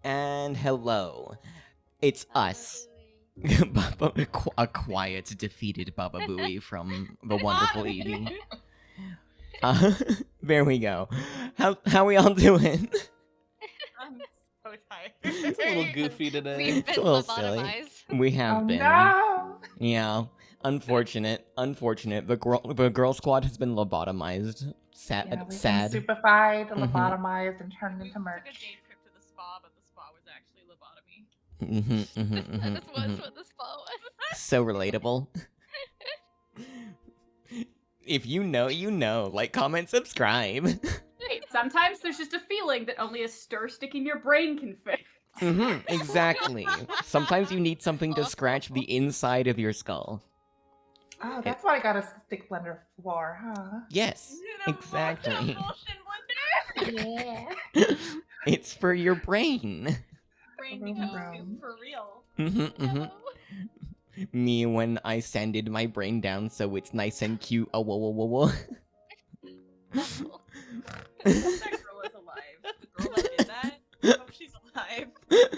And hello. It's us. A quiet, defeated Baba Booey from the wonderful Evie. There we go. How we all doing? I'm so tired. It's a little goofy today. We've been a little silly. lobotomized. We have been. No. Yeah. Unfortunate. The girl squad has been lobotomized. Sad. Yeah, we've been sad. Stupefied, Mhm. lobotomized, and turned We into took a merch. day trip to the spa, but the spa was actually lobotomy. That was what the spell was. So relatable. If you know, you know. Like, comment, subscribe. Hey, sometimes there's just a feeling that only a stir stick in your brain can fix. Exactly. Sometimes you need something to scratch the inside of your skull. Oh, that's what I got a stick blender for, huh? Yes, exactly. Yeah. It's for your brain. Brain Vroom, becomes vroom. for real. No. Me when I sanded my brain down so it's nice and cute. Oh, whoa, whoa, whoa, whoa. That girl is alive. The girl that did that, I hope she's alive. That's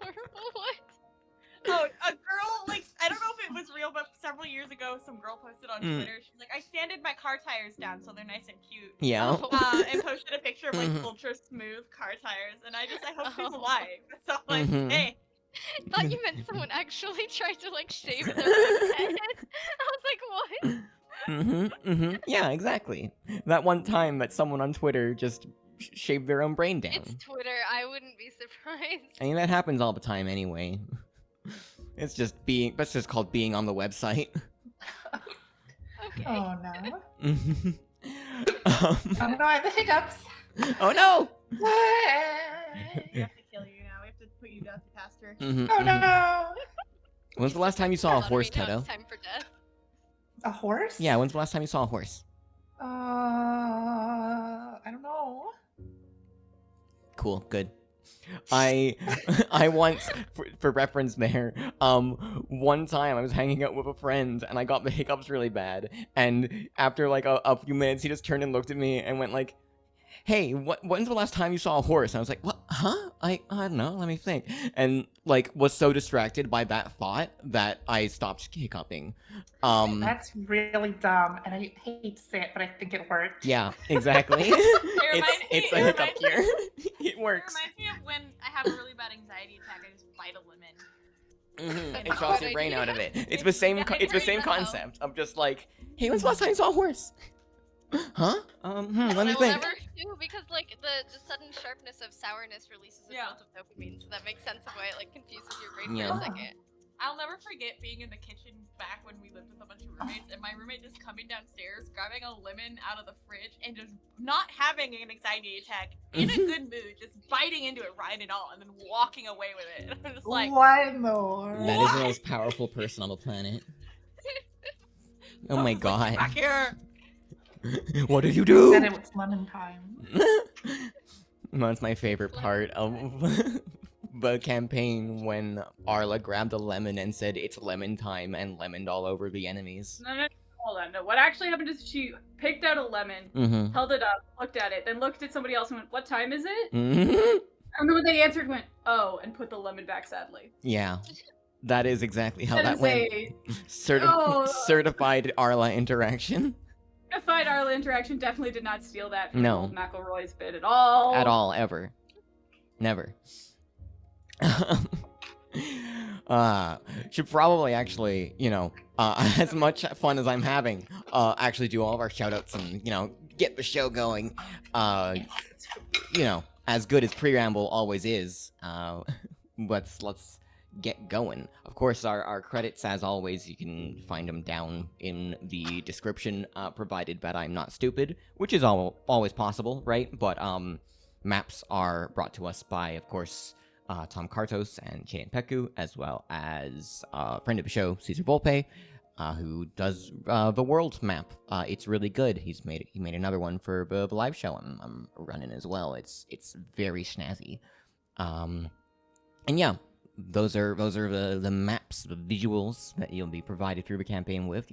horrible. What? Oh, a girl, like, I don't know if it was real, but several years ago, some girl posted on Twitter, she's like, I sanded my car tires down so they're nice and cute. Yeah. And posted a picture of, like, Mhm. ultra smooth car tires, and I hope she's Oh. alive. So I'm like, Mhm. hey. I thought you meant someone actually tried to like shave their own head. I was like, what? Yeah, exactly. That one time that someone on Twitter just shaved their own brain down. It's Twitter. I wouldn't be surprised. I mean, that happens all the time anyway. That's just called being on the website. Okay. Oh no. um, Oh no, I have the hiccups. oh no! We have to kill you now. We have to put you down to pasture. Oh no. When's the last time you saw a Lottery, horse, now Toto? it's time for death. A horse? Yeah, when's the last time you saw a horse? I don't know. Cool, good. I once, for reference there, one time I was hanging out with a friend and I got the hiccups really bad, and after like a few minutes he just turned and looked at me and went like, hey, when's the last time you saw a horse? And I was like, what? Huh? I don't know, let me think. And like was so distracted by that thought that I stopped hiccuping. That's really dumb, and I hate to say it, but I think it worked. Yeah, exactly. it's a it hiccup reminds me- here. It It works. reminds me of when I have a really bad anxiety attack, I just bite a lemon. It shocks your brain out of it. It's the same. It's the same concept of just like, hey, when's the last time you saw a horse? Huh? Let me I will think. never do because like the sudden sharpness of sourness releases a Yeah. jolt of dopamine, so that makes sense of why it like confuses your brain Yeah. for a second. I'll never forget being in the kitchen back when we lived with a bunch of roommates, and my roommate just coming downstairs, grabbing a lemon out of the fridge, and just not having an anxiety attack, in a good mood, just biting into it right and all, and then walking away with it. And I'm just like, What in the world? That is the most powerful person on the planet. Oh my god. back here. What did you You said do? it was lemon time. That's my favorite part of the campaign when Arla grabbed a lemon and said it's lemon time and lemoned all over the enemies. No, hold on. No, what actually happened is she picked out a lemon, Mm-hmm. held it up, looked at it, then looked at somebody else and went, "What time is it?" Mm-hmm. And then when they answered, went, "Oh," and put the lemon back sadly. Yeah. That is exactly how That that is went. a Certified Arla interaction. Fight Arla interaction. Definitely did not steal that from No. old McElroy's bit at all. At all, ever. Never. Should probably actually, as much fun as I'm having, actually do all of our shoutouts and, get the show going. As good as Preamble always is, let's get going. Of course, our credits, as always, you can find them down in the description provided, but I'm not stupid, which is always possible, right? But maps are brought to us by, of course, Tom Cartos and Czepeku, as well as a friend of the show, Caesar Volpe, who does the world map. It's really good. He made another one for the live show I'm running as well. It's very snazzy. And yeah, those are the maps, the visuals that you'll be provided through the campaign with.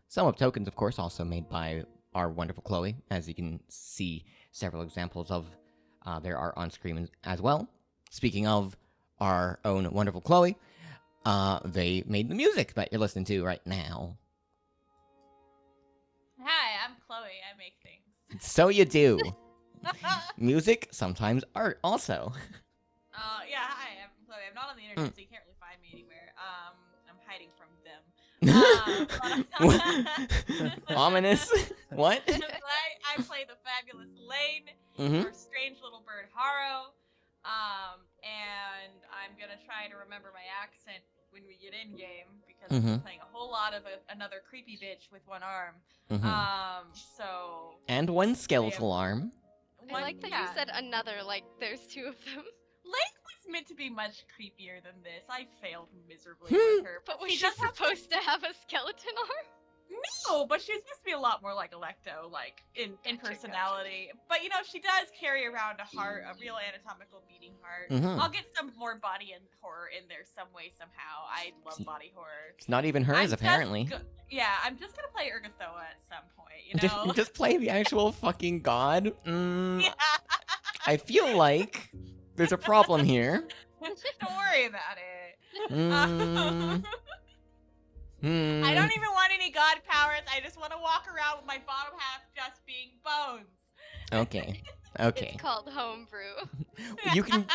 Some of tokens, of course, also made by our wonderful Chloe, as you can see several examples of There are on screen as well. Speaking of our own wonderful Chloe, they made the music that you're listening to right now. Hi, I'm Chloe. I make things. So you do. Music, sometimes art also. Yeah, hi, I'm Chloe. I'm not on the internet, so you can't really find me anywhere. I'm hiding from them. Ominous. What? I play the fabulous Lane, or strange little bird Haro. And I'm gonna try to remember my accent when we get in game because I'm playing a whole lot of another creepy bitch with one arm. So. And one skeletal arm. I like that you said another, like there's two of them. Lake was meant to be much creepier than this. I failed miserably with her. But was she supposed to have a skeleton arm? No, but she's supposed to be a lot more like Electo, like in personality. But you know, she does carry around a heart, a real anatomical beating heart. I'll get some more body and horror in there some way, somehow. I love body horror. It's not even hers, apparently. Yeah, I'm just gonna play Urgathoa at some point, you know? Just play the actual fucking god? Yeah. I feel like there's a problem here. Don't worry about it. I don't even want any god powers. I just want to walk around with my bottom half just being bones. Okay. It's called homebrew. You can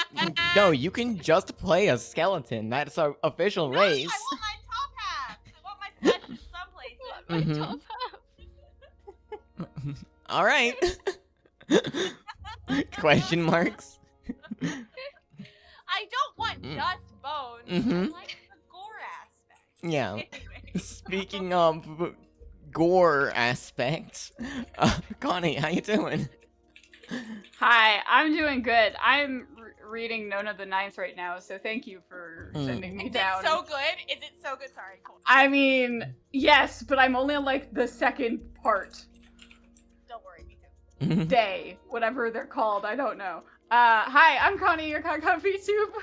you can just play a skeleton. That's our official race. I want my top half. I want my flesh in some places. My top half. All right. Question marks. I don't want just bones. I like the gore aspect. Yeah. Anyway. Speaking of gore aspects, Konnie, how you doing? Hi, I'm doing good. I'm reading Nona the Ninth right now, so thank you for sending me down. Is it so good? Is it so good? Sorry, cool. I mean, yes, but I'm only on like the second part. Don't worry, me too. Day, whatever they're called, I don't know. Hi, I'm Konnie, your konkonvtube.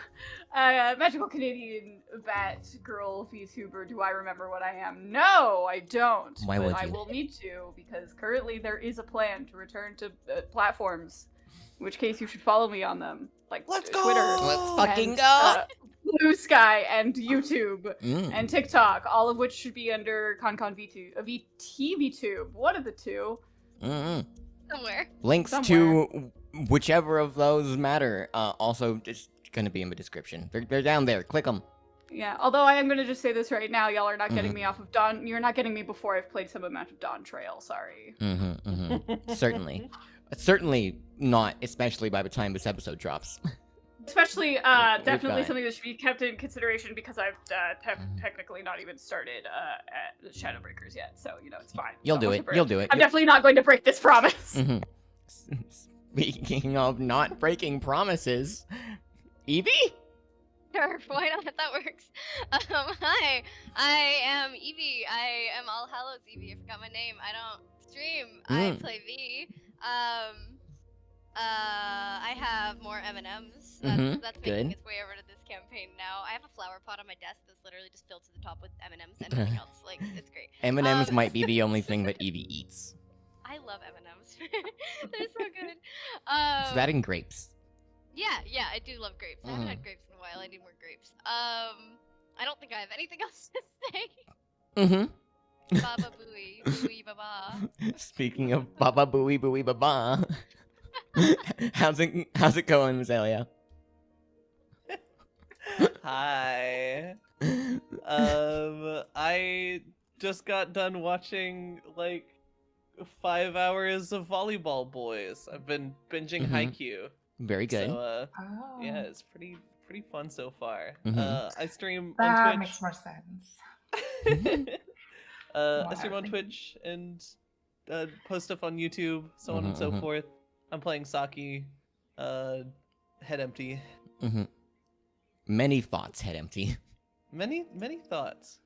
Magical Canadian bat girl VTuber. Do I remember what I am? No, I don't. Why but would I you? will need to, because currently there is a plan to return to platforms. In which case you should follow me on them. Like Let's Twitter. go! Let's fucking and, go! Blue Sky and YouTube and TikTok, all of which should be under VTVTube. One of the two. Somewhere. Links to whichever of those matter. Also, it's gonna be in the description. They're down there. Click them. Yeah, although I am gonna just say this right now, y'all are not getting me off of Dawn. You're not getting me before I've played some amount of Dawn Trail. Sorry. Certainly. Certainly not, especially by the time this episode drops. Especially, definitely got- something that should be kept in consideration because I've technically not even started at Shadowbreakers yet, so you know it's fine. You'll do it. You'll do it. I'm definitely not going to break this promise. Speaking of not breaking promises, Evie? Sure, why not? That works. Hi, I am Evie. I am All Hallows Evie. I forgot my name. I don't stream. I play V. I have more M&Ms. That's making its way over to this campaign now. I have a flower pot on my desk that's literally just filled to the top with M&Ms and nothing else. Like, it's great. M&Ms might be the only thing that Evie eats. I love M&Ms. They're so good. So that and grapes. Yeah, I do love grapes. I haven't had grapes in a while. I need more grapes. I don't think I have anything else to say. Baba booey, booey baba. Speaking of baba booey booey baba, how's it going, Miselia? Hi. I just got done watching like 5 hours of Volleyball Boys. I've been binging Haikyuu. Very good. So, yeah, it's pretty fun so far. I stream That on Twitch. makes more sense. I stream on Twitch and post stuff on YouTube, so on and so forth. I'm playing Saki, Head Empty. Many thoughts, Head Empty. Many thoughts.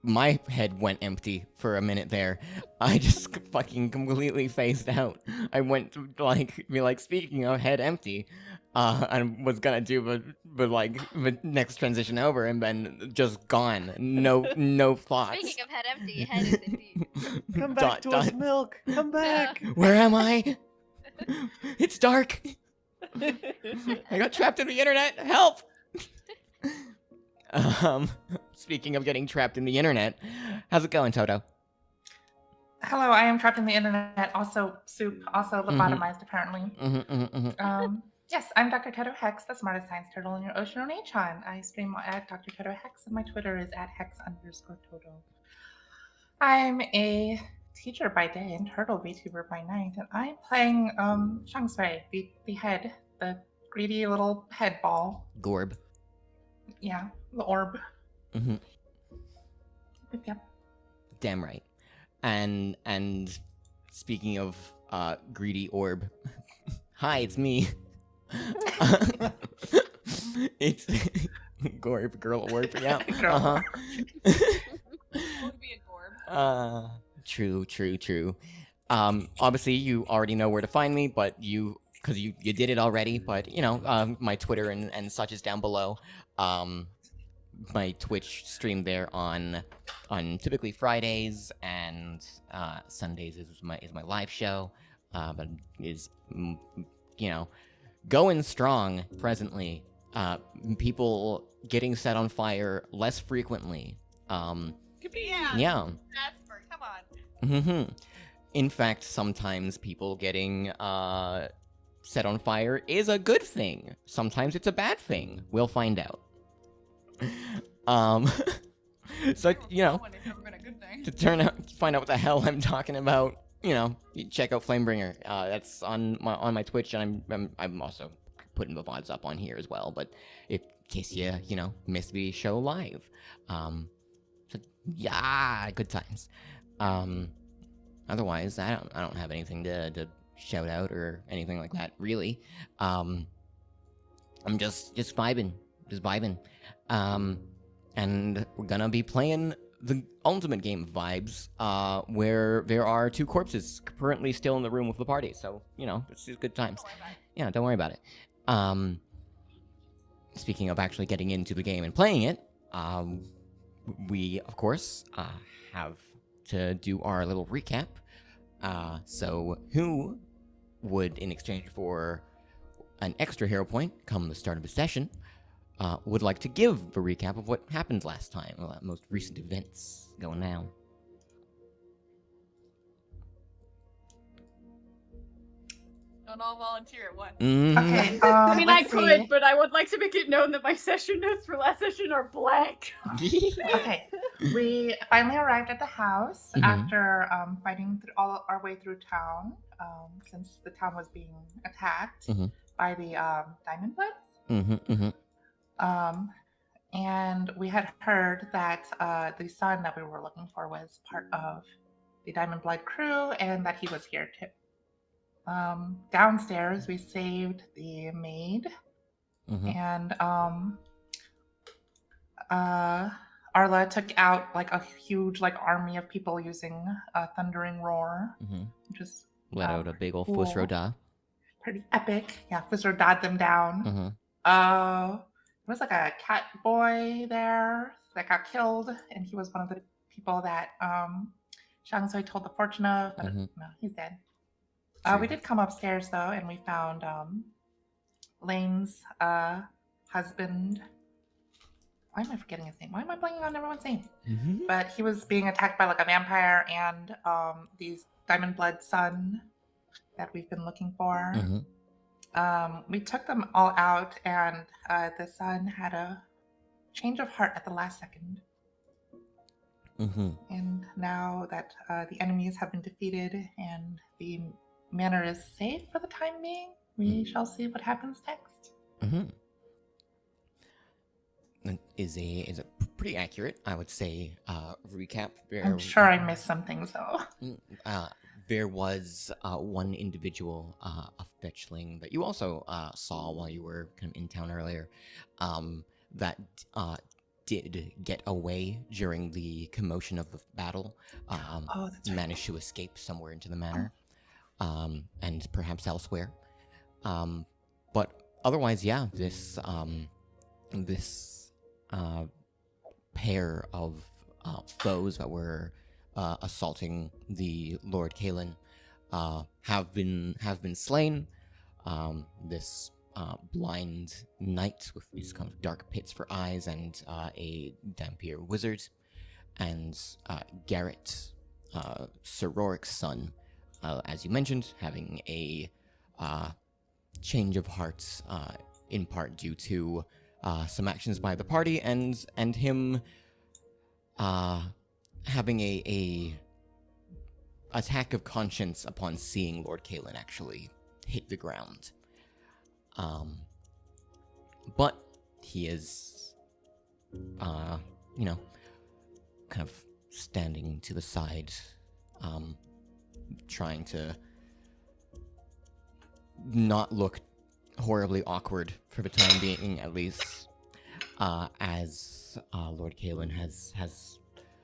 my head went empty for a minute there. I just fucking completely phased out. I went to be like, speaking of head empty, I was gonna do the next transition over and then just gone. No thoughts. Speaking of head empty, head is indeed. Come back to us, Milk. Come back. Where am I? It's dark. I got trapped in the internet. Help. Speaking of getting trapped in the internet, how's it going, Toto? Hello, I am trapped in the internet. Also, soup. Also lobotomized, apparently. Yes, I'm Dr. Totohex, the smartest science turtle in your ocean on Achon. I stream at Dr. Totohex, and my Twitter is at @hex_Toto. I'm a teacher by day and turtle VTuber by night, and I'm playing Shangsui, the head, the greedy little head ball. Gorb. Yeah, the orb. Yep. Damn right. And speaking of greedy orb, hi, it's me. It's Gorb, girl orb. Yeah. Girl. Would be a gorb. True. Obviously you already know where to find me, but because you did it already, but my Twitter and such is down below. My Twitch stream there on typically Fridays, and Sundays is my live show, but is going strong presently. People getting set on fire less frequently. Yeah. Jasper, come on. In fact, sometimes people getting set on fire is a good thing. Sometimes it's a bad thing. We'll find out. So to find out what the hell I'm talking about, you check out Flamebringer. That's on my Twitch, and I'm also putting the VODs up on here as well. But in case you missed the show live, so yeah, good times. Otherwise, I don't have anything to shout out or anything like that really. I'm just vibing. And we're gonna be playing the ultimate game of vibes, where there are 2 corpses currently still in the room with the party. So, it's just good times. Yeah, don't worry about it. Speaking of actually getting into the game and playing it, we, of course, have to do our little recap. So who would, in exchange for an extra hero point come the start of the session, would like to give the recap of what happened last time, most recent events going down? Don't all volunteer at once. Okay. I mean, I let's could, see. but I would like to make it known that my session notes for last session are blank. Okay, we finally arrived at the house after fighting all our way through town, since the town was being attacked by the Diamond Bloods. And we had heard that the son that we were looking for was part of the Diamond Blood crew, and that he was here too. Downstairs, we saved the maid, and Arla took out a huge army of people using a thundering roar, which is Let out a big old cool. Fusroda. Pretty epic. Yeah, Fusrodad them down. There was a cat boy there that got killed, and he was one of the people that Shangsui told the fortune of, but no, he's dead. We did come upstairs though, and we found Lane's husband. Why am I forgetting his name? Why am I blanking on everyone's name? But he was being attacked by a vampire and these Diamond Blood son that we've been looking for. We took them all out, and the son had a change of heart at the last second. And now that the enemies have been defeated and the manor is safe for the time being, we shall see what happens next. Is a pretty accurate, I would say, recap. I'm sure I missed some things though. There was one individual, a fetchling, that you also saw while you were kind of in town earlier, that did get away during the commotion of the battle. Oh, that's right. Managed to escape somewhere into the manor, and perhaps elsewhere. But otherwise, yeah, this pair of foes that were assaulting the Lord Kalen have been slain. This blind knight with these kind of dark pits for eyes and a Dampier wizard, and Garrett, Sir Rorik's son, as you mentioned, having a change of heart, in part due to some actions by the party, and him having a attack of conscience upon seeing Lord Kalen actually hit the ground. But he is, kind of standing to the side, trying to not look horribly awkward for the time being, at least, as Lord Kalen has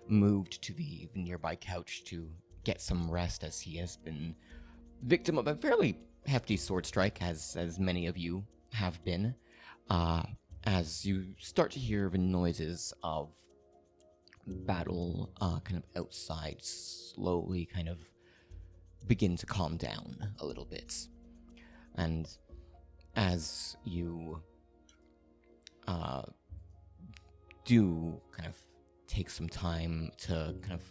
moved to the nearby couch to get some rest, as he has been victim of a fairly hefty sword strike, as many of you have been, as you start to hear the noises of battle kind of outside slowly kind of begin to calm down a little bit. And as you do kind of take some time to kind of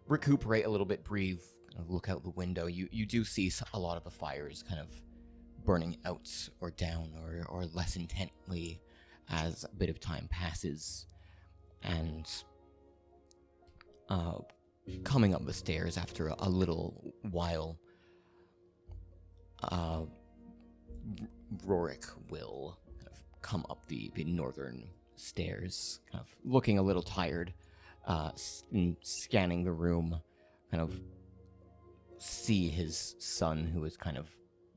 recuperate a little bit, breathe, kind of look out the window, you do see a lot of the fires kind of burning out or down or less intently as a bit of time passes. And coming up the stairs after a little while, Rorik will kind of come up the northern stairs, kind of looking a little tired, scanning the room, kind of see his son, who is kind of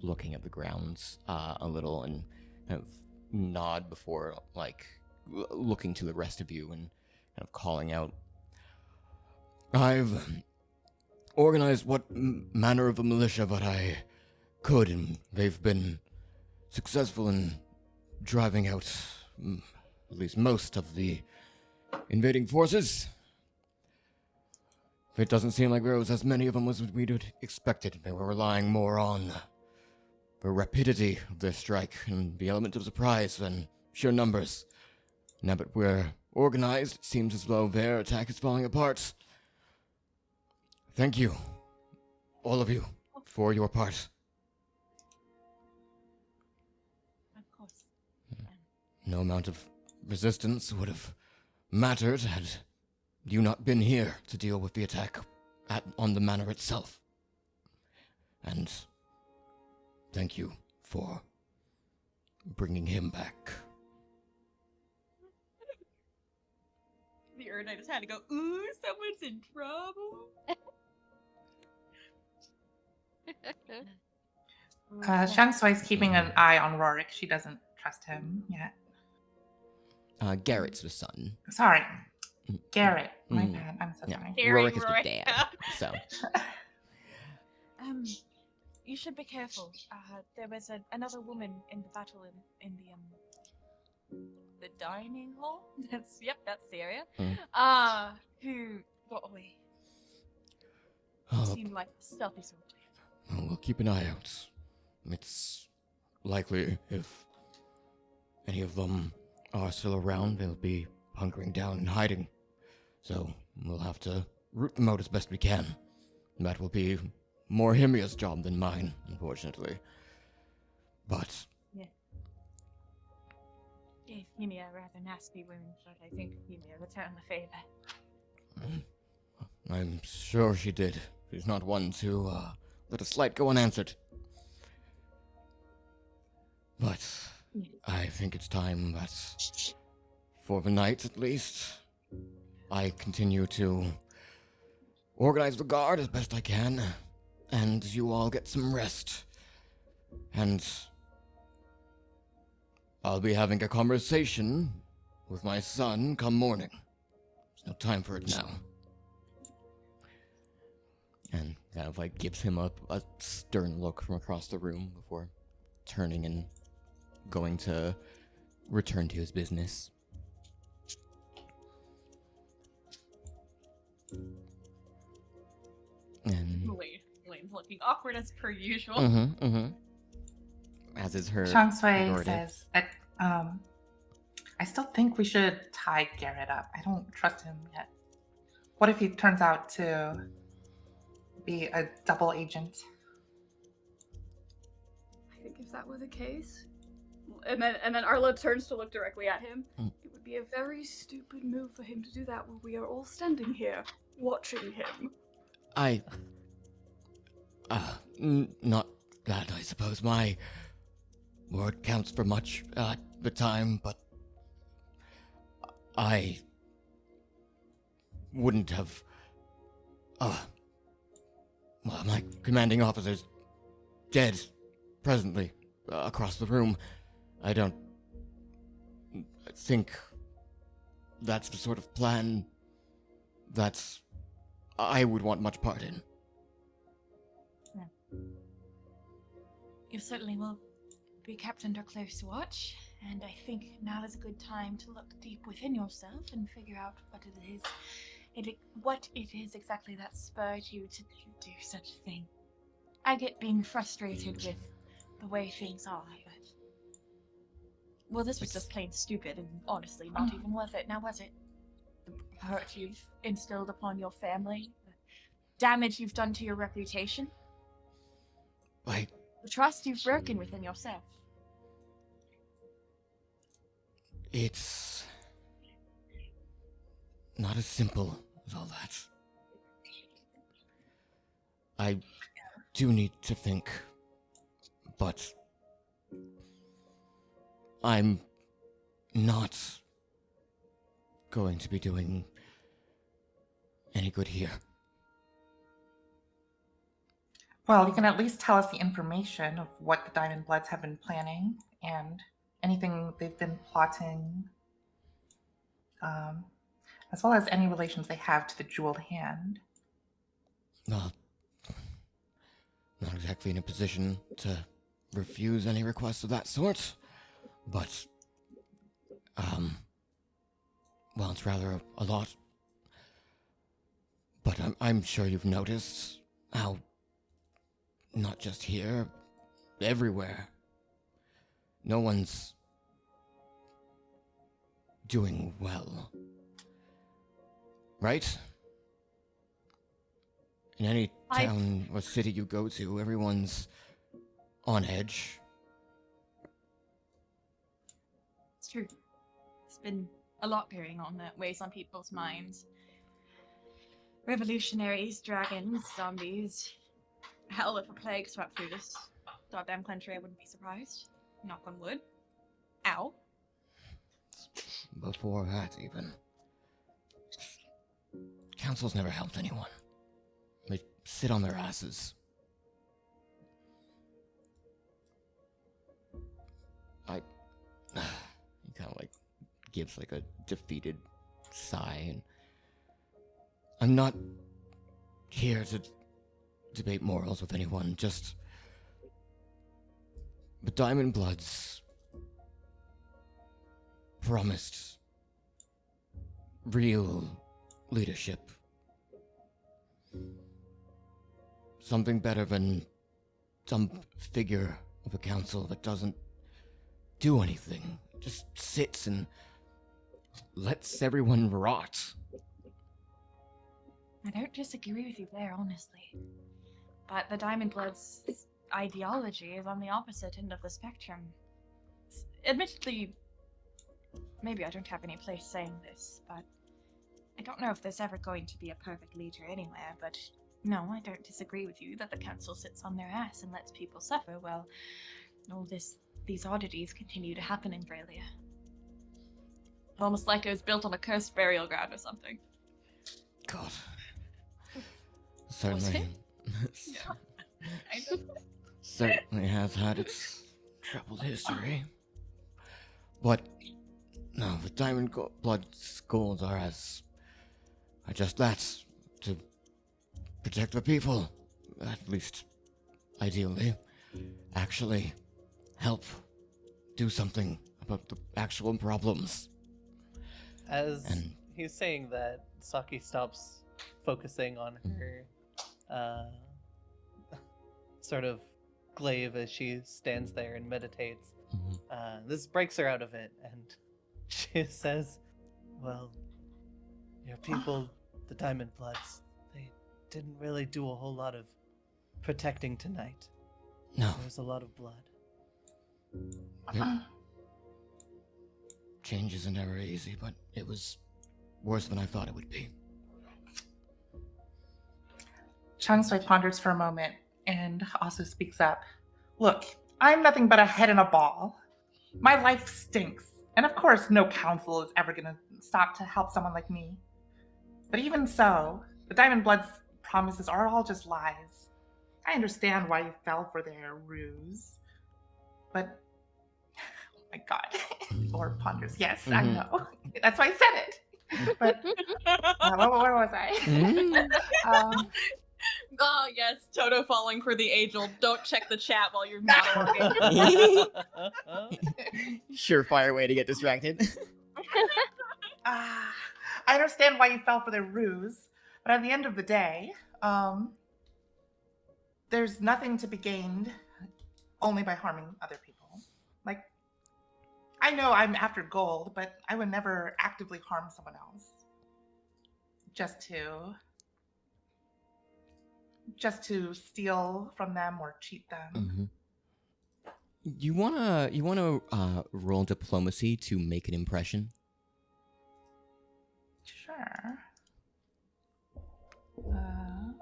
looking at the grounds a little, and kind of nod before, like, looking to the rest of you and kind of calling out, "I've organized what manner of a militia that I could, and they've been successful in driving out at least most of the invading forces. It doesn't seem like there was as many of them as we'd expected. They were relying more on the rapidity of their strike and the element of surprise than sheer numbers. Now that we're organized, it seems as though their attack is falling apart. Thank you, all of you, for your part." Of course. No amount of resistance would have mattered had you not been here to deal with the attack on the manor itself. And thank you for bringing him back. The Erdite just had to go, ooh, someone's in trouble. Shang Sui's keeping an eye on Rorik. She doesn't trust him yet. Garrett's the son. Sorry. Garrett. My bad. I'm so sorry. Rorik is the dad, so. You should be careful. There was another woman in the battle in the dining hall. That's the area. Who got away. Seemed like a stealthy sort. Oh, we'll keep an eye out. It's likely if any of them are still around, they'll be hunkering down and hiding. So we'll have to root them out as best we can. That will be more Himia's job than mine, unfortunately. But yeah, Himia rather nasty women, but I think Himia returned the favor. I'm sure she did. She's not one to let a slight go unanswered. But I think it's time that, for the night at least, I continue to organize the guard as best I can, and you all get some rest. And I'll be having a conversation with my son come morning. There's no time for it now. And kind of like gives him a stern look from across the room before turning and going to return to his business. And Lane's looking awkward as per usual. As is her. Shang Sui priority. says that I still think we should tie Garrett up. I don't trust him yet. What if he turns out to be a double agent? I think if that were the case, and then Arlo turns to look directly at him. It would be a very stupid move for him to do that while we are all standing here watching him. Not that, I suppose. My word counts for much at the time, but I wouldn't have. Well, my commanding officer's dead presently across the room. I don't think that's the sort of plan that I would want much part in. You certainly will be kept under close watch, and I think now is a good time to look deep within yourself and figure out what it is exactly that spurred you to do such a thing. I get being frustrated with the way things are, but... Well, this was just plain stupid and honestly not even worth it, now was it? The hurt you've instilled upon your family, the damage you've done to your reputation, the trust you've broken within yourself. It's not as simple as all that. I do need to think, but I'm not going to be doing any good here. Well, you can at least tell us the information of what the Diamond Bloods have been planning and anything they've been plotting, as well as any relations they have to the Jeweled Hand. Well, not exactly in a position to refuse any requests of that sort, but, well, it's rather a lot. But I'm sure you've noticed how, not just here, everywhere, no one's doing well. Right? In any town or city you go to, everyone's on edge. It's true. There's been a lot going on that weighs on people's minds. Revolutionaries, dragons, zombies. Hell, if a plague swept through this goddamn country, I wouldn't be surprised. Knock on wood. Ow. Before that, even. Council's never helped anyone. They sit on their asses. He kind of like gives like a defeated sigh, and I'm not here to debate morals with anyone, just the Diamond Bloods promised real leadership. Something better than some figure of a council that doesn't do anything, just sits and lets everyone rot. I don't disagree with you there, honestly. But the Diamond Bloods' ideology is on the opposite end of the spectrum. Admittedly, maybe I don't have any place saying this, but I don't know if there's ever going to be a perfect leader anywhere, but no, I don't disagree with you that the council sits on their ass and lets people suffer while all these oddities continue to happen in Bralia. Almost like it was built on a cursed burial ground or something. God. Certainly. Yeah. Certainly has had its troubled history. But No, the blood skulls are just that, to protect the people, at least ideally. Actually, help do something about the actual problems. As he's saying that, Saki stops focusing on her sort of glaive as she stands there and meditates. This breaks her out of it, and she says, well, your people, the Diamond Bloods, they didn't really do a whole lot of protecting tonight. No. There was a lot of blood. Change isn't ever easy, but it was worse than I thought it would be. Changsui ponders for a moment and also speaks up. Look, I'm nothing but a head in a ball. My life stinks. And of course, no council is ever going to stop to help someone like me. But even so, the Diamond Blood's promises are all just lies. I understand why you fell for their ruse. But, oh my God. Or ponders. Yes, I know. That's why I said it. But, where was I? Oh, yes, Toto falling for the angel. Don't check the chat while you're monologuing. Surefire way to get distracted. I understand why you fell for their ruse, but at the end of the day, there's nothing to be gained only by harming other people. Like, I know I'm after gold, but I would never actively harm someone else. Just to steal from them or cheat them. You wanna roll diplomacy to make an impression? Sure. Where's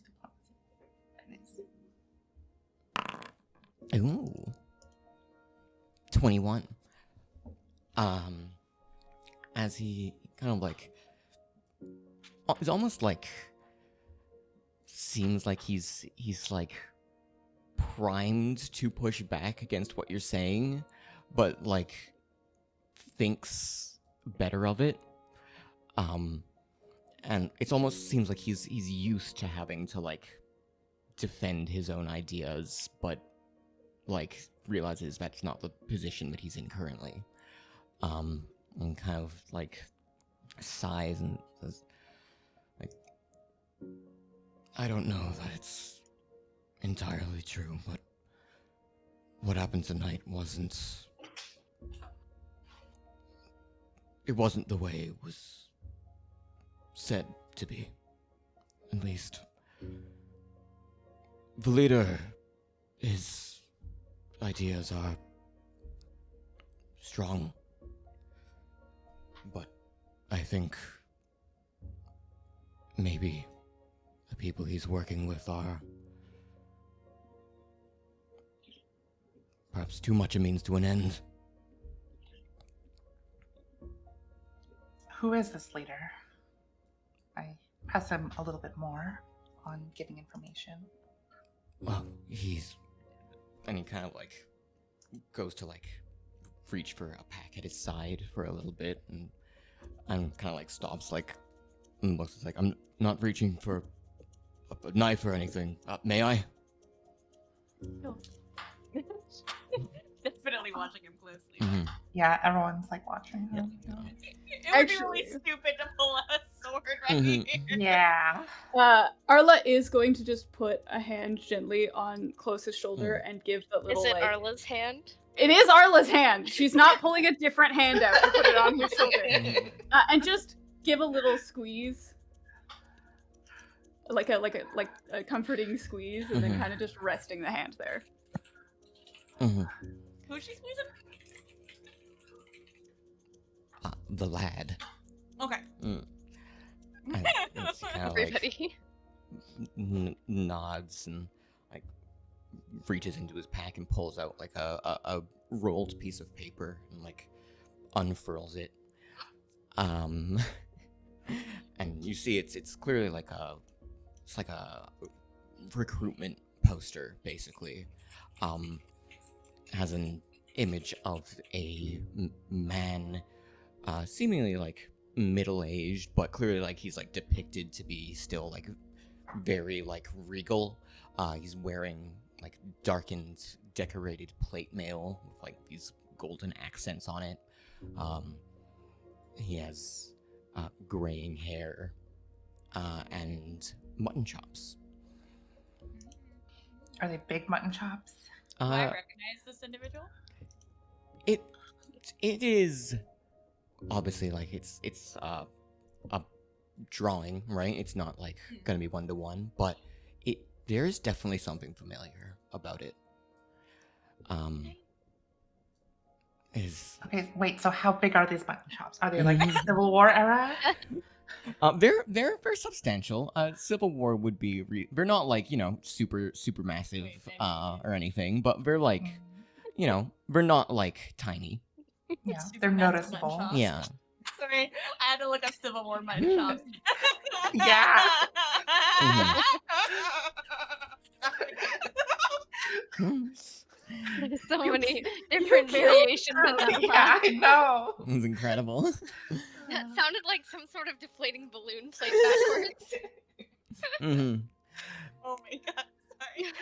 diplomacy? That is. Ooh. 21. As he kind of like, it's almost like, seems like he's like primed to push back against what you're saying, but like thinks better of it. And it almost seems like he's used to having to like defend his own ideas, but like realizes that's not the position that he's in currently. And kind of like sighs and says, like, I don't know that it's entirely true, but what happened tonight wasn't the way it was said to be. At least the leader, his ideas are strong, but I think maybe the people he's working with are perhaps too much a means to an end. Who is this leader? I press him a little bit more on giving information. Well, and he kind of like goes to like reach for a pack at his side for a little bit, and kind of like stops, like, and looks like, I'm not reaching for a knife or anything. May I? No. Definitely watching him closely. Yeah, everyone's like watching him. It would be really stupid to pull out a sword right here. Yeah. Arla is going to just put a hand gently on Close's shoulder and give the little, Is it like... Arla's hand? It is Arla's hand. She's not pulling a different hand out to put it on her shoulder. And just give a little squeeze. Like a comforting squeeze, and then kind of just resting the hand there. Who's she squeezing? The lad. Okay. And it's kind of Everybody. like nods and like reaches into his pack and pulls out like a rolled piece of paper and like unfurls it. And you see it's clearly like a recruitment poster, basically. Has an image of a man, seemingly like middle-aged, but clearly like he's like depicted to be still like very like regal. He's wearing like darkened, decorated plate mail with like these golden accents on it. He has graying hair and mutton chops. Are they big mutton chops? Do I recognize this individual? It is obviously like it's a drawing, right? It's not like gonna be 1-to-1, but there's definitely something familiar about it. Okay, wait, so how big are these mutton chops? Are they like Civil War era? They're very substantial. Civil War would be they're not like, you know, super massive or anything, but they're like, you know, they're not like tiny. Yeah, they're noticeable. Yeah. Sorry, I had to look up Civil War mutton chops. Yeah. There's so many different variations of that. Yeah, I know. It was incredible. That sounded like some sort of deflating balloon played backwards. Oh my god, sorry.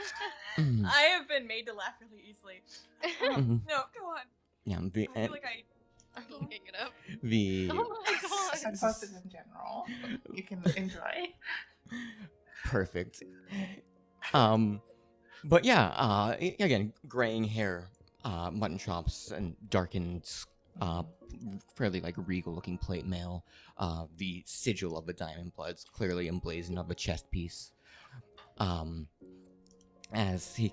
Mhm. I have been made to laugh really easily. Mhm. No, go on. Yeah, I feel like I'm looking it up. the Oh my god. Posted in general, you can enjoy. perfect. But yeah, again, graying hair, mutton chops, and darkened, fairly like regal-looking plate mail. The sigil of the Diamond Bloods clearly emblazoned on the chest piece. As he's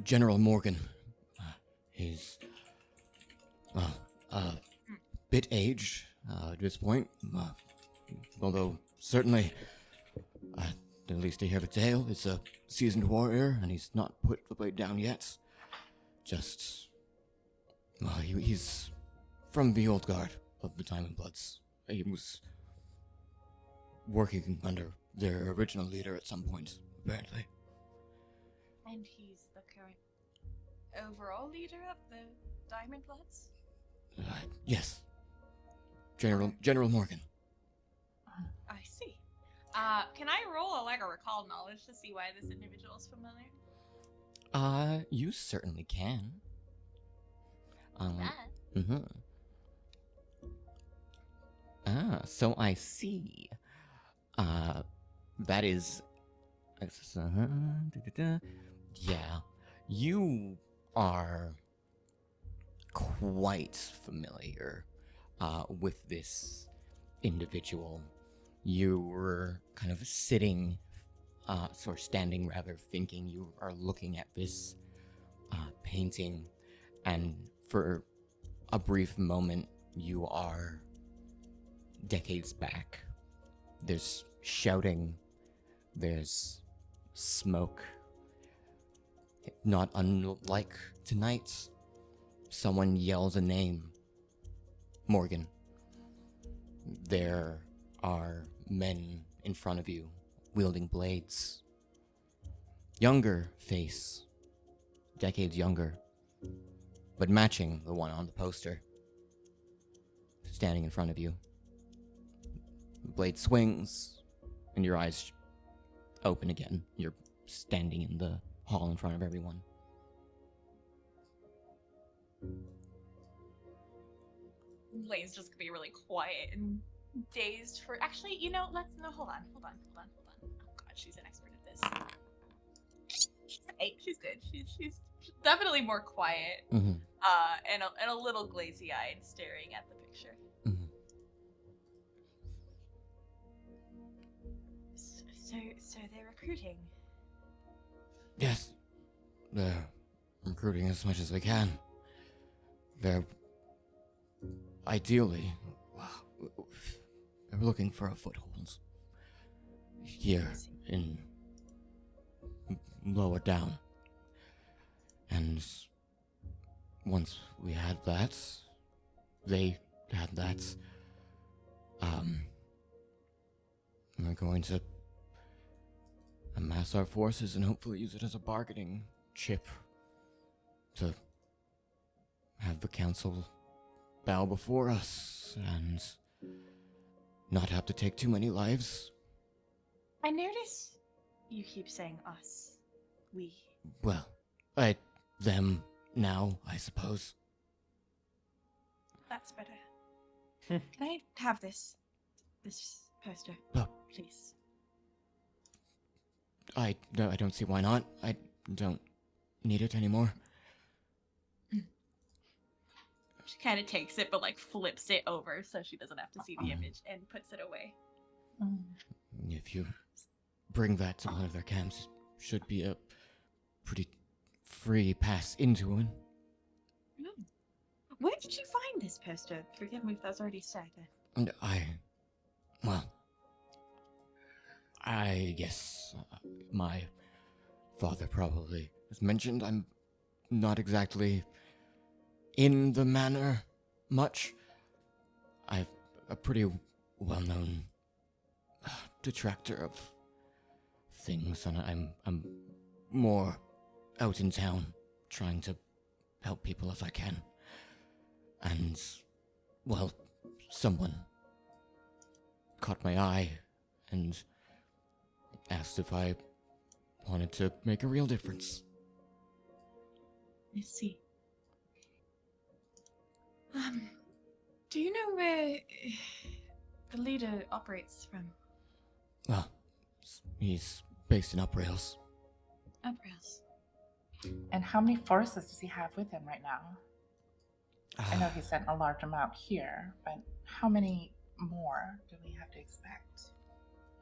General Morgan. He's a bit aged at this point, although certainly, at least to hear the tale, it's a seasoned warrior, and he's not put the blade down yet. Just, he's from the old guard of the Diamond Bloods. He was working under their original leader at some point, apparently. And he's the current overall leader of the Diamond Bloods? Yes. General Morgan. I see. Can I roll a recall knowledge to see why this individual is familiar? You certainly can. So I see. That is... Yeah. You are quite familiar with this individual. You were kind of sitting, or standing rather, thinking. You are looking at this painting, and for a brief moment, you are decades back. There's shouting, there's smoke. Not unlike tonight, someone yells a name. Morgan. There are men in front of you, wielding blades. Younger face, decades younger, but matching the one on the poster. Standing in front of you. The blade swings, and your eyes open again. You're standing in the hall in front of everyone. Lane's just gonna be really quiet and dazed for. Actually, hold on. Oh god, she's an expert at this. She's good. She's definitely more quiet. Mm-hmm. And a little glazy-eyed, staring at the picture. Mm-hmm. So they're recruiting. Yes. They're recruiting as much as they can. They're ideally they're looking for a foothold here in lower down. And once we had that, they had that, we're going to amass our forces and hopefully use it as a bargaining chip to have the council bow before us and not have to take too many lives. I notice you keep saying us. We. Well, them now, I suppose. That's better. Can I have this poster, Oh. please? I don't see why not. I don't need it anymore. She kind of takes it, but like flips it over so she doesn't have to see the image and puts it away. If you bring that to one of their camps, it should be a pretty free pass into it. Where did you find this poster? Forgive me if that's already said. And I guess my father probably has mentioned I'm not exactly in the manor much. I'm a pretty well-known detractor of things, and I'm more out in town trying to help people as I can. And, well, someone caught my eye and asked if I wanted to make a real difference. I see. Do you know where the leader operates from? Well, he's based in Uprails. Uprails. And how many forces does he have with him right now? I know he sent a large amount here, but how many more do we have to expect?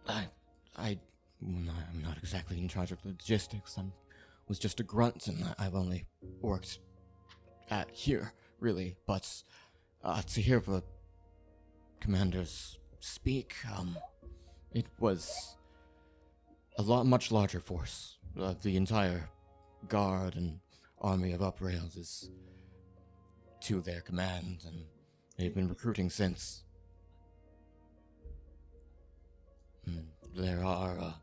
I'm not exactly in charge of logistics. I was just a grunt, and I've only worked at here, really. But to hear the commanders speak, it was a much larger force. The entire guard and army of Uprails is to their command, and they've been recruiting since. There are a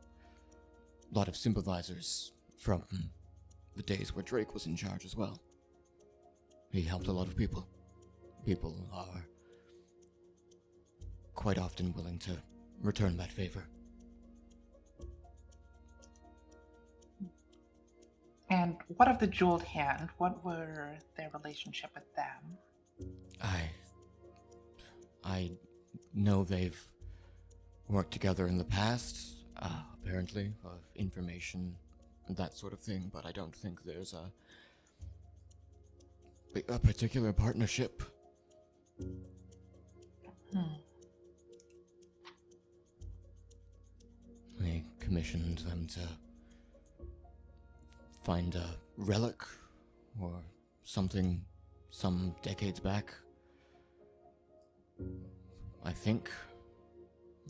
lot of sympathizers from the days where Drake was in charge as well. He helped a lot of people. People are quite often willing to return that favor. And what of the Jeweled Hand? What were their relationship with them? I know they've worked together in the past, apparently, of information and that sort of thing, but I don't think there's a particular partnership. They commissioned them to find a relic or something some decades back. I think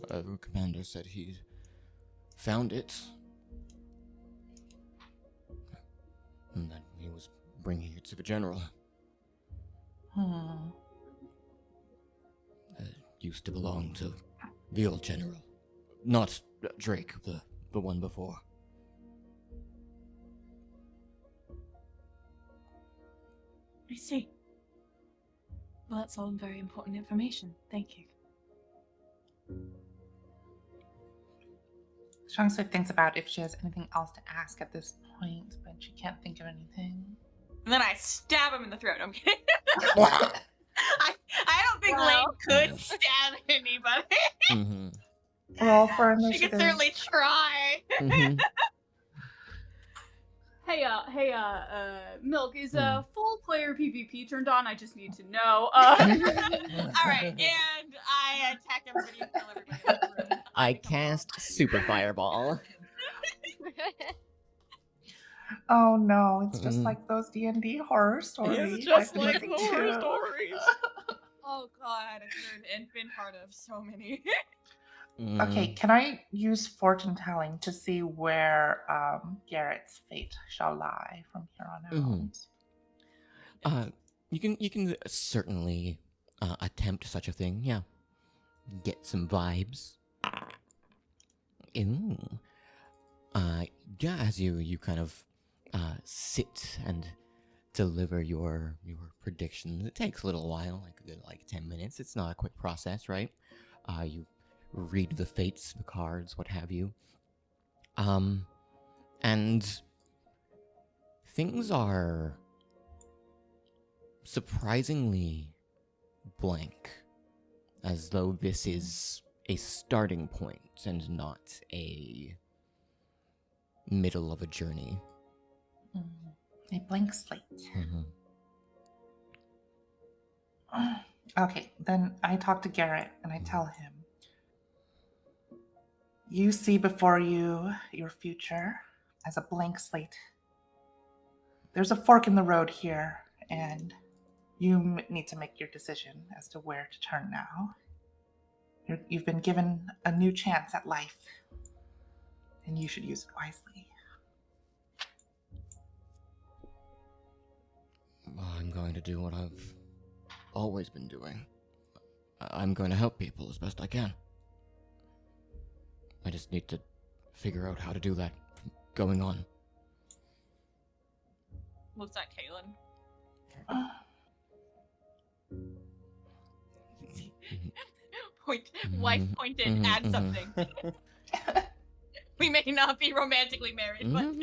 the commander said he found it and that he was bringing it to the general. It used to belong to the old general, not Drake, the one before. I see. Well, that's all very important information. Thank you. Shangsui thinks about if she has anything else to ask at this point, but she can't think of anything. And then I stab him in the throat. I'm kidding. I don't think Lane could stab anybody. Mm-hmm. Roll for She initiative. could certainly try. Mm-hmm. Hey, Milk, is full player PvP turned on? I just need to know. Alright, and I attack everybody and kill everybody in the room. I cast Super Fireball. Oh no, it's just like those D&D horror stories. It's just I've been like listening horror to. stories. Oh god, I've heard and been part of so many. Okay, can I use fortune telling to see where Garrett's fate shall lie from here on out? You can certainly attempt such a thing. Yeah, get some vibes. Ew. Yeah, as you kind of sit and deliver your predictions, it takes a little while, like a good 10 minutes. It's not a quick process, right? You read the fates, the cards, what have you. And things are surprisingly blank, as though this is a starting point and not a middle of a journey. A blank slate. Okay, then I talk to Garrett and I tell him, you see before you your future as a blank slate. There's a fork in the road here, and you need to make your decision as to where to turn now. You've been given a new chance at life, and you should use it wisely. I'm going to do what I've always been doing. I'm going to help people as best I can. I just need to figure out how to do that from going on. Looks at Kaylin. Wife pointed, add something. We may not be romantically married, but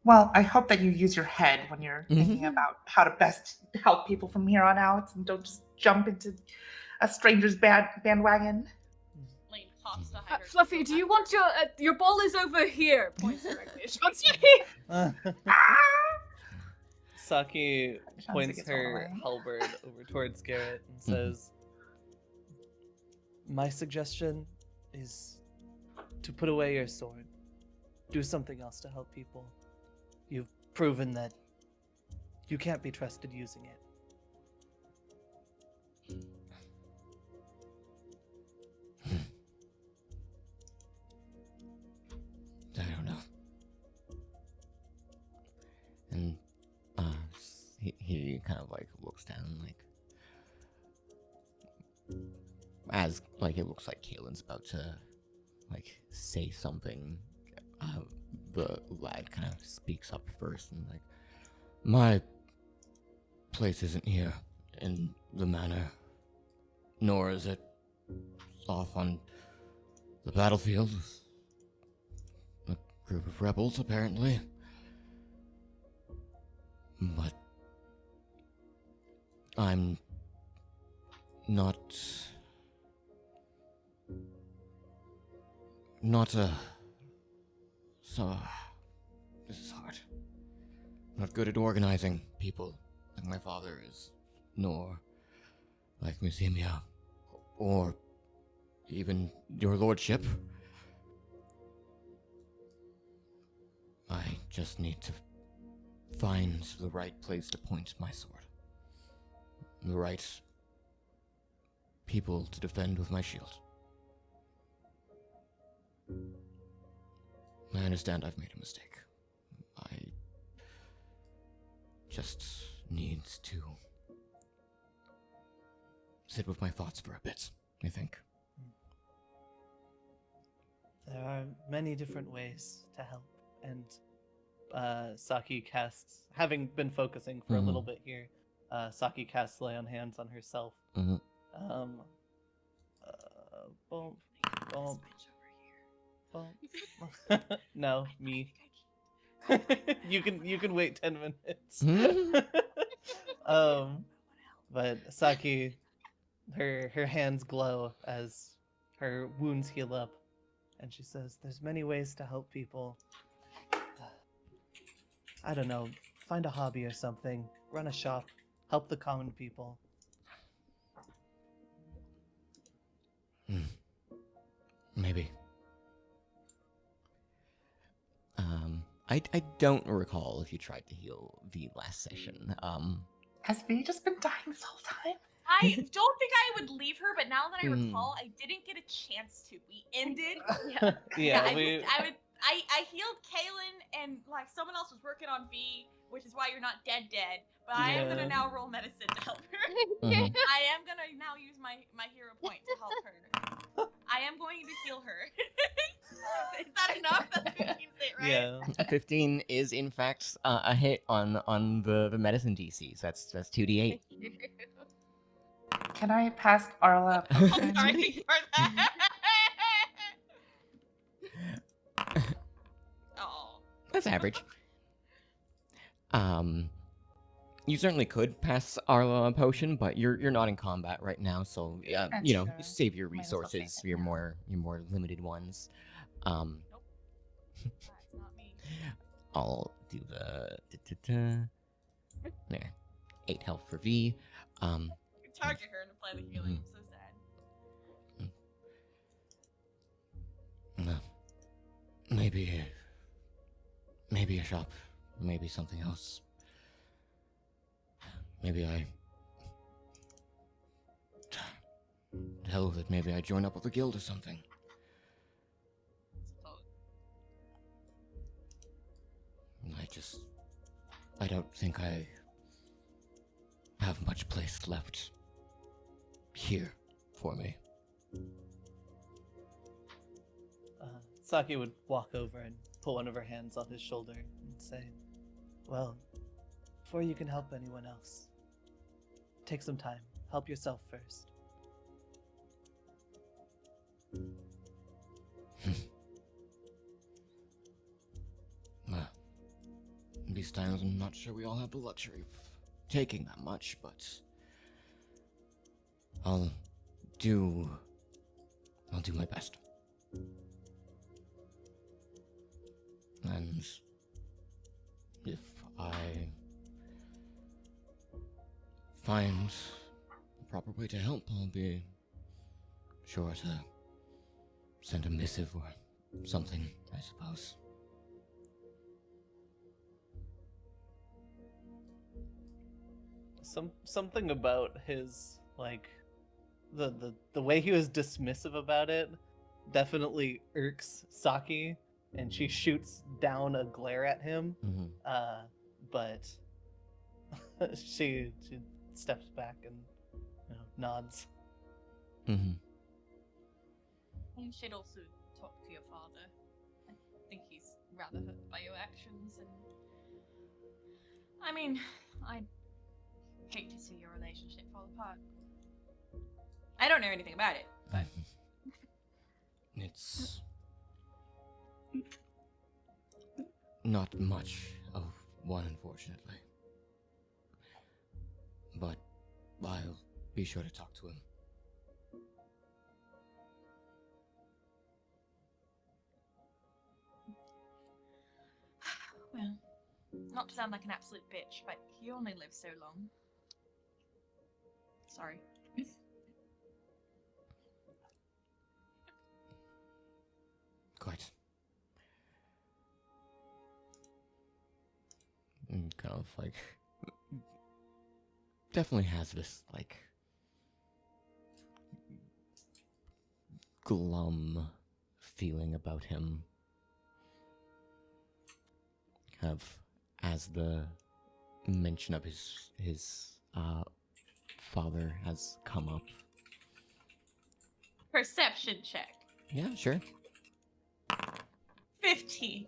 Well, I hope that you use your head when you're thinking about how to best help people from here on out, and don't just jump into a stranger's bandwagon. Lane coughs to hide her. Fluffy, do you want your ball is over here? Points directly at Shanti. Saki Shanti points gets all the her way. halberd over towards Garrett and says, my suggestion is to put away your sword. Do something else to help people. You've proven that you can't be trusted using it. I don't know. And he kind of looks down, as it looks like Kaylin's about to say something. The lad kind of speaks up first and my place isn't here in the manor, nor is it off on the battlefield with a group of rebels, apparently. But I'm not so this is hard. I'm not good at organizing people like my father is, nor like Miselia, or even your lordship. I just need to find the right place to point my sword. The right people to defend with my shield. I understand I've made a mistake. I just need to sit with my thoughts for a bit, I think. There are many different ways to help, and Saki casts, having been focusing for a little bit here, Saki casts lay on hands on herself. Mm-hmm. Boom, boom, boom. No, me. you can wait 10 minutes. But Saki, her hands glow as her wounds heal up, and she says, "There's many ways to help people. I don't know, find a hobby or something, run a shop, help the common people." Maybe. I don't recall if you tried to heal V last session. Has V just been dying this whole time? I don't think I would leave her, but now that I recall, I didn't get a chance to. We ended. I healed Kaylin, and someone else was working on V, which is why you're not dead. But I am gonna now roll medicine to help her. I am gonna now use my hero point to help her. I am going to heal her. Is that enough? That's 15 hit, right? Yeah. A 15 is in fact a hit on the medicine DC. So that's 2d8. Can I pass Arla a I'm potion? sorry for that. Oh. That's average. You certainly could pass Arla a potion, but you're not in combat right now, so yeah, That's you know, true. save your Might as well save resources, it your now. more limited ones. That's not me. I'll do the there, 8 health for V. Target her and apply the healing. I'm so sad. Maybe a shop, maybe something else. Maybe I. Hell with it, maybe I join up with a guild or something. I don't think I have much place left here for me. Saki would walk over and put one of her hands on his shoulder and say, well, before you can help anyone else, take some time. Help yourself first. These times I'm not sure we all have the luxury of taking that much, but I'll do my best. And if I find a proper way to help, I'll be sure to send a missive or something, I suppose. Something about his, like, the way he was dismissive about it definitely irks Saki, and she shoots down a glare at him. Mm-hmm. But she steps back and nods. Mm-hmm. You should also talk to your father. I think he's rather hurt by your actions, and I mean, I'd hate to see your relationship fall apart. I don't know anything about it, but It's not much of one, unfortunately. But I'll be sure to talk to him. well, not to sound like an absolute bitch, but he only lives so long. Sorry. Quite. Kind of like definitely has this like glum feeling about him. Kind of as the mention of his father has come up. Perception check. Yeah, sure. 15.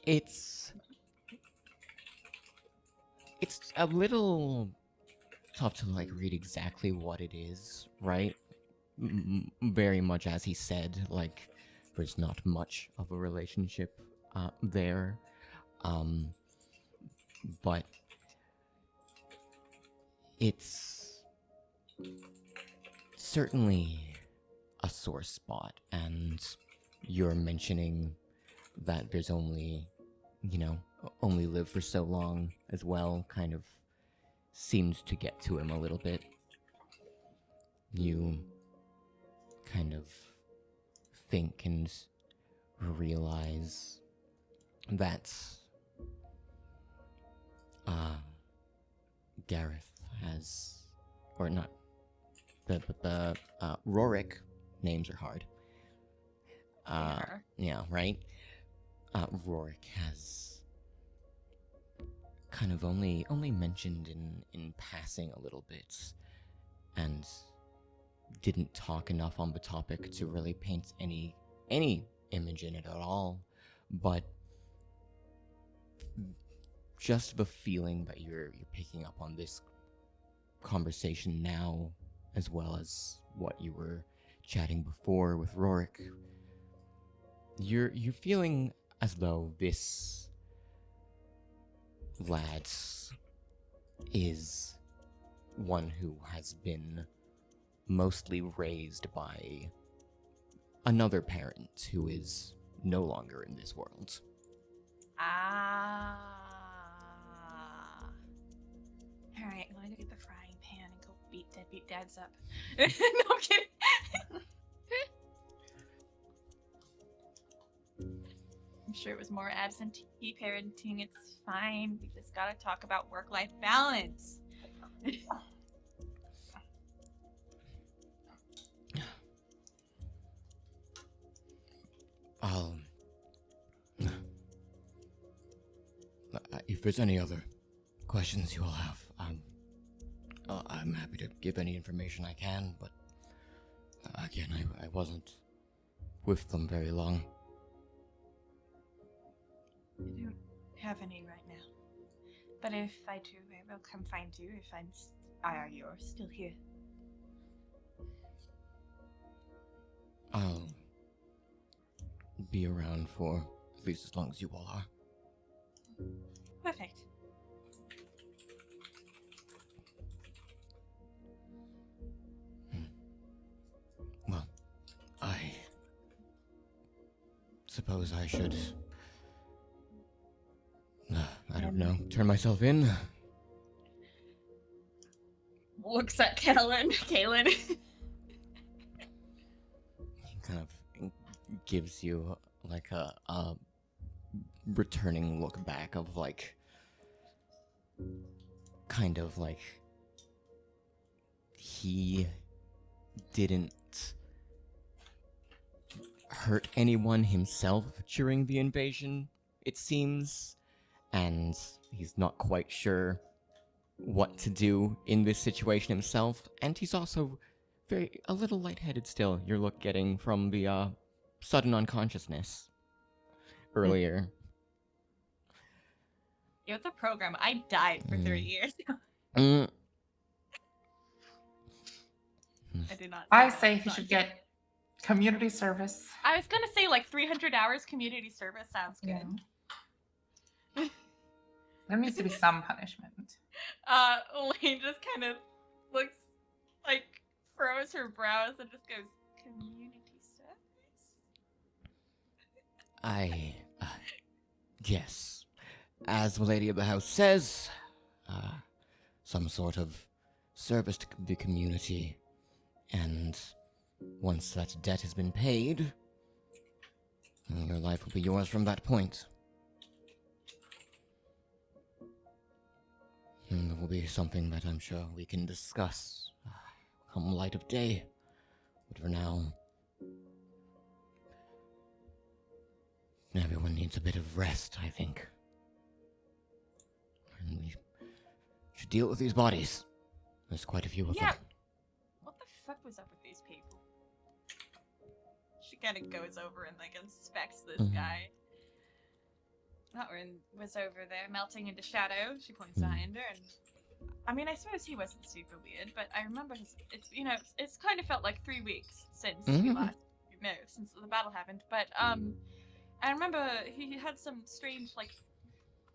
It's a little tough to like read exactly what it is, right? Very much as he said, like there's not much of a relationship there, but it's certainly a sore spot, and you're mentioning that there's only live for so long as well kind of seems to get to him a little bit. You kind of think and realize that Gareth has, or not, the Rorik, names are hard. Yeah, right? Rorik has kind of only mentioned in passing a little bit, and didn't talk enough on the topic to really paint any image in it at all, but just the feeling that you're picking up on this conversation now, as well as what you were chatting before with Rorik, you're feeling as though this lad is one who has been mostly raised by another parent who is no longer in this world. Alright, I'm going to get the frying pan and go beat deadbeat dads up. No, I'm kidding. I'm sure it was more absentee parenting. It's fine. We just gotta talk about work-life balance. If there's any other questions you all have, I'm happy to give any information I can, but again, I wasn't with them very long. I don't have any right now. But if I do, I will come find you if you're still here. I'll be around for at least as long as you all are. Perfect. Well, I suppose I should, I don't know, turn myself in. Looks at Kaylin. Kind of gives you like a returning look back of like, kind of like he didn't hurt anyone himself during the invasion, it seems, and he's not quite sure what to do in this situation himself, and he's also a little lightheaded still. Your look getting from the sudden unconsciousness earlier. You're the program. I died for 30 years. Mm. I did not. I say he should get community service. I was gonna say like 300 hours community service sounds good. Yeah. There needs to be some punishment. Elaine just kind of looks like furrows her brows and just goes, community service? Yes. As the lady of the house says, some sort of service to the community, and once that debt has been paid, your life will be yours from that point. And it will be something that I'm sure we can discuss come light of day. But for now, everyone needs a bit of rest, I think. And we should deal with these bodies. There's quite a few of them. What the fuck was up with these people? She kind of goes over and like inspects this guy. Orin was over there melting into shadow. She points behind her, and I mean, I suppose he wasn't super weird, but I remember it's kind of felt like 3 weeks since we last, since the battle happened. But I remember he had some strange like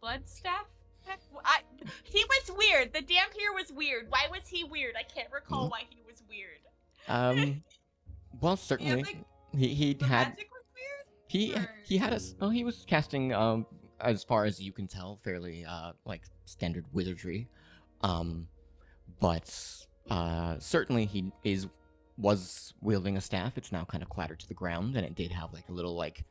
blood staff. He was weird. The Dampier was weird. Why was he weird? I can't recall why he was weird. Well, certainly he had. Magic was weird. He had us. Oh, he was casting. As far as you can tell, fairly like standard wizardry. But certainly he was wielding a staff. It's now kind of clattered to the ground, and it did have like a little like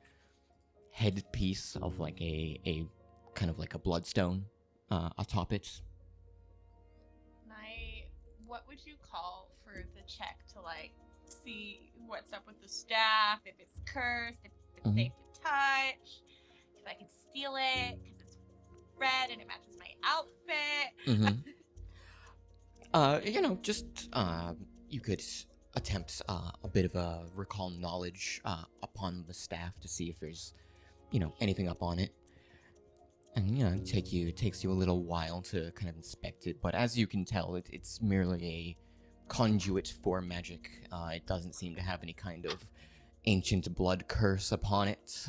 headpiece of like a kind of like a bloodstone atop it. What would you call for the check to like see what's up with the staff? If it's cursed, if it's safe to touch, if I can steal it because it's red and it matches my outfit. Just you could attempt a bit of a recall knowledge upon the staff to see if there's, anything up on it. And, it takes you a little while to kind of inspect it, but as you can tell, it's merely a conduit for magic. It doesn't seem to have any kind of ancient blood curse upon it.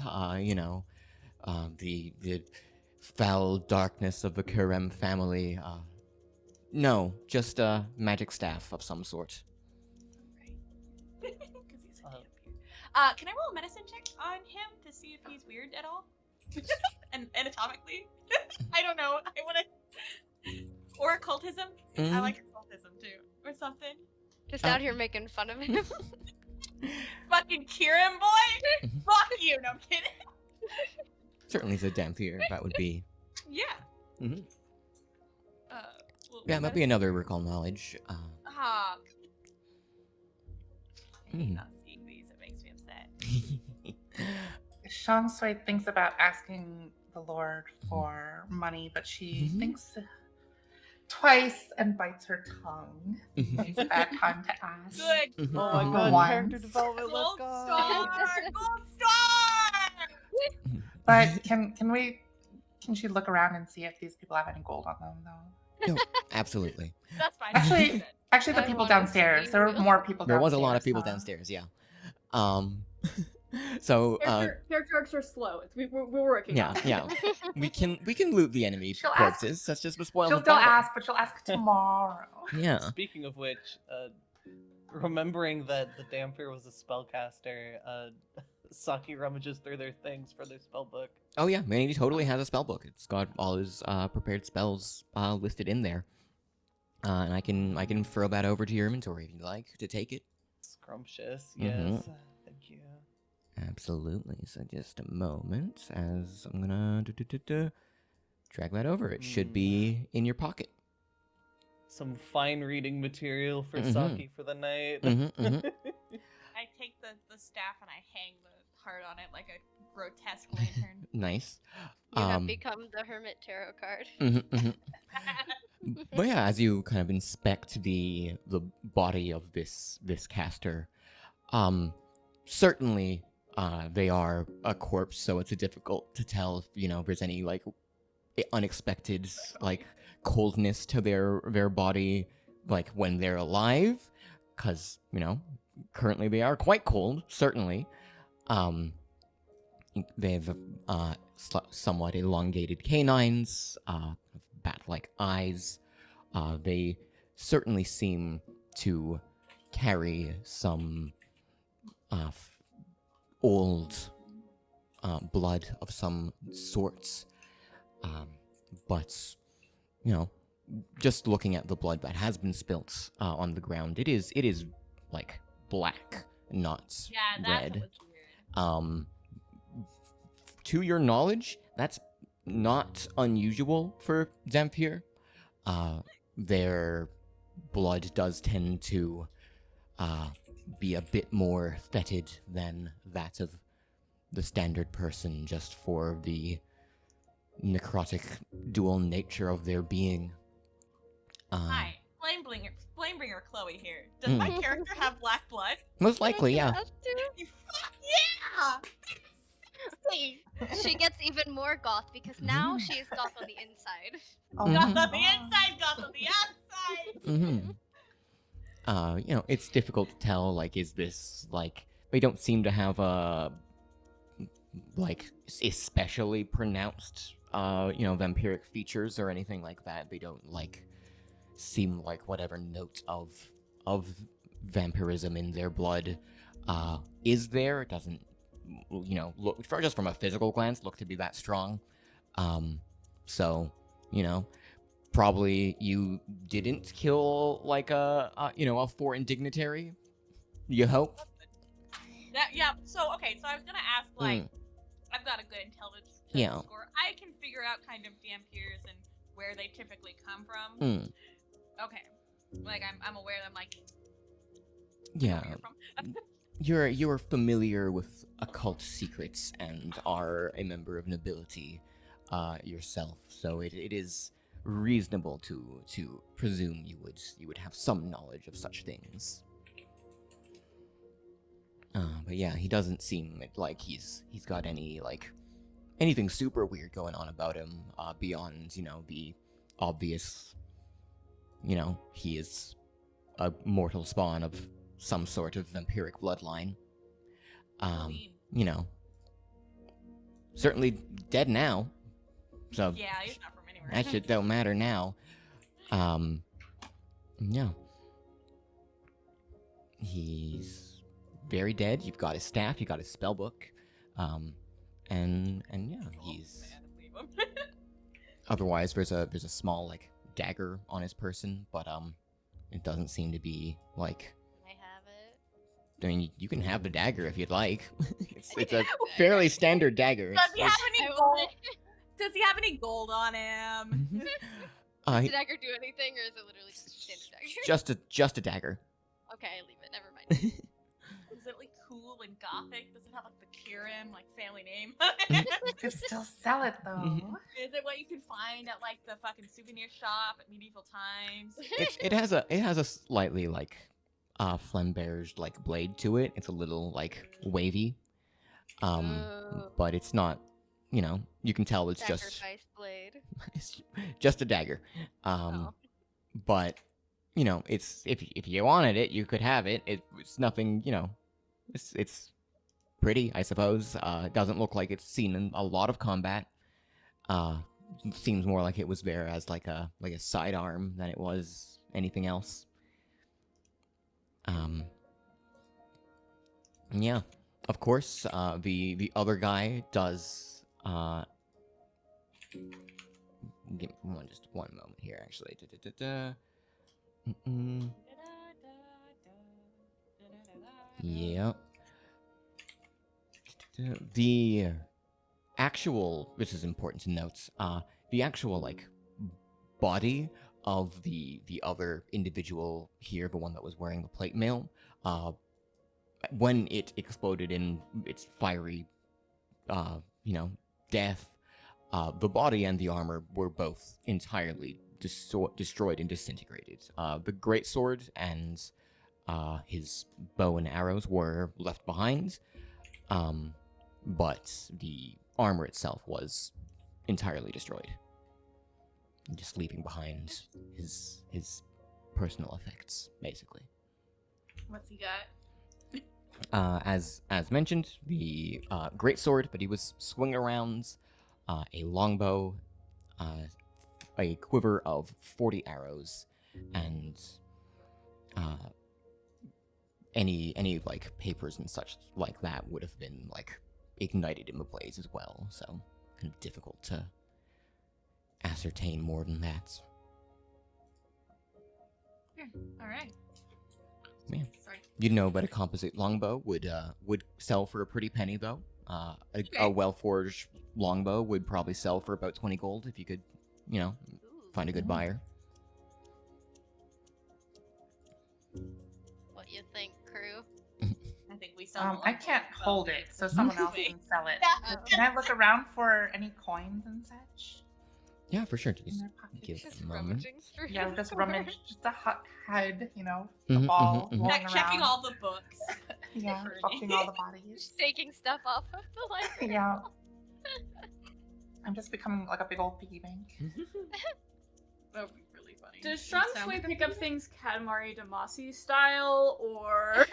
The foul darkness of the Kurem family. No, just a magic staff of some sort. Because he's a vampire. Can I roll a medicine check on him to see if he's weird at all? And anatomically? I don't know. I want to... Or occultism? I like occultism too. Or something. Just out here making fun of him. Fucking Kieran boy? Fuck you, no I'm kidding. Certainly as a Dampier, that would be... Yeah. Mm-hmm. Well, Yeah, that'd be another recall knowledge. I hate not seeing these, it makes me upset. Shang Sui thinks about asking the Lord for money, but she thinks twice and bites her tongue. It's a bad time to ask. Good. Oh my god, Once. character development, let's Gold go! star! Gold star! But can she look around and see if these people have any gold on them, though? No, absolutely. That's fine. Actually, the I people want to downstairs. see There were you. more people. There was a lot of people downstairs. downstairs, yeah. So, Character arcs are slow. We're working yeah, on it. yeah. We can loot the enemy She'll ask- corpses. That's just the spoil She'll the still battle. ask, but she'll ask tomorrow. Yeah. Speaking of which, remembering that the Dampier was a spellcaster, Saki rummages through their things for their spellbook. Oh yeah, man, he totally has a spell book. It's got all his prepared spells listed in there. And I can throw that over to your inventory if you'd like to take it. Scrumptious, yes. Mhm. Thank you. Absolutely. So just a moment, as I'm gonna drag that over. It should be in your pocket. Some fine reading material for Mhm. Saki for the night. I take the staff and I hang the heart on it like a grotesque lantern. Nice. You have become the Hermit Tarot card. But yeah, as you kind of inspect the body of this caster, certainly they are a corpse, so it's difficult to tell if there's any like unexpected like coldness to their body like when they're alive, because currently they are quite cold, certainly. They have somewhat elongated canines, bat-like eyes. They certainly seem to carry some old blood of some sorts. But, just looking at the blood that has been spilt on the ground, it is like black, not Yeah, that's red. what's weird. To your knowledge, that's not unusual for Dampier. Their blood does tend to be a bit more fetid than that of the standard person, just for the necrotic dual nature of their being. Hi, Flamebringer Chloe here. Does my character have black blood? Most likely, yeah. Us too. You fuck yeah! She gets even more goth because now she is goth on the inside. Oh, Mhm. Goth on my the God. inside, goth on the outside. It's difficult to tell, like, is this, like, they don't seem to have a, like, especially pronounced, vampiric features or anything like that. They don't, like, seem like whatever note of vampirism in their blood, is there. It doesn't, look, just from a physical glance, look to be that strong. So, probably you didn't kill like a foreign dignitary. You hope. So I was gonna ask, like, I've got a good intelligence Yeah. score. I can figure out kind of Dampiers and where they typically come from. Okay, like I'm aware that I'm like, Yeah. where you're from. You're familiar with occult secrets and are a member of nobility yourself, so it is reasonable to presume you would have some knowledge of such things. But yeah, he doesn't seem like he's got any like anything super weird going on about him beyond, you know, the obvious, you know, he is a mortal spawn of some sort of vampiric bloodline. You know, certainly dead now. So Yeah, he's not from anywhere. that shit don't matter now. Yeah. He's very dead. You've got his staff, you got his spell book. And yeah, he's otherwise there's a small like dagger on his person, but it doesn't seem to be like I have it. I mean, you can have the dagger if you'd like. it's a fairly standard dagger. Does he have I any want gold? it. Does he have any gold on him? Uh, Does the dagger do anything, or is it literally just a standard dagger? just a dagger. Okay, I leave it. Never mind. Is it like cool and gothic? Does it have like the Kirim like family name? You could still sell it though. Mhm. Is it what you can find at like the fucking souvenir shop at medieval times? It has a slightly like flamberge like blade to it. It's a little like wavy. Oh. But it's not, you know, you can tell it's Sacrifice blade. it's just a dagger. Oh. But you know, it's if you wanted it, you could have it. It's nothing, you know. It's pretty, I suppose. It doesn't look like it's seen in a lot of combat. Seems more like it was there as like a sidearm than it was anything else. Yeah. Of course, the other guy does give me just one moment here actually. Yep. The actual, this is important to note, the actual, like, body of the other individual here, the one that was wearing the plate mail, when it exploded in its fiery, you know, death, the body and the armor were both entirely destroyed and disintegrated. The greatsword and his bow and arrows were left behind, but the armor itself was entirely destroyed, just leaving behind his personal effects, basically. What's he got? As mentioned, the greatsword, but he was swinging around a longbow, a quiver of 40 arrows, and any like papers and such like that would have been like ignited in the blaze as well, so kind of difficult to ascertain more than that. All right. Yeah. Sorry. You'd know, but a composite longbow would sell for a pretty penny though. A well-forged longbow would probably sell for about 20 gold if you could, you know, Ooh. find a good buyer. What you think, crew? I think we sell. I can't hold it, so someone else can sell it. Yeah. Can I look around for any coins and such Yeah, for sure. in Just their pockets? give Just a moment. rummaging through. Yeah, the just drawer. rummage, just a hot head, you know, the Mhm, ball mhm, mhm. rolling Checking around. all the books. Yeah, Burning. watching all the bodies. Just taking stuff off of the library. Yeah. I'm just becoming like a big old piggy bank. That would be really funny. Does It sounds Shrunksway like- pick up things Katamari Damacy style, or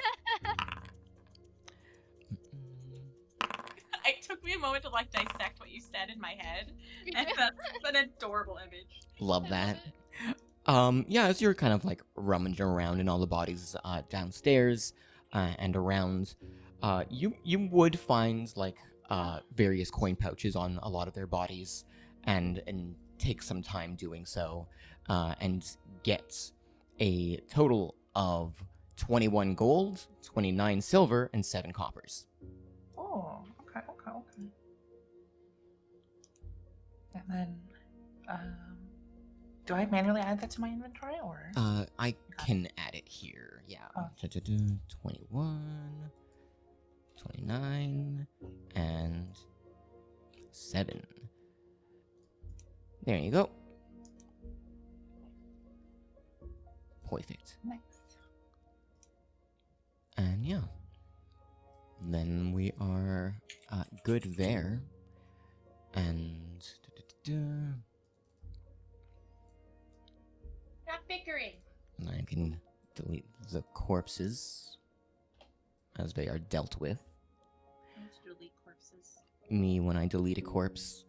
It took me a moment to like dissect what you said in my head, and that's an adorable image. Love I that. love Yeah, as you're kind of like rummaging around in all the bodies downstairs and around, you would find like various coin pouches on a lot of their bodies, and take some time doing so, and get a total of 21 gold, 29 silver, and 7 coppers. Oh, okay. And then, do I manually add that to my inventory, or? I can add it here. Yeah. Oh. 21, 29, and 7. There you go. Perfect. Nice. And yeah. then we are good there. And Stop bickering. I can delete the corpses as they are dealt with. I need to delete corpses. Me when I delete a corpse.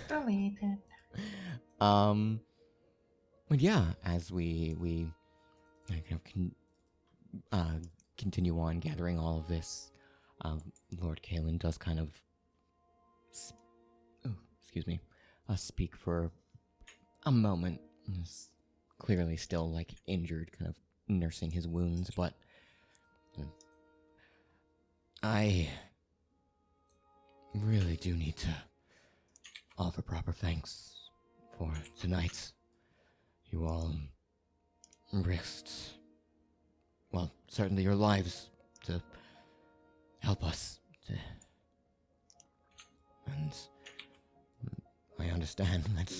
Deleted. But yeah, as we kind of continue on gathering all of this, Lord Kalen does kind of speak for a moment. He's clearly still like injured, kind of nursing his wounds, but I really do need to offer proper thanks for tonight. You all risked, well, certainly your lives to help us. And I understand that,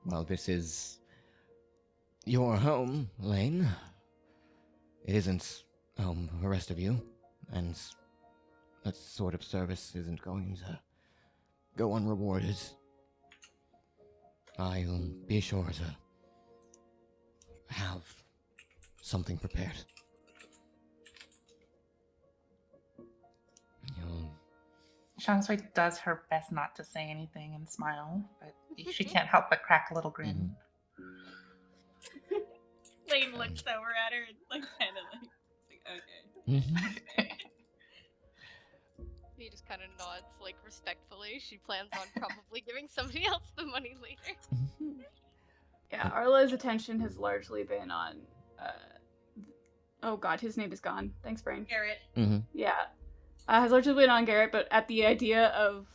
well, this is your home, Lane. It isn't home for the rest of you, and that sort of service isn't going to go unrewarded. I'll be sure to have something prepared. You'll... Shangshui does her best not to say anything and smile, but she can't help but crack a little grin. Lane looks over at her and like kind of like, okay. He just kind of nods, like, respectfully. She plans on probably giving somebody else the money later. Yeah, Arla's attention has largely been on. Oh god, his name is gone. Thanks, Brain. Garrett. Yeah, has largely been on Garrett, but at the idea of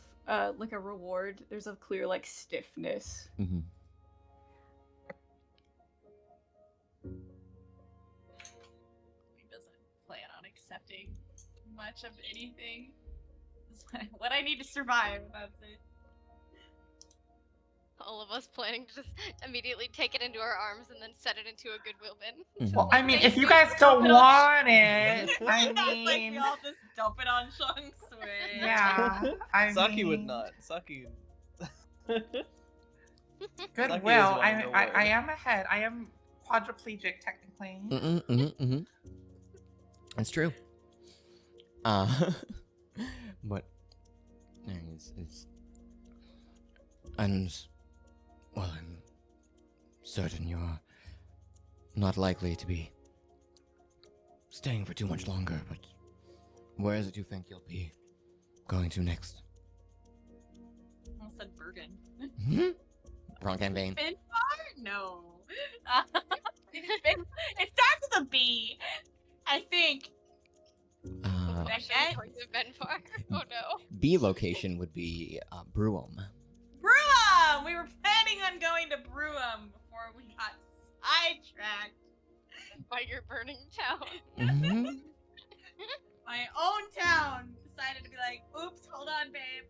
like a reward, there's a clear like stiffness. He doesn't plan on accepting much of anything. What I need to survive, that's it. All of us planning to just immediately take it into our arms and then set it into a Goodwill bin. Well, I mean, if you guys don't want it, I It's like we mean, all just dump it on Shangshui. yeah, I Saki would mean, not. Saki. Goodwill. Saki is wanting I a am ahead. I am quadriplegic technically. That's true. But it's and well, I'm certain you're not likely to be staying for too much longer, but where is it you think you'll be going to next? I almost said Bergen. Wrong campaign. Benfar? No. It starts with a B. I think. Actually, parts of Benfar. Oh no. B location would be Bruum. Bruum! We were planning on going to Bruum before we got sidetracked. By your burning town. My own town decided to be like, oops, hold on, babe.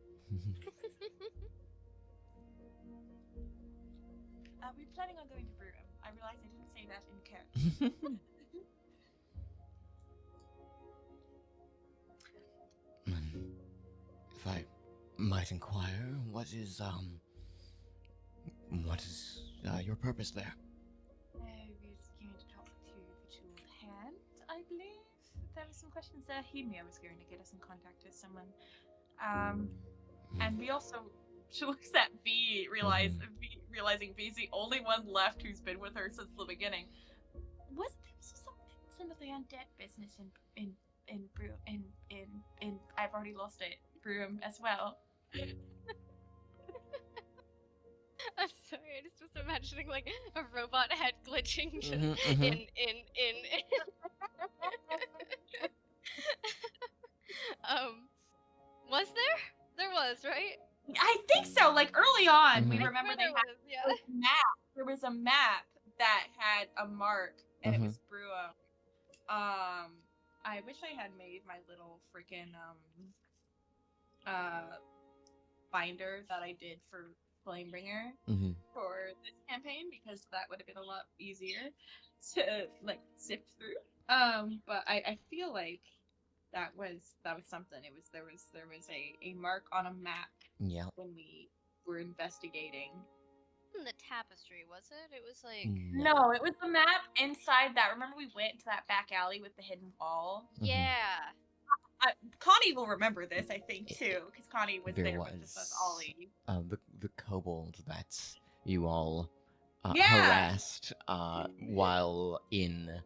We're planning on going to Bruum. I realized I didn't say that in character. If I might inquire, what is your purpose there? I was going to talk to the Jeweled Hand, I believe. There were some questions there. Hemia was going to get us in contact with someone. And we also, she looks at V, realizing V's the only one left who's been with her since the beginning. Was there some of the undead business in I've already lost it, Broom as well? I'm sorry, I just was imagining like a robot head glitching just in. Was there? There was, right? I think so. Like early on, we Mhm. remember they There had was, yeah. a map. There was a map that had a mark, and it was Bruum. I wish I had made my little freaking binder that I did for Flamebringer for this campaign, because that would have been a lot easier to like sift through. But I feel like that was something. There was a mark on a map Yeah. when we were investigating. In the tapestry, was it? It was like No, it was the map inside that. Remember we went to that back alley with the hidden wall? yeah. Connie will remember this, I think, too, because Connie was There there was with us, Ollie. the kobold that you all Yeah! harassed while in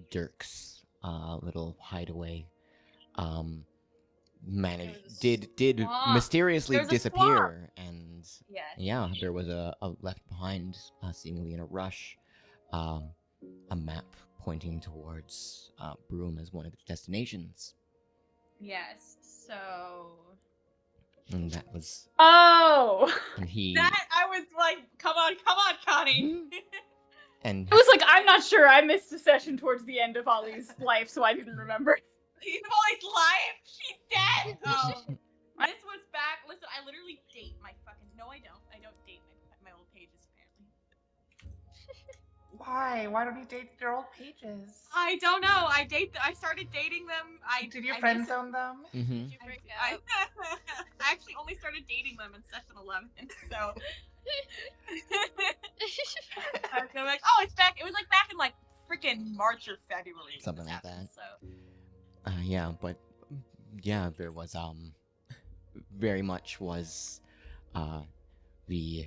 Dirk's little hideaway. Did swamp. mysteriously There was a disappear, and Yes. yeah, there was a left behind, seemingly in a rush, a map pointing towards Broom as one of its destinations. Yes. So. And that was. Oh! And he. That I was like, come on, Connie. And I was like, I'm not sure. I missed a session towards the end of Ollie's life, so I didn't remember. Ollie's life. She's dead. This was back. Listen, I literally date my fucking. No, I don't. I don't date my old pages apparently. Why? Why don't you date your old pages? I don't know. I started dating them. Did you friend just- zone them? Mhm. Did you break I up? actually only started dating them in session 11, so I was like, oh, it's back. It was like back in like freaking March or February. when Something this like happened, that. So Yeah, but yeah, there was very much was the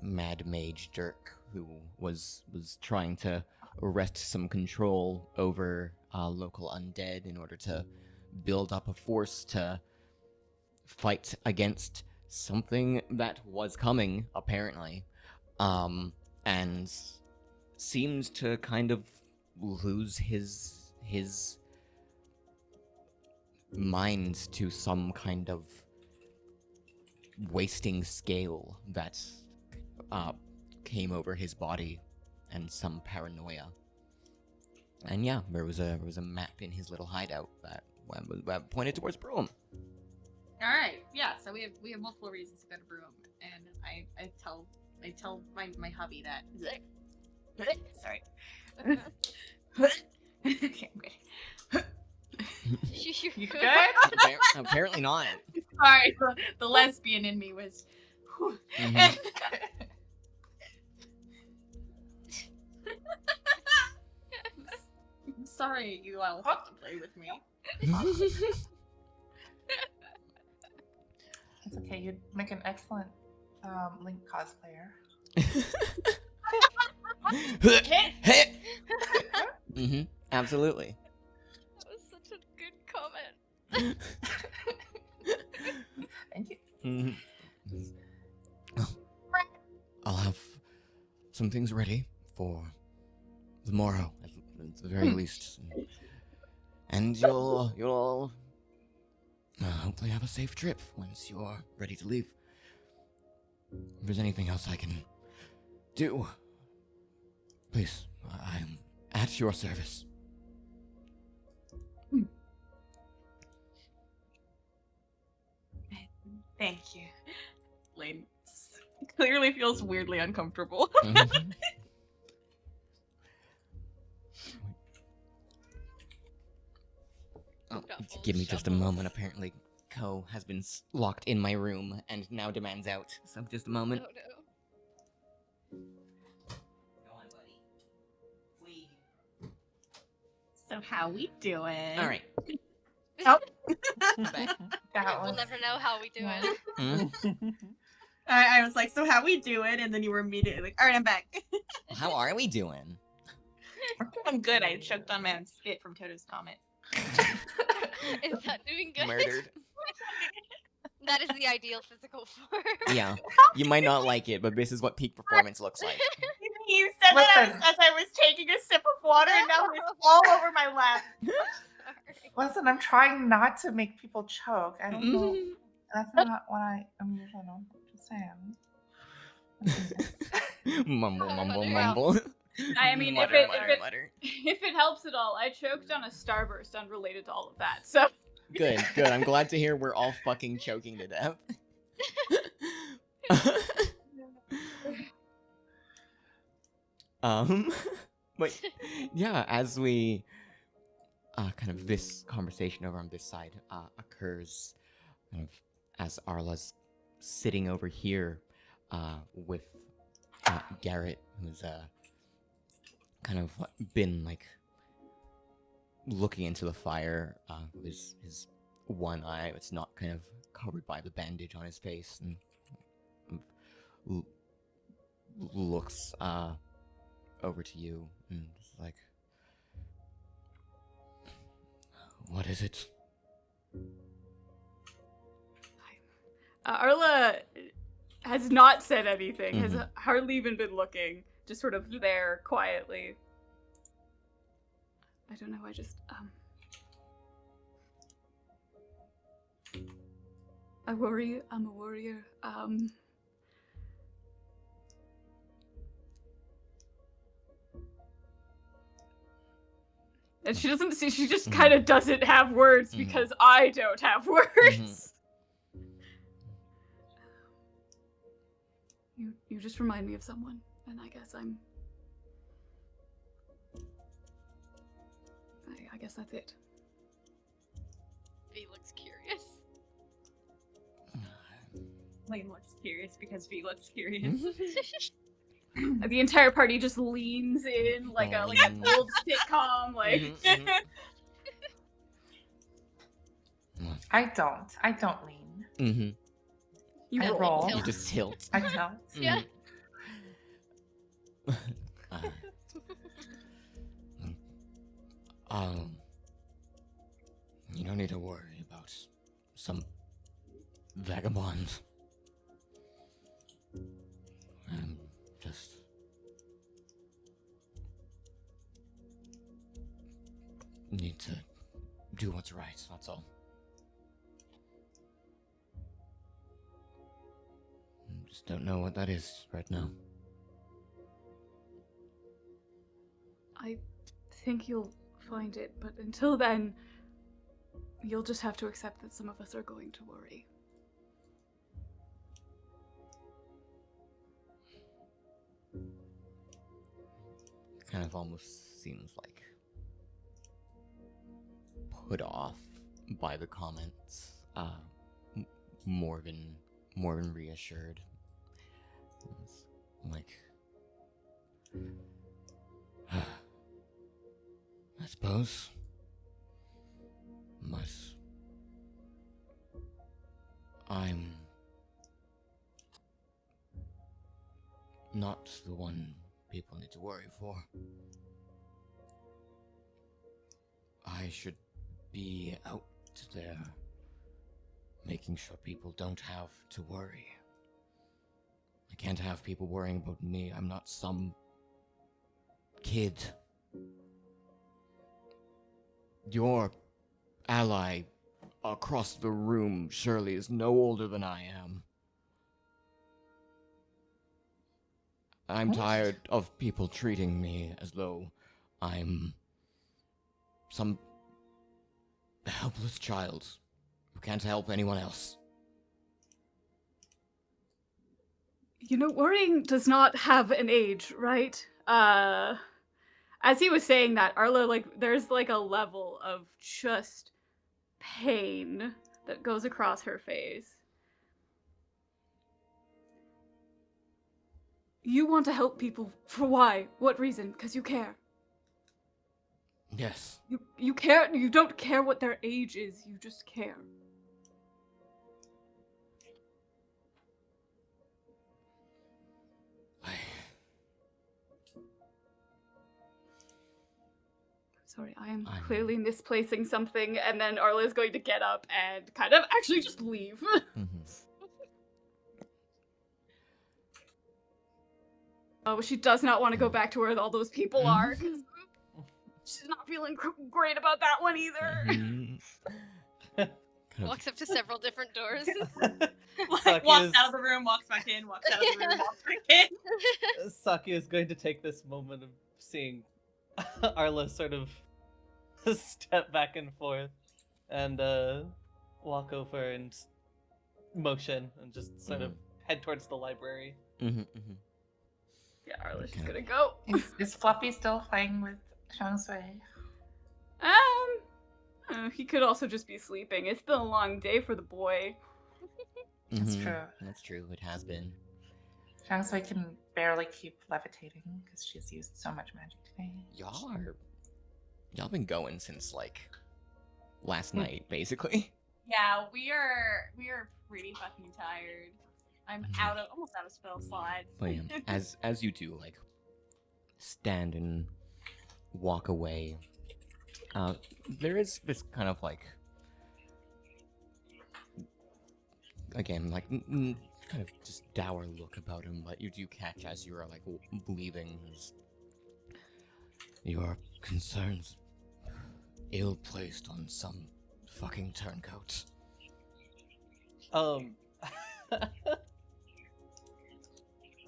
mad mage Dirk who was trying to wrest some control over local undead in order to build up a force to fight against something that was coming, apparently, and seemed to kind of lose his mind to some kind of wasting scale that came over his body, and some paranoia. And yeah, there was a map in his little hideout that pointed towards Broom. all right, yeah. So we have multiple reasons to go to Broom, and I tell my hubby that. Sorry. Okay, I'm good. You good? Apparently not. Sorry, the lesbian in me was. Mhm. I'm sorry, you all have to play with me. It's okay. You'd make an excellent Link cosplayer. Absolutely. That was such a good comment. Thank you. Mhm. I'll have some things ready for the morrow, at the very least, and you'll all hopefully have a safe trip once you're ready to leave. If there's anything else I can do, please, I am at your service. Thank you. Lane clearly feels weirdly uncomfortable. Mhm. Oh, Got give me full just a shovels. moment. Apparently, Ko has been locked in my room and now demands out. So just a moment. Oh no. Go on, buddy. Flee. So how we doing? All right. Oh. That We'll was never know how we do Yeah. it. Hmm? I was like, so how we doing? And then you were immediately like, all right, I'm back. How are we doing? I'm good. I choked on my own spit from Toto's comment. Is that doing good? Murdered. That is the ideal physical form. Yeah. You might not like it, but this is what peak performance looks like. You said that Listen. as I was taking a sip of water, and now it's all over my lap. Sorry. Listen, I'm trying not to make people choke. I don't know. That's not what I am usually known for. Just saying. Mumble, mumble, Well, mumble. I mean, mutter, if mutter, it mutter. if it helps at all, I choked on a starburst unrelated to all of that. So Good, good. I'm glad to hear we're all fucking choking to death. um, But yeah, as we kind of this conversation over on this side occurs, kind of as Arla's sitting over here with Garrett, who's kind of been like looking into the fire. His one eye, it's not kind of covered by the bandage on his face, and looks over to you and is like, "What is it?" Arla has not said anything, has hardly even been looking, just sort of there quietly. I don't know, I worry, I'm a warrior. And she doesn't see, she just kind of doesn't have words because I don't have words. You just remind me of someone, and I guess I guess that's it. V looks curious. Lane looks curious because V looks curious. The entire party just leans in like a old sitcom, like. I don't lean. You I roll. roll. You just tilt. I tilt. Yeah. You don't need to worry about some vagabond. Just need to do what's right, that's all. Just don't know what that is right now. I think you'll find it, but until then, you'll just have to accept that some of us are going to worry. Kind of almost seems like put off by the comments. Morgan reassured. It's like, I suppose, but I'm not the one people need to worry for. I should be out there making sure people don't have to worry. I can't have people worrying about me. I'm not some kid. Your ally across the room surely is no older than I am. I'm tired of people treating me as though I'm some helpless child who can't help anyone else. You know, worrying does not have an age, right? As he was saying that, Arla, like, there's like a level of just pain that goes across her face. You want to help people for why? What reason? Because you care. Yes. You care. You don't care what their age is. You just care. Sorry, I am clearly misplacing something, and then Arla is going to get up and kind of actually just leave. Oh, she does not want to go back to where all those people are, 'cause she's not feeling great about that one either. Walks up to several different doors. Like, walks out of the room, walks back in, walks out of the room, walks back in. Saki is going to take this moment of seeing Arla sort of step back and forth and walk over and motion and just sort of head towards the library. Yeah, Arliss is gonna go. Is Fluffy still playing with Shangsui? He could also just be sleeping. It's been a long day for the boy. That's Mhm. true. That's true. It has been. Shangsui can barely keep levitating because she's used so much magic today. Y'all been going since like last night, basically. Yeah, we are pretty fucking tired. I'm almost out of spell slots. But yeah, as you two like stand and walk away, there is this kind of like, again, like kind of just dour look about him, but you do catch as you are like leaving your concerns ill-placed on some fucking turncoat.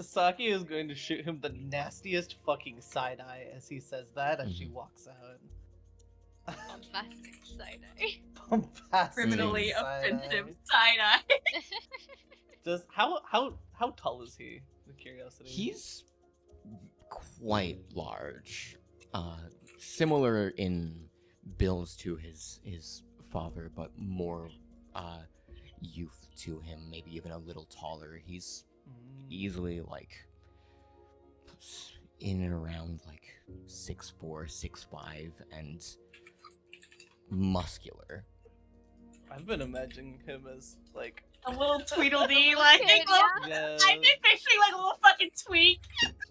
Saki is going to shoot him the nastiest fucking side eye as he says that as she walks out. Bombastic side-eye. Bombastic Criminally side-eye. offensive side-eye. Does how tall is he? The curiosity. He's quite large, similar in build to his father, but more youth to him. Maybe even a little taller. He's easily like in and around like 6'4", 6'5", and muscular. I've been imagining him as like A little Tweedledee, like, Yeah. yeah. I've been picturing like a little fucking tweak.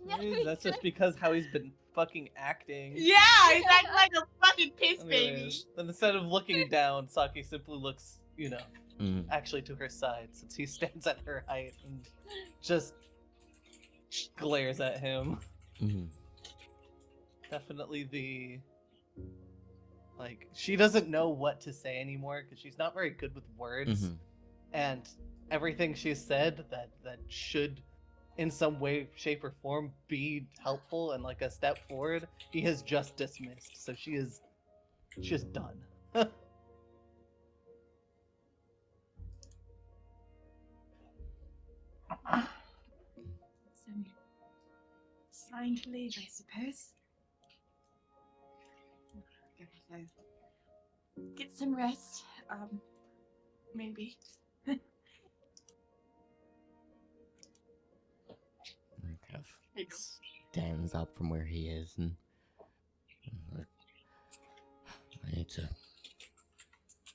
Maybe that's just because how he's been fucking acting. Yeah, he's acting like a fucking piss baby. Anyways, then instead of looking down, Saki simply looks, Mm. actually to her side since he stands at her height and just glares at him. Mm. Definitely she doesn't know what to say anymore because she's not very good with words. Mhm. And everything she said that should in some way, shape, or form be helpful and like a step forward, he has just dismissed. So she is just done. So, time to leave, I suppose. Get some rest. Maybe. Kind of stands up from where he is and I need to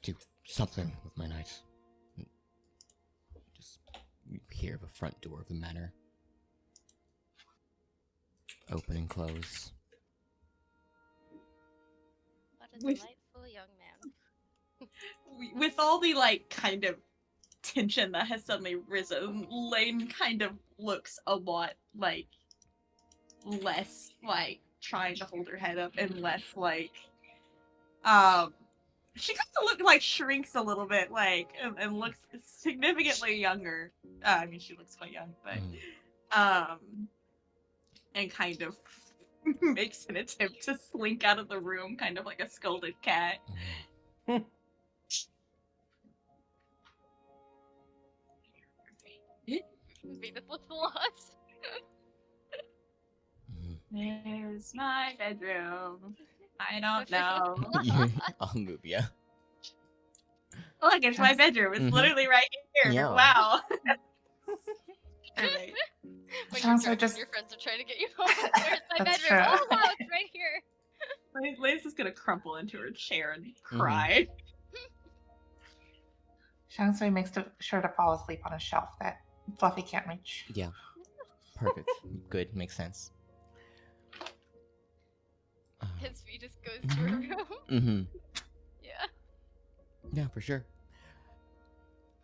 do something with my night. Just hear the front door of the manor open and close. What a delightful young man. With all the like kind of tension that has suddenly risen, Lane kind of looks a lot like less like trying to hold her head up and less like she kind of like shrinks a little bit like and looks significantly younger. I mean she looks quite young, but and kind of makes an attempt to slink out of the room, kind of like a scolded cat. Venus looks lost. There's my bedroom. I don't know. I'll move ya. Look, it's my bedroom. It's Mhm. literally right here. Yeah. Wow. Alright. When Sounds your, like just- your friends are trying to get you home. Where's my That's bedroom? true. Oh wow, it's right here. Lane's just gonna crumple into her chair and cry. Shangsui makes sure to fall asleep on a shelf that Fluffy can't reach. Yeah. Perfect. Good. Makes sense. His feet just goes to her room. Mm-hmm. Yeah. Yeah, for sure.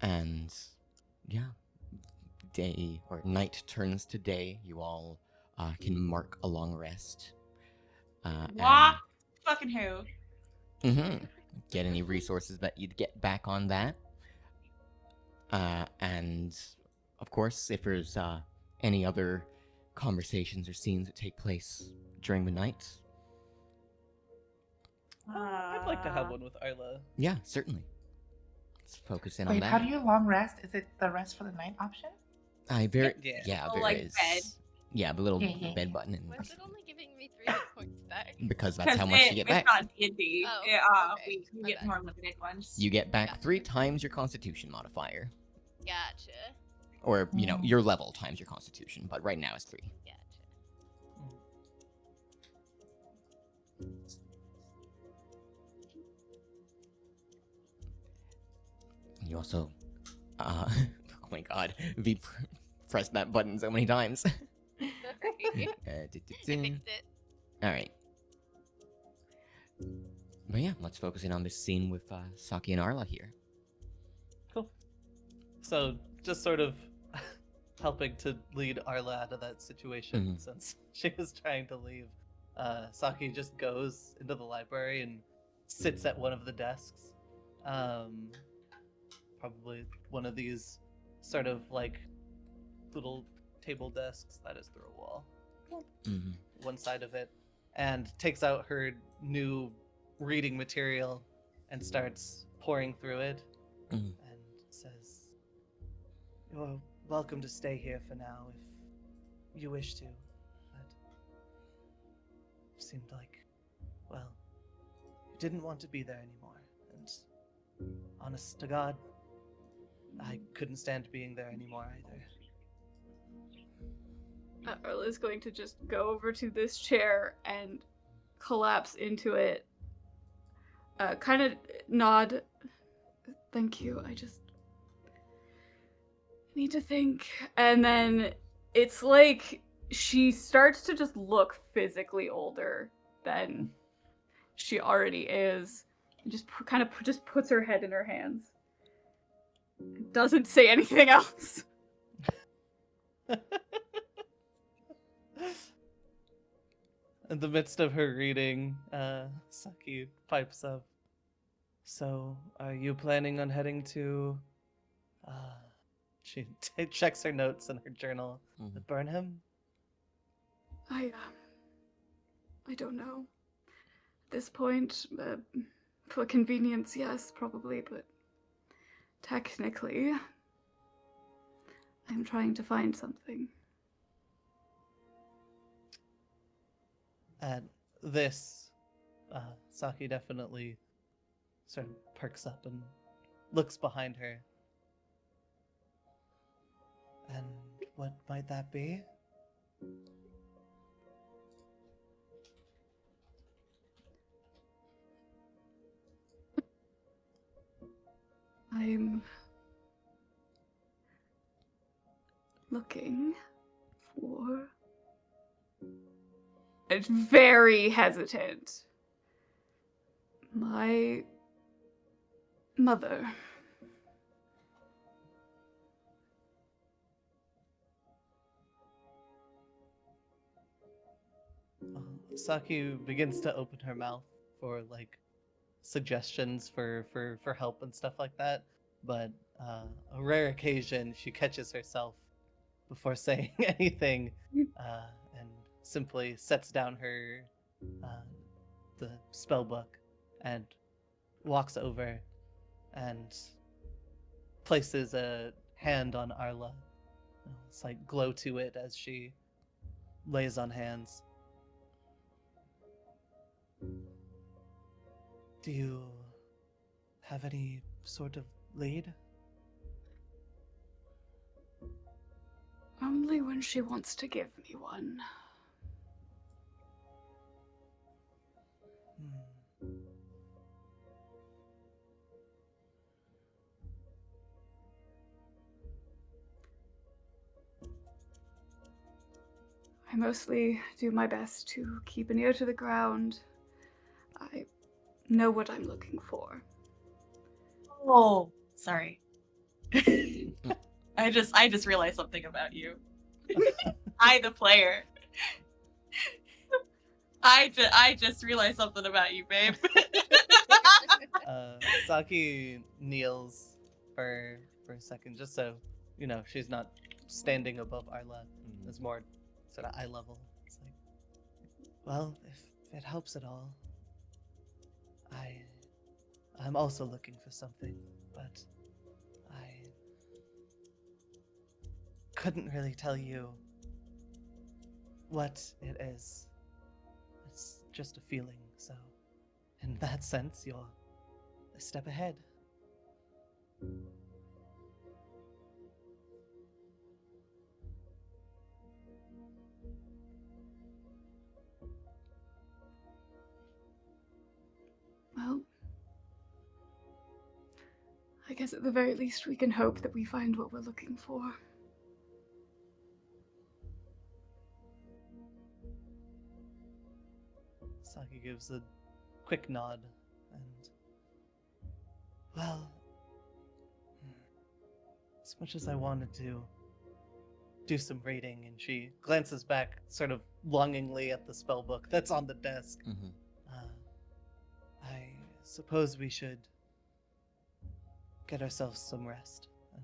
And yeah, day or night turns to day. You all can mark a long rest. What? Fucking who? Get any resources that you'd get back on that. And of course, if there's any other conversations or scenes that take place during the night, I'd like to have one with Isla. yeah, certainly. Let's focus in on Wait, that. how do you long rest? Is it the rest for the night option? I very Yeah. yeah, Oh, there like is. bed? Yeah, the little Yeah. bed button, Why and is it only giving me 3 hit points back? because that's how much you get back. It's not D&D. Oh, okay. We My get bad. more limited ones. You get back Gotcha. 3 times your Constitution modifier, Gotcha. or your level times your Constitution. But right now it's 3. Gotcha. You also, oh my god, V pressed that button so many times. Sorry. I fixed it. Alright. But yeah, let's focus in on this scene with Saki and Arla here. Cool. So, just sort of helping to lead Arla out of that situation since she was trying to leave. Saki just goes into the library and sits at one of the desks. Probably one of these sort of like little table desks that is through a wall. One side of it, and takes out her new reading material and starts pouring through it and says, "You're welcome to stay here for now if you wish to, but it seemed like, well, you didn't want to be there anymore, and honest to God, I couldn't stand being there anymore either." Arla's going to just go over to this chair and collapse into it. Kind of nod. Thank you. I just need to think. And then it's like she starts to just look physically older than she already is. And just kind of just puts her head in her hands. Doesn't say anything else. In the midst of her reading, Saki pipes up. "So, are you planning on heading to..." She checks her notes in her journal. "Burnham?" I don't know. At this point, for convenience, yes, probably, but technically, I'm trying to find something. At this, Saki definitely sort of perks up and looks behind her. "And what might that be?" I'm looking for... It's very hesitant. My mother. Saki begins to open her mouth for like suggestions for help and stuff like that, but a rare occasion she catches herself before saying anything, and simply sets down her the spell book and walks over and places a hand on Arla. It's like glow to it as she lays on hands. "Do you have any sort of lead?" Only when she wants to give me one. I mostly do my best to keep an ear to the ground. I know what I'm looking for. Oh, sorry. I just realized something about you. I, the player. I just realized something about you, babe. Saki kneels for a second, just so you know she's not standing above Arla. It's more sort of eye level. It's like, "Well, if it helps at all, I'm also looking for something, but I couldn't really tell you what it is. It's just a feeling, so in that sense, you're a step ahead. Well, I guess at the very least we can hope that we find what we're looking for. Saki gives a quick nod, and well, as much as I wanted to do some reading, and she glances back sort of longingly at the spell book that's on the desk. I suppose we should get ourselves some rest, and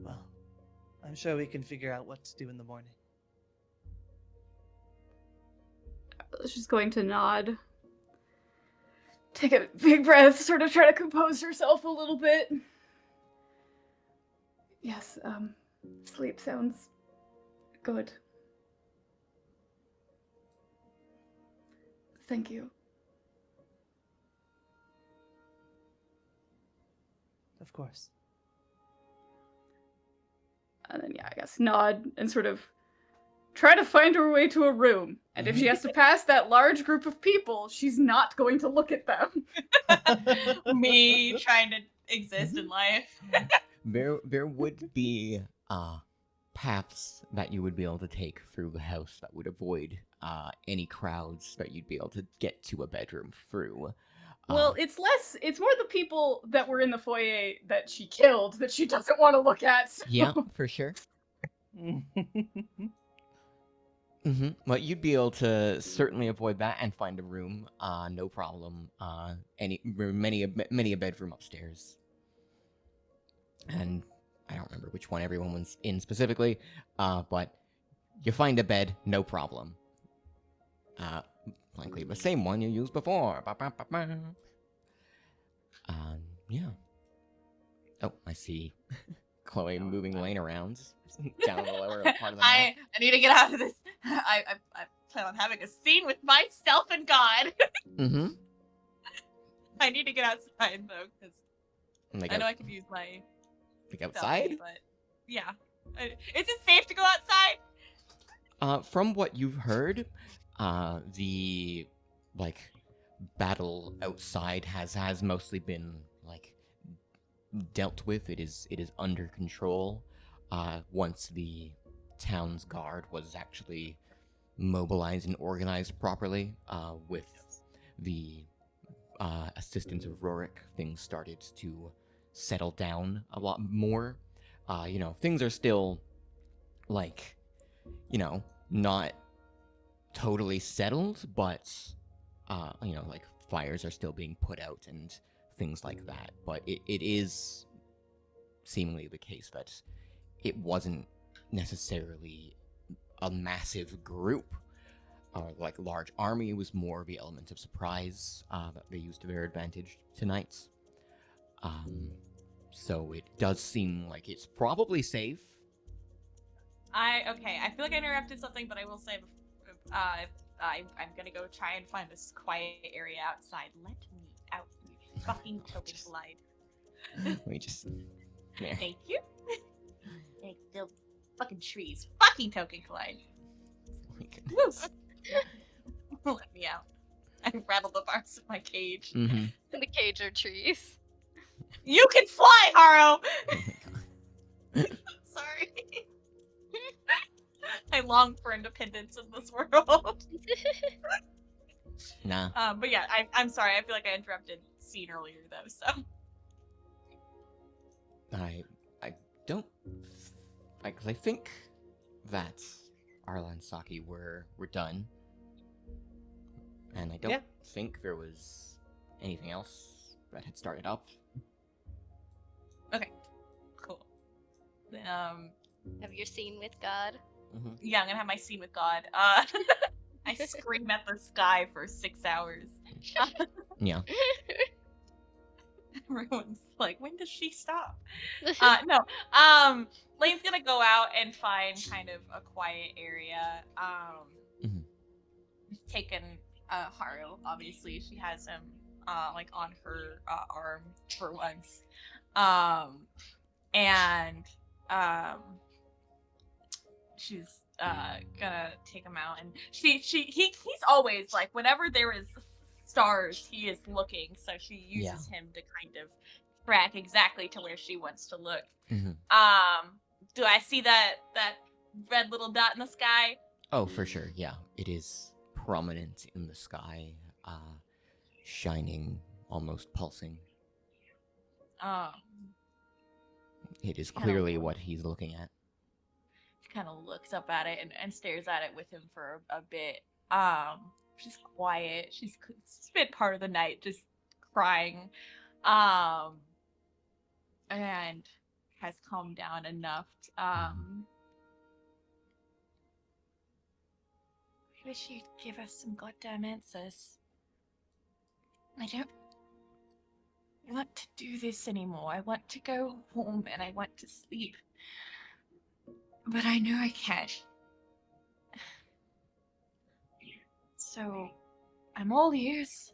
well, I'm sure we can figure out what to do in the morning. She's going to nod. Take a big breath, sort of try to compose herself a little bit. Yes, sleep sounds good. Thank you. Of course. And then, yeah, I guess nod and sort of try to find her way to a room. And if she has to pass that large group of people, she's not going to look at them. Me trying to exist in life. There would be paths that you would be able to take through the house that would avoid any crowds that you'd be able to get to a bedroom through. Well, it's more the people that were in the foyer that she killed that she doesn't want to look at. So. Yeah, for sure. Well, you'd be able to certainly avoid that and find a room, no problem. Many a bedroom upstairs. And I don't remember which one everyone was in specifically, but you find a bed, no problem. Likely the same one you used before. Yeah. Oh, I see Chloe moving Lane around down the lower part of the map. I need to get out of this. I plan on having a scene with myself and God. I need to get outside though, because I know I could use my. Like outside? But yeah, is it safe to go outside? From what you've heard, the battle outside has mostly been dealt with. It is under control. Once the town's guard was actually mobilized and organized properly, with the assistance of Rorik, things started to settle down a lot more. Things are still not totally settled, but fires are still being put out and things like that. But it is seemingly the case that it wasn't necessarily a massive group or large army. It was more the element of surprise that they used to their advantage tonight. So it does seem like it's probably safe. I feel like I interrupted something, but I will say, I'm gonna go try and find this quiet area outside. Let me out, you fucking token glide. Let me just. There. Thank you. Hey, still fucking trees. Fucking token collide. Oh my goodness. Let me out. I rattled the bars of my cage. In the cage are trees. You can fly, Haro! Sorry. I long for independence in this world. Nah. But yeah, I'm sorry. I feel like I interrupted scene earlier though, so. I don't, because I think that Arla and Saki were done, and I don't think there was anything else that had started up. Okay, cool. Then Have your scene with God. yeah, I'm gonna have my scene with God. I scream at the sky for 6 hours. Yeah. Everyone's like, when does she stop? No. Lane's gonna go out and find kind of a quiet area. Mhm. Taken Haru, obviously. She has him like on her arm for once. And she's gonna take him out, and he's always like, whenever there is stars, he is looking, so she uses him to kind of track exactly to where she wants to look. Mhm. Do I see that red little dot in the sky? Oh, for sure. Yeah, it is prominent in the sky, shining, almost pulsing. It is clearly what he's looking at. She kind of looks up at it and stares at it with him for a bit. She's quiet. She's spent part of the night just crying, and has calmed down enough. I wish you'd give us some goddamn answers. I don't want to do this anymore. I want to go home and I want to sleep. But I know I can't. So, I'm all ears.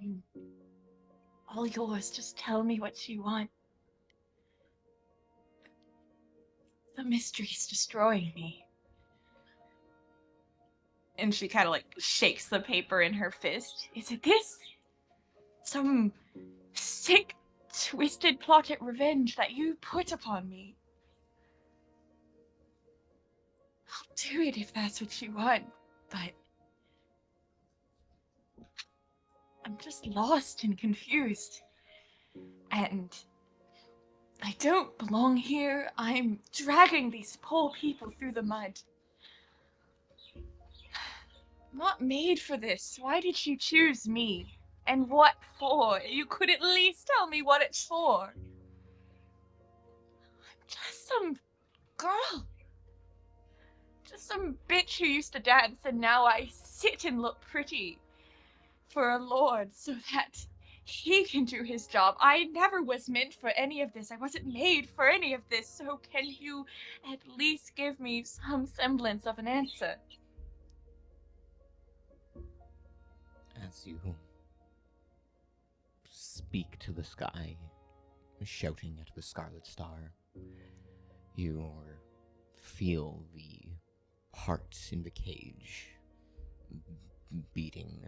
I'm all yours. Just tell me what you want. The mystery's destroying me. And she kind of like shakes the paper in her fist. Is it this? Some sick, twisted plot at revenge that you put upon me? I'll do it if that's what you want, but I'm just lost and confused. And I don't belong here. I'm dragging these poor people through the mud. I'm not made for this. Why did you choose me? And what for? You could at least tell me what it's for. I'm just some girl. Just some bitch who used to dance, and now I sit and look pretty for a lord so that he can do his job. I never was meant for any of this. I wasn't made for any of this. So can you at least give me some semblance of an answer? As you speak to the sky, shouting at the Scarlet Star, you feel the heart in the cage beating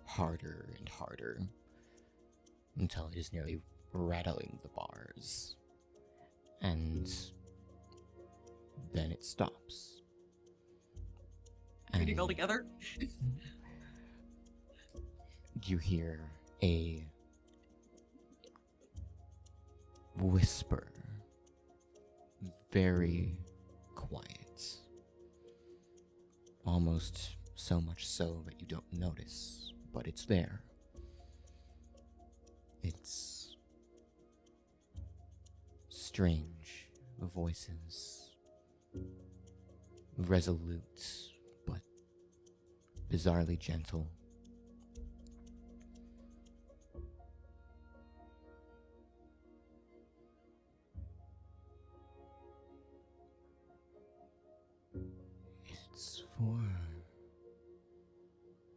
harder and harder until it is nearly rattling the bars. And then it stops. Reading all together? You hear a whisper, very quiet, almost so much so that you don't notice, but it's there. It's strange voices, resolute but bizarrely gentle. It's for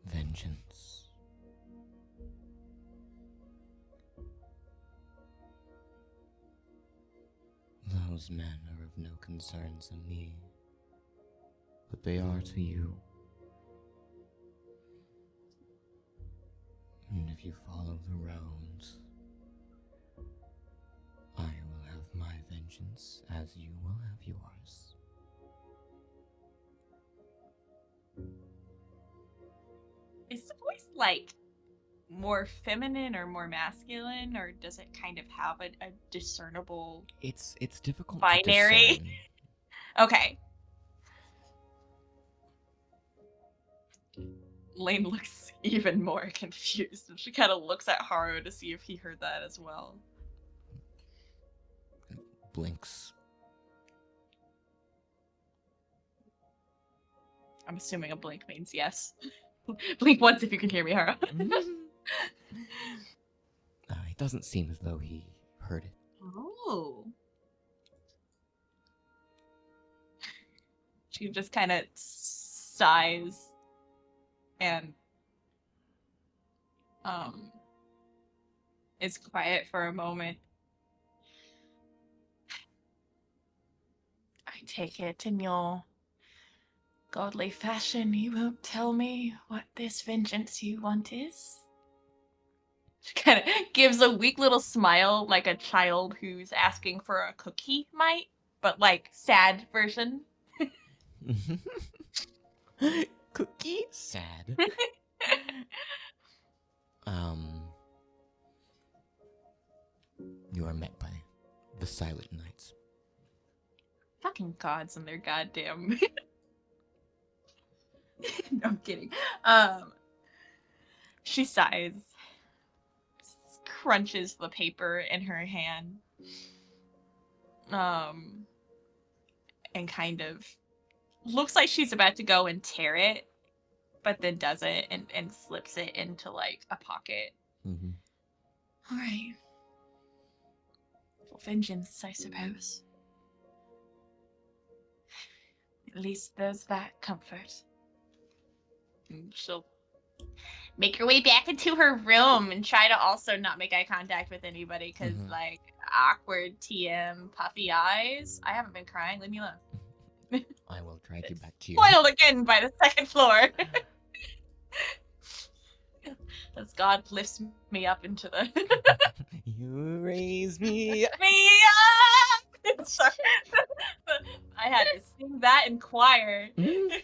vengeance. Those men are of no concerns to me, but they are to you. And if you follow the road, I will have my vengeance as you will have yours. Is the voice like more feminine or more masculine, or does it kind of have a discernible It's difficult binary? to discern. Okay. Lane looks even more confused, and she kind of looks at Haru to see if he heard that as well. Blinks. I'm assuming a blink means yes. Blink once if you can hear me, Haru. doesn't seem as though he heard it. Oh. She just kind of sighs and is quiet for a moment. I take it in your godly fashion you won't tell me what this vengeance you want is? She kind of gives a weak little smile like a child who's asking for a cookie might, but like sad version. Cookie? Sad. You are met by the Silent Knights. Fucking gods and their goddamn. No, I'm kidding. She sighs, crunches the paper in her hand, and kind of looks like she's about to go and tear it, but then doesn't and slips it into like a pocket. Mm-hmm. All right. For vengeance, I suppose. At least there's that comfort. And she'll make her way back into her room and try to also not make eye contact with anybody because, like, awkward TM, puffy eyes. I haven't been crying. Leave me alone. I will drag you back to you. Spoiled again by the second floor. As God lifts me up into the... You raise me up. me up! Sorry. I had to sing that in choir. I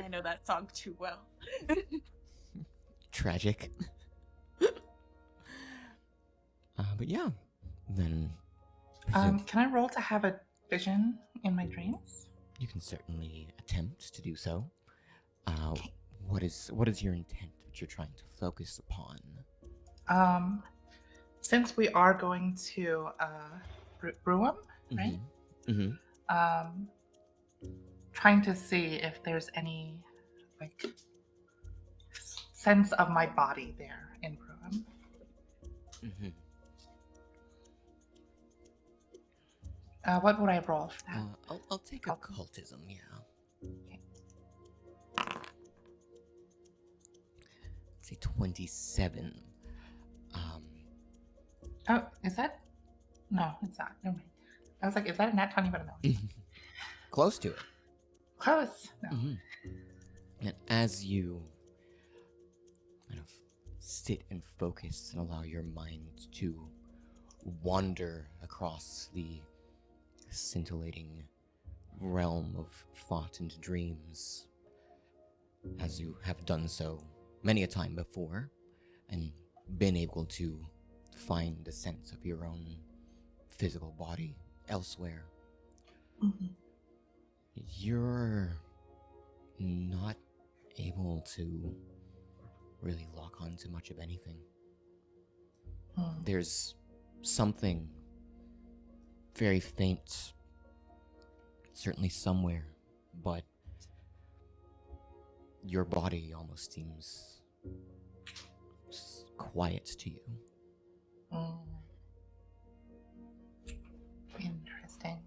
know that song too well. Tragic. But yeah, then... Can I roll to have a vision in my dreams? You can certainly attempt to do so. What is your intent that you're trying to focus upon? Since we are going to Bruham, right? Mm-hmm. Trying to see if there's any like sense of my body there in Bruham. Mm-hmm. What would I roll for that? I'll take occultism, yeah. Okay. Say 27. Oh, is that? No, it's not. Never mind. I was like, is that a nat 20? But no. Close to it. Close. No. And as you kind of sit and focus and allow your mind to wander across the scintillating realm of thought and dreams, as you have done so many a time before, and been able to find a sense of your own physical body elsewhere, you're not able to really lock on to much of anything. There's something very faint, certainly somewhere, but your body almost seems quiet to you. Interesting.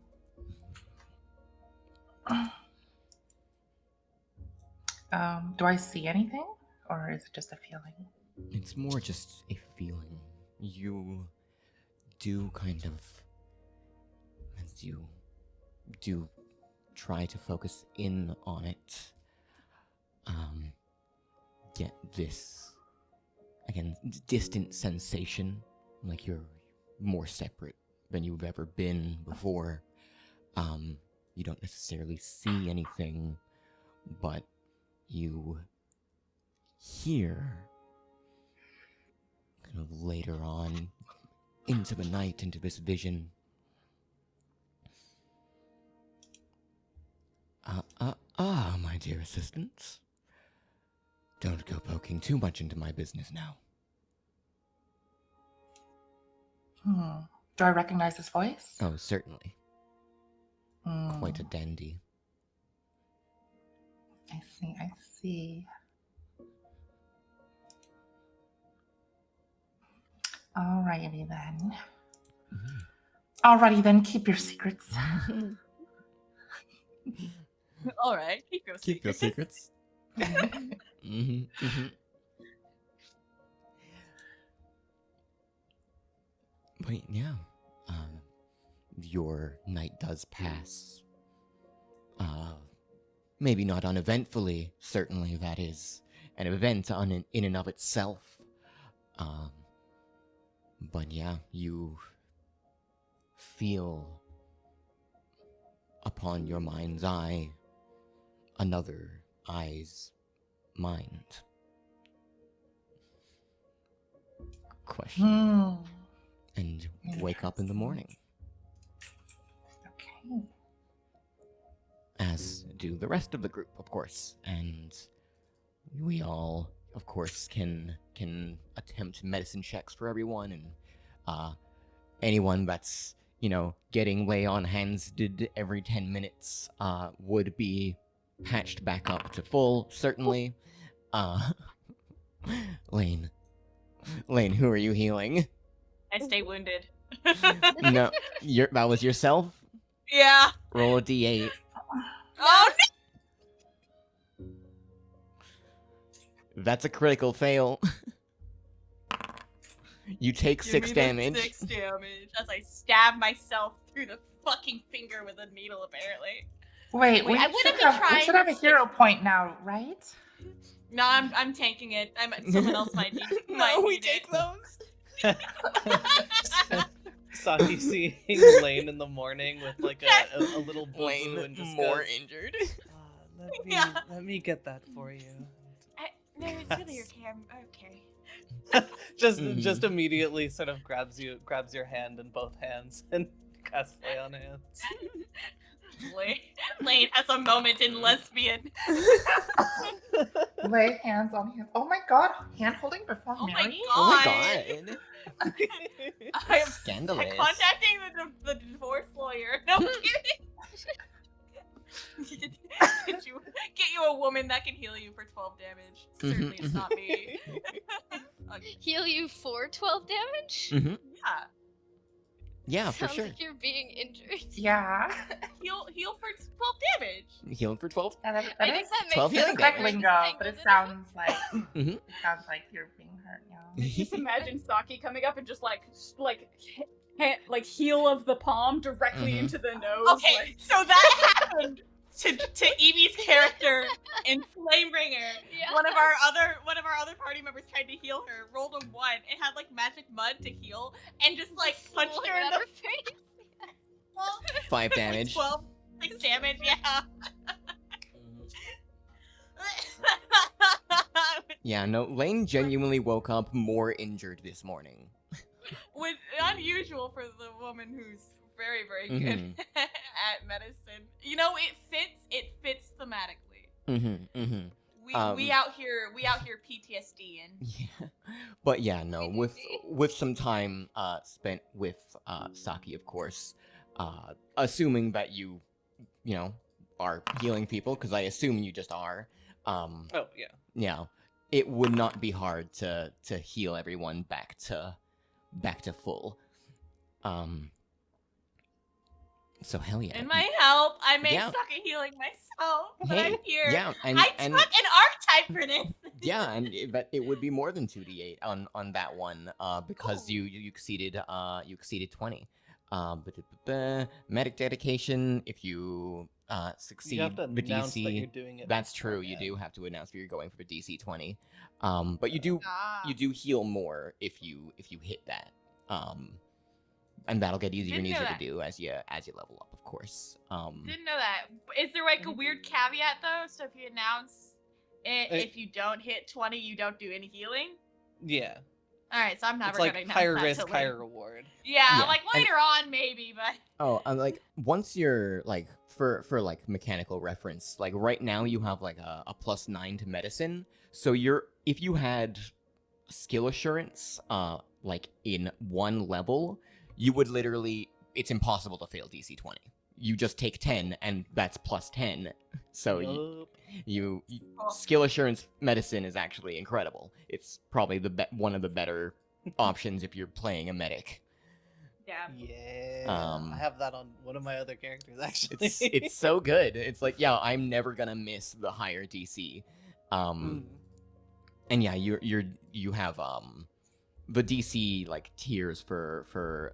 Do I see anything, or is it just a feeling? It's more just a feeling. You do kind of, as you do try to focus in on it, get this, again, distant sensation, like you're more separate than you've ever been before. You don't necessarily see anything, but you hear, kind of later on, into the night, into this vision, my dear assistants. Don't go poking too much into my business now. Do I recognize his voice? Oh, certainly. Quite a dandy. I see. Alrighty then. Alrighty then, keep your secrets. All right, keep your Keep your secrets. secrets. But yeah, your night does pass. Maybe not uneventfully. Certainly, that is an event in and of itself. But yeah, you feel upon your mind's eye another eye's mind. Question. And wake up in the morning. Okay. As do the rest of the group, of course. And we all, of course, can attempt medicine checks for everyone, and anyone that's, getting lay on hands did every 10 minutes would be patched back up to full, certainly. Lane, who are you healing? I stay wounded. No, that was yourself? Yeah. Roll a d8. Oh no! That's a critical fail. You take Give 6 me the damage. 6 damage as I stab myself through the fucking finger with a needle, apparently. Wait, Wait, we I wouldn't should be have, trying we should have a to hero point now, right? No, I'm tanking it. Someone else might need, might need it. those. Saki seeing Lane in the morning with like a little boo-boo and just more goes, injured. let me get that for you. No, it's really okay. I'm okay. Just immediately sort of grabs your hand in both hands and casts lay on hands. Lane has a moment in lesbian. Lay hands on him. Oh my god, hand holding before Oh my marriage? god. Oh my god. I am Scandalous. contacting the divorce lawyer. No kidding. Get you a woman that can heal you for 12 damage. Certainly it's not me. Heal you for 12 damage? Mm-hmm. Yeah. Yeah, for Sounds sure. like you're being injured. Yeah. Heal for 12 damage. Healing for 12. Yeah, I that think is that makes 12 sense. healing it's like damage. lingo, but it sounds like Mhm. it sounds like you're being hurt. Yeah. Just imagine Saki coming up and just like heel of the palm directly Mhm. into the nose. Okay, like- so that happened to Evie's character in Flamebringer. Yeah. One of our other party members tried to heal her, rolled a 1, and had like magic mud to heal, and just like punched Swung her in at the her face. wall. 5 damage. 12, 6 damage, yeah. Yeah, no, Lane genuinely woke up more injured this morning. Which unusual for the woman who's very, very good Mhm. at medicine. It fits thematically. Mm-hmm, mm-hmm. We out here PTSDing. Yeah. But yeah, no, with some time spent with Saki, of course, assuming that you are healing people, because I assume you just are. Oh yeah. Yeah, it would not be hard to heal everyone back to full. So hell yeah. In my help, I may Yeah. suck at healing myself, but Hey, I'm here. yeah, and I took an archetype for this. yeah, and but it would be more than 2d8 on that one, because you exceeded 20. Medic dedication. If you succeed You have to the announce that DC, you're doing it. that's true. You beforehand. do have to announce that you're going for the DC 20. But you do heal more if you hit that. And that'll get easier and Didn't know easier to that. do as you level up, of course. Didn't know that. Is there like a weird caveat though? So if you announce it, if you don't hit 20, you don't do any healing. Yeah. All right, so I'm never It's gonna like announce higher that risk, till higher later. reward. Yeah, Yeah, like and- later on maybe, but Oh, like once you're like for like mechanical reference, like right now you have like a +9 to medicine. So if you had skill assurance, like in one level, you would literally, it's impossible to fail DC 20. You just take 10, and that's +10. So Yup. skill assurance medicine is actually incredible. It's probably one of the better options if you're playing a medic. Yeah. Yeah. I have that on one of my other characters actually. It's so good. It's like, yeah, I'm never gonna miss the higher DC. And yeah, you have the DC like tiers for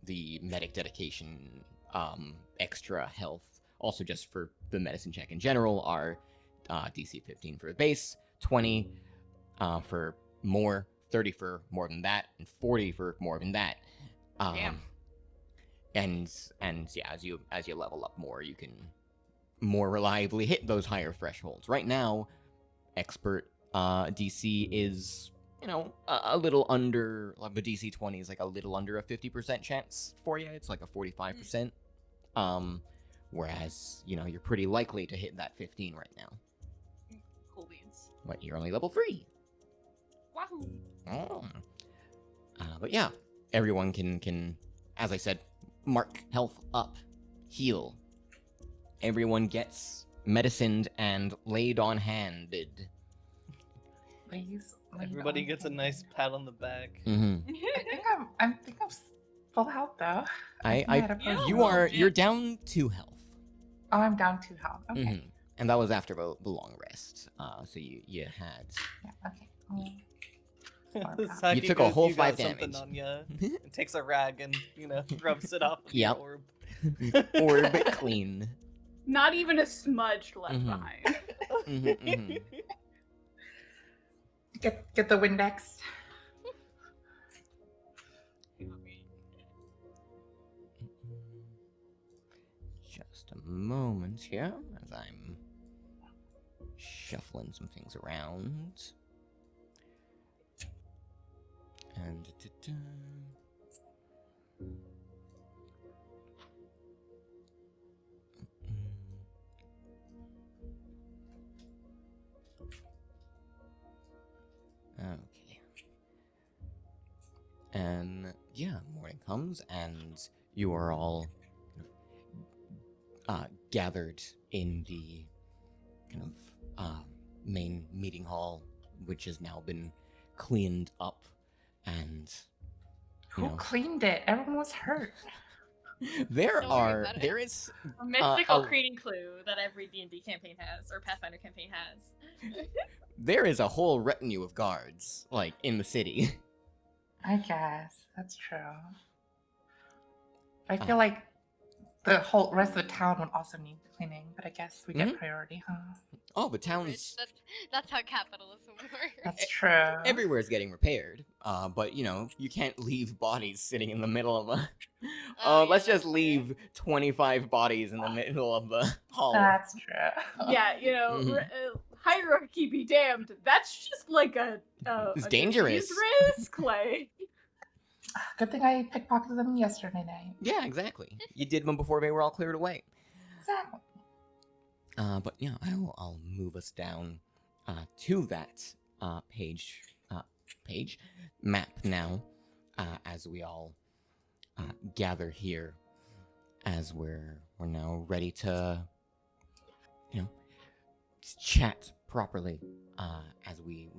the medic dedication, extra health, also just for the medicine check in general are DC 15 for base, 20 for more, 30 for more than that, and 40 for more than that. Damn. And yeah, as you level up more, you can more reliably hit those higher thresholds. Right now, expert DC is, you know, a little under, like the DC 20 is like a little under a 50% chance for you. It's like a 45%. Whereas, you know, you're pretty likely to hit that 15 right now. Cool beans. But you're only level 3. Wahoo. Oh. But yeah, everyone can, as I said, mark health up, heal. Everyone gets medicined and laid on handed. Please. Everybody gets a nice pat on the back. Mm-hmm. I think I'm full health though. You're down 2 health. Oh, I'm down 2 health. Okay. Mm-hmm. And that was after the long rest. So you had. Yeah. Okay. Saki You took a goes, whole "You got 5 damage." something on ya," and takes a rag and rubs it off with the Yep. orb. Orb clean. Not even a smudge left Mhm. behind. Mm-hmm, mm-hmm. Get the Windex. Just a moment here as I'm shuffling some things around. And okay. And yeah, morning comes and you are all gathered in the kind of main meeting hall, which has now been cleaned up, and Who cleaned it? Everyone was hurt. there Don't worry about it. there is A mystical a- creating clue that every D&D campaign has, or Pathfinder campaign has. there is a whole retinue of guards like in the city. I guess that's true. I feel like the whole rest of the town would also need cleaning, but I guess we get priority, huh? Oh, the Rich, town's that's how capitalism works. That's true. everywhere's getting repaired. But you know, you can't leave bodies sitting in the middle of a. Oh, yeah, Let's that's just leave 25 bodies in the middle of the hall. That's true. Yeah, Mhm. Hierarchy be damned. That's just like It's a dangerous. disease risk, like. Good thing I pickpocketed them yesterday night. Yeah, exactly. You did them before they were all cleared away. Exactly. But yeah, I'll move us down to that page map now, as we all gather here, as we're now ready to, you know, chat properly, as we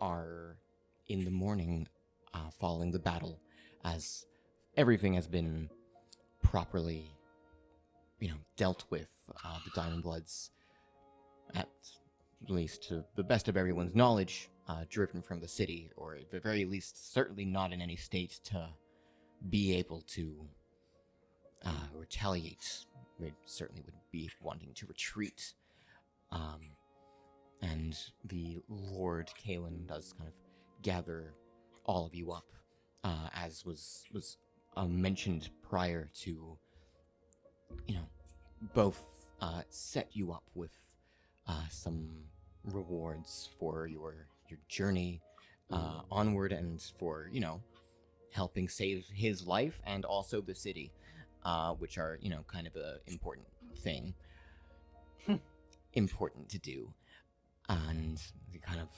are in the morning, following the battle, as everything has been properly, you know, dealt with. The Diamond Bloods, at least to the best of everyone's knowledge, driven from the city, or at the very least, certainly not in any state to be able to retaliate. They certainly would be wanting to retreat. And the Lord Kalen does kind of gather all of you up, as was mentioned prior to, you know, both set you up with some rewards for your journey onward, and for, you know, helping save his life and also the city, which are, you know, kind of a important thing, important to do. And he kind of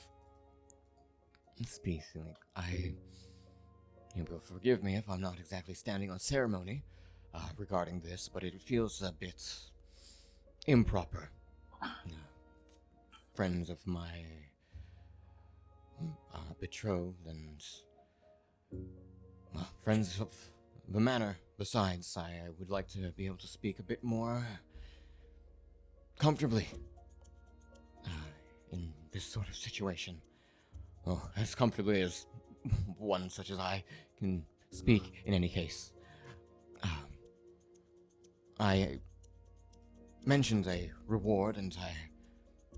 speaks like, you will forgive me if I'm not exactly standing on ceremony regarding this, but it feels a bit improper. Friends of my betrothed and friends of the manor. Besides, I would like to be able to speak a bit more comfortably in this sort of situation. Well, as comfortably as one such as I can speak in any case. I mentioned a reward, and I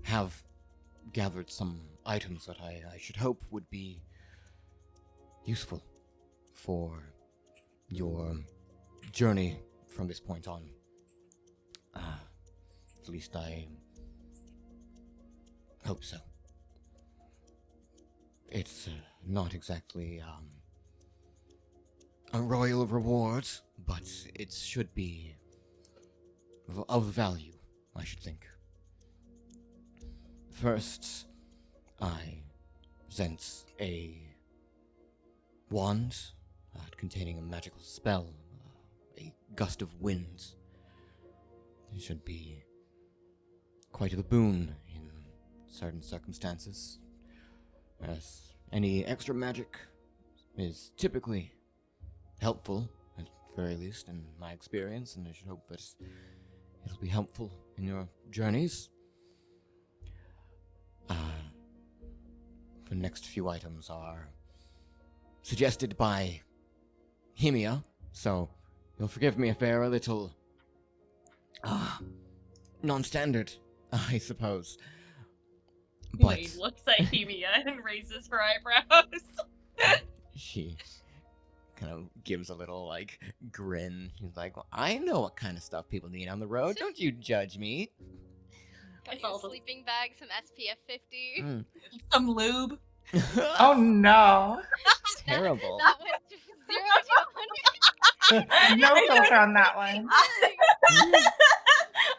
have gathered some items that I should hope would be useful for your journey from this point on. At least I hope so. It's not exactly a royal reward, but it should be of value, I should think. First, I sense a wand containing a magical spell, a gust of wind. It should be quite a boon in certain circumstances, as any extra magic is typically helpful, at the very least in my experience, and I should hope that it'll be helpful in your journeys. The next few items are suggested by Himia, so you'll forgive me if they're a little non-standard, I suppose. But He looks at Hemia and raises her eyebrows. she kind of gives a little, like, grin. She's like, well, I know what kind of stuff people need on the road. Don't you judge me. Got It's you a also- sleeping bag, some SPF 50. Mm. Some lube. Oh no. Terrible. That went to 0 to 100. No filter on that one.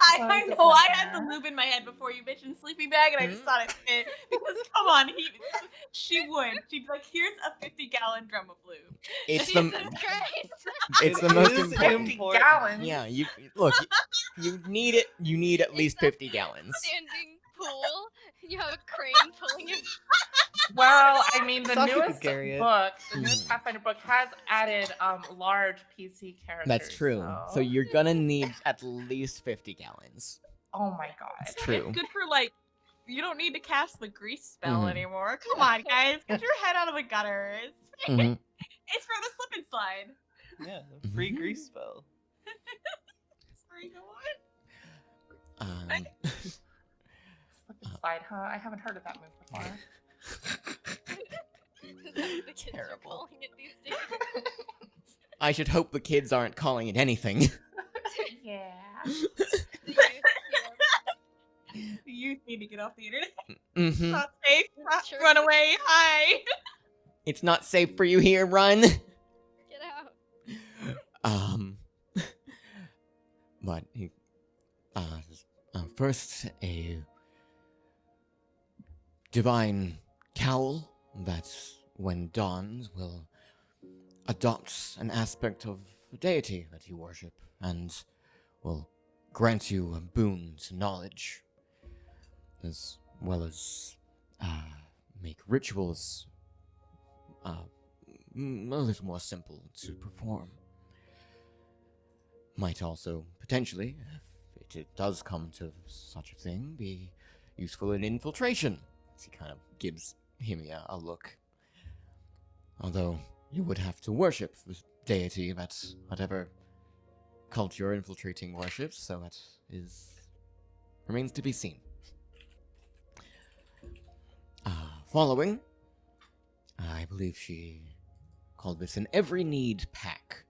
I know I had the lube in my head before you mentioned sleeping bag, and I just thought it fit because come on, she would. She'd be like, "Here's a 50-gallon drum of lube." It's Jesus the Christ. it's the It most is important. 50 important. gallons. Yeah, you look. You need it. You need at least 50 gallons. Standing pool. You have a crane pulling it. Well, I mean, the Saki could newest carry it. book, the newest Mhm. Pathfinder book, has added large PC characters. That's true. So you're gonna need at least 50 gallons. Oh my god. It's true. It's good for like. You don't need to cast the grease spell Mhm. anymore. Come on, guys, get your head out of the gutter. Mhm. It's for the slip and slide. Yeah, free grease spell. Sorry, go on. Slip and slide, huh? I haven't heard of that move before. Is that what the kids are Terrible. calling it these days? I should hope the kids aren't calling it anything. Yeah. The youth need to get off the internet. Mm-hmm. Not safe. Sure. Run away. Hi. It's not safe for you here. Run. Get out. But he, first a divine cowl that, when donned, will adopt an aspect of a deity that you worship and will grant you a boon to knowledge, as well as make rituals a little more simple to perform. Might also, potentially, if it does come to such a thing, be useful in infiltration. As he kind of gives Himia a look. Although, you would have to worship the deity that whatever cult you're infiltrating worships, so that remains to be seen. Following, I believe she called this an every need pack.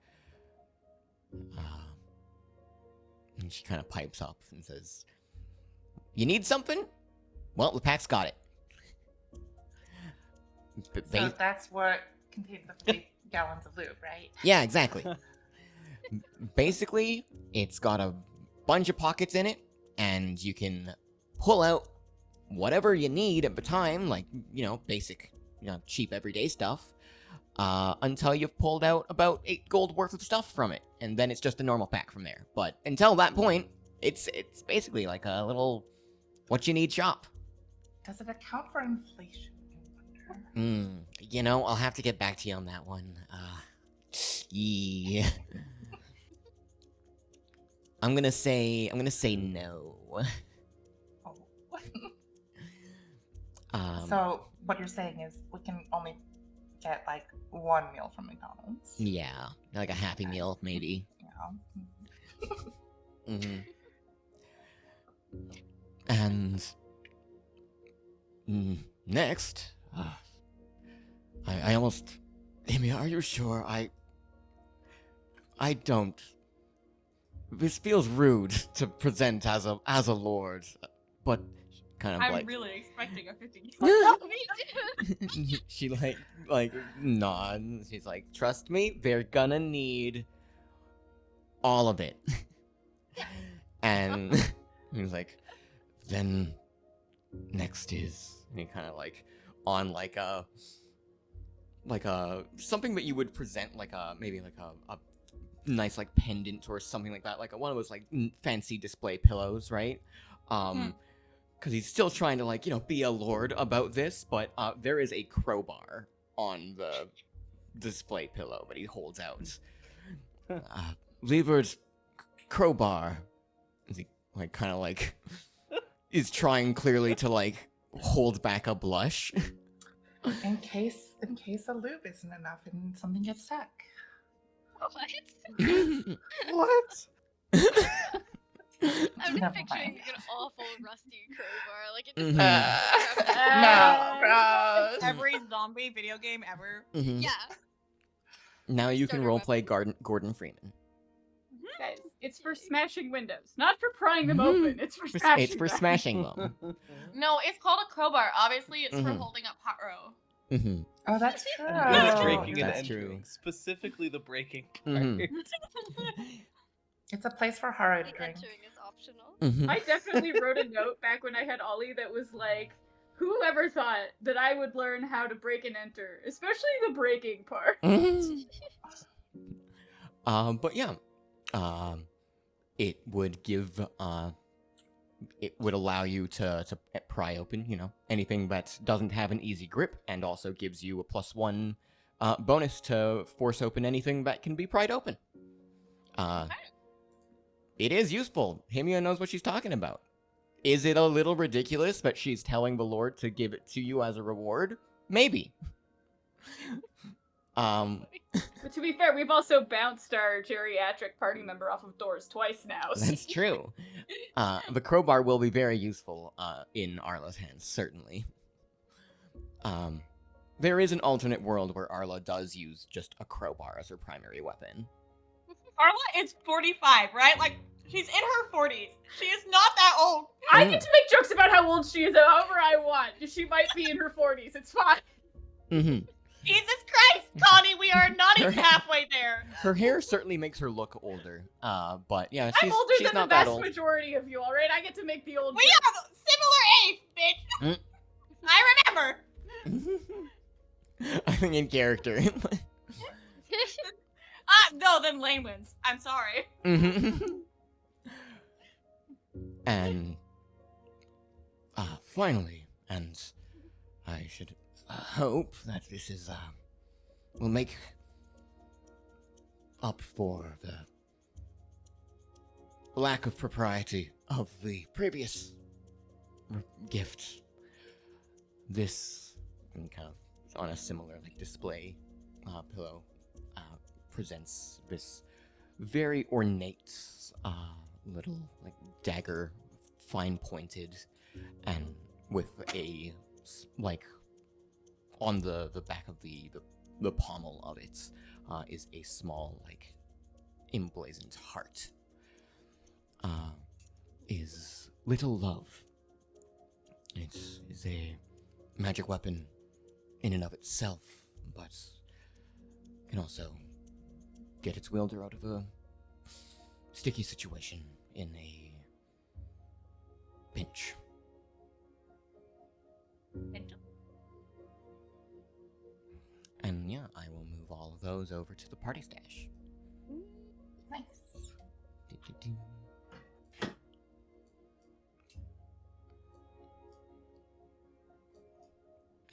And she kind of pipes up and says, "You need something? Well, the pack's got it." So that's what contains the 50 gallons of lube, right? Yeah, exactly. Basically, it's got a bunch of pockets in it, and you can pull out whatever you need at the time, like, basic, cheap everyday stuff, until you've pulled out about 8 gold worth of stuff from it, and then it's just a normal pack from there. But until that point, it's basically like a little what you need shop. Does it account for inflation? I wonder. You know, I'll have to get back to you on that one. Yeah. I'm gonna say no. Oh. So what you're saying is we can only get like one meal from McDonald's. Yeah, like a Happy Meal, maybe. Yeah. And next, I almost. Amy, are you sure? I don't. This feels rude to present as a lord, but kind of I'm like. really expecting a 50. She like nods. She's like, trust me, they're gonna need all of it. And he's like, then next is, and he kind of like on like a something that you would present like a maybe like a nice like pendant or something like that, like one of those like fancy display pillows, right? Because he's still trying to like be a lord about this, but there is a crowbar on the display pillow that he holds out. Lieber's crowbar. Is he like kind of like is trying clearly to like hold back a blush? In case a lube isn't enough and something gets stuck. What? What? I'm just Never picturing mind. an awful rusty crowbar, like it just. No, gross. Every zombie video game ever. Mhm. Yeah. Now you can Starter roleplay Gordon Freeman. Guys, it's for smashing windows, not for prying them open. It's for smashing. It's for them. smashing them. No, it's called a crowbar. Obviously, it's for Mhm. holding up hot row. Mm-hmm. Oh, that's true. Good breaking and That's entering. true. Specifically the breaking part. Mhm. It's a place for horror to The drink. entering is optional. Mm-hmm. I definitely wrote a note back when I had Ollie that was like, whoever thought that I would learn how to break and enter, especially the breaking part. But yeah, it would give it would allow you to pry open anything that doesn't have an easy grip, and also gives you a +1 bonus to force open anything that can be pried open. It is useful. Himia knows what she's talking about. Is it a little ridiculous that she's telling the Lord to give it to you as a reward? Maybe. But to be fair, we've also bounced our geriatric party member off of doors twice now. so- That's true. The crowbar will be very useful in Arla's hands, certainly. There is an alternate world where Arla does use just a crowbar as her primary weapon. Arla is 45, right? Like, she's in her 40s. She is not that old. I get to make jokes about how old she is however I want. She might be in her 40s. It's fine. Mm-hmm. Jesus Christ, Connie, we are not even halfway there. Her hair certainly makes her look older, but yeah, I'm older she's than the not that vast old. majority of you, alright? I get to make the old We jokes. are similar age, bitch. I remember. I think in character. No, then Lane wins. I'm sorry. And finally, and I should hope that this is will make up for the lack of propriety of the previous gift. This, and kind of on a similar like display pillow, presents this very ornate little like dagger, fine pointed, and with a like on the back of the pommel of it is a small like emblazoned heart. Is little love. It is a magic weapon in and of itself, but can also get its wielder out of a sticky situation in a pinch. And yeah, I will move all of those over to the party stash. Nice.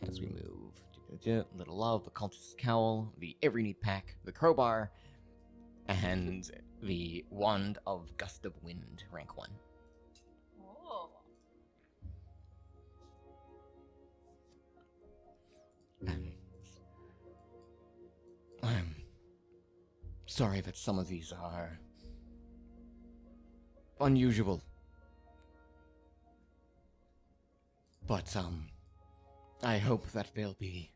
As we move Little Love, the Cultist's Cowl, the Every Need Pack, the Crowbar, and the Wand of Gust of Wind, rank 1. Oh. I'm sorry that some of these are unusual. But, I hope that they'll be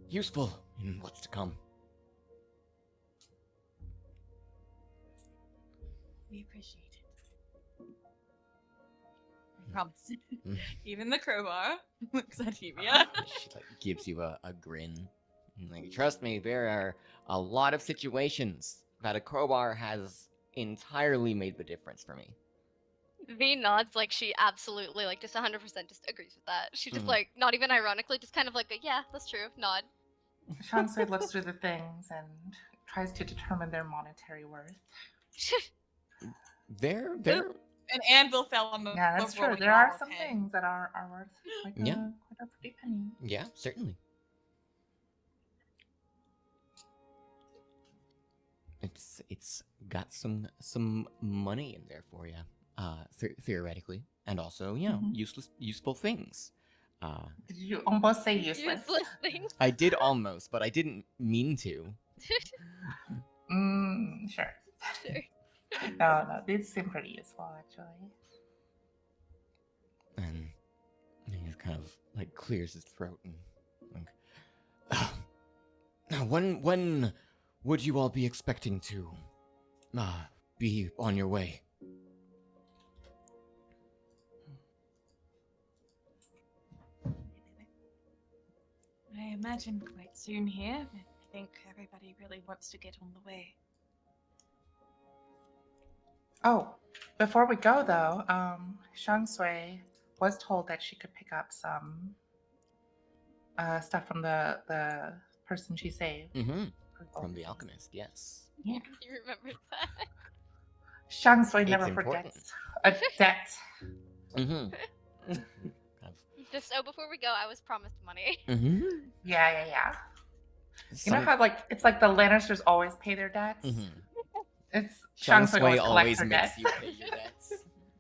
useful in what's to come. We appreciate it. I promise. Even the crowbar looks at Hevia. She gives you a grin. Trust me, there are a lot of situations that a crowbar has entirely made the difference for me. V nods like she absolutely, just 100% just agrees with that. She just Mhm. not even ironically, just kind of yeah, that's true, nod. Shansui looks through the things and tries to determine their monetary worth. They're An anvil fell on the Yeah, that's the true. rolling There are ball some pit. things that are worth quite a pretty penny. yeah, certainly. It's got some money in there for you, theoretically, and also Mhm. useful things. Did you almost say useless? Useless things. I did almost, but I didn't mean to. Sure. Sure. No, these seem pretty useful actually. And he kind of clears his throat and now when would you all be expecting to be on your way? I imagine quite soon here. I think everybody really wants to get on the way. Oh, before we go though, Shansui was told that she could pick up some stuff from the person she saved. Mm-hmm. From the alchemist, yes. Yeah. You remembered that. Shansui It's never important. forgets a debt. Mm-hmm. Just before we go, I was promised money. Mm-hmm. Yeah. You know how it's like the Lannisters always pay their debts? Mm-hmm. It's Shansui Shansui always collects her makes debts. you pay your debts.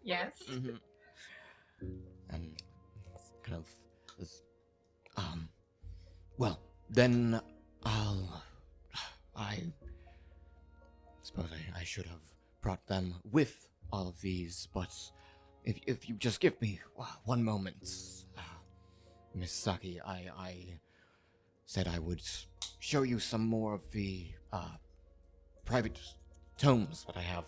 Yes. Mm-hmm. And it's kind of this, well, then I suppose I should have brought them with all of these, but if you just give me 1 moment, Miss Saki, I said I would show you some more of the private tomes that I have,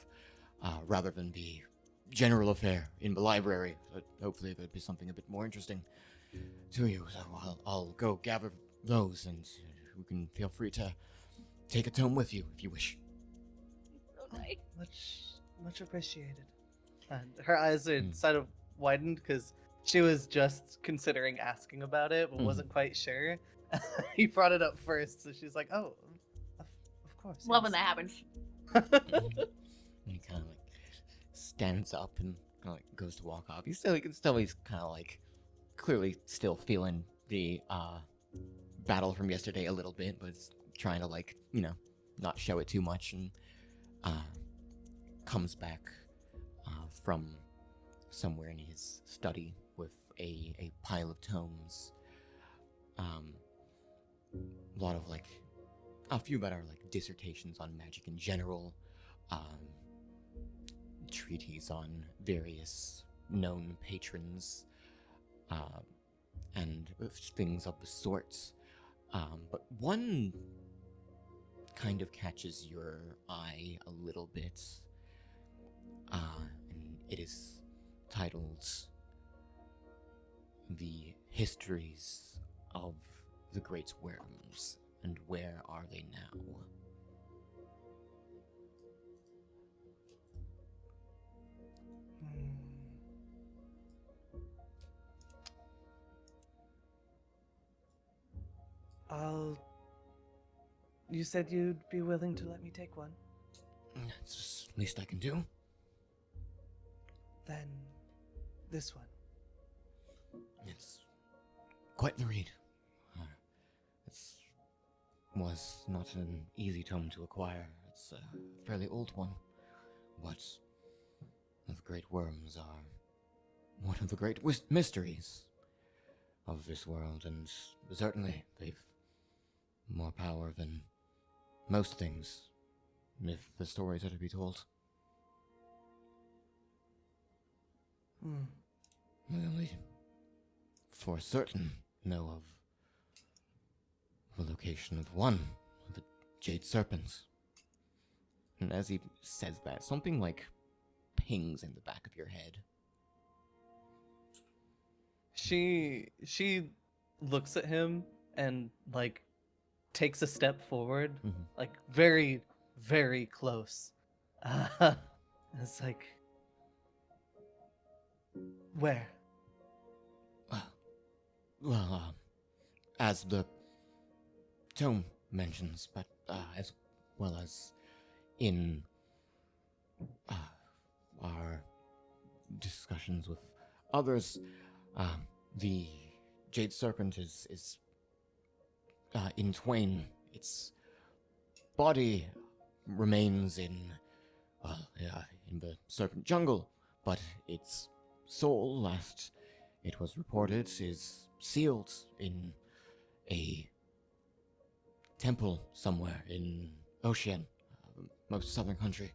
rather than the general affair in the library. But hopefully there'd be something a bit more interesting to you. So I'll go gather those, and you can feel free to take a tome with you if you wish. Okay. Much appreciated. And her eyes are sort of widened because she was just considering asking about it, but wasn't quite sure. He brought it up first, so she's like, "Oh, of course." Love when that happens. And he kind of stands up and goes to walk off. He's kind of clearly still feeling the battle from yesterday a little bit, but it's trying to not show it too much, and comes back from somewhere in his study with a pile of tomes. A lot of a few that are dissertations on magic in general, treatises on various known patrons, and things of the sorts. But one kind of catches your eye a little bit, and it is titled "The Histories of the Great Worms, and Where Are They Now?" You said you'd be willing to let me take one. It's the least I can do. Then, this one. It's quite the read. was not an easy tome to acquire. It's a fairly old one. But the great worms are one of the great mysteries of this world, and certainly they've more power than most things, if the stories are to be told. We only, for certain, know of the location of one of the Jade Serpents. And as he says that, something like pings in the back of your head. She looks at him and like takes a step forward, like very, very close. It's like, where? Well, as the tome mentions, but as well as in our discussions with others, the Jade Serpent is in twain. Its body remains in the Serpent Jungle, but its soul, last it was reported, is sealed in a temple somewhere in Ocean, most southern country.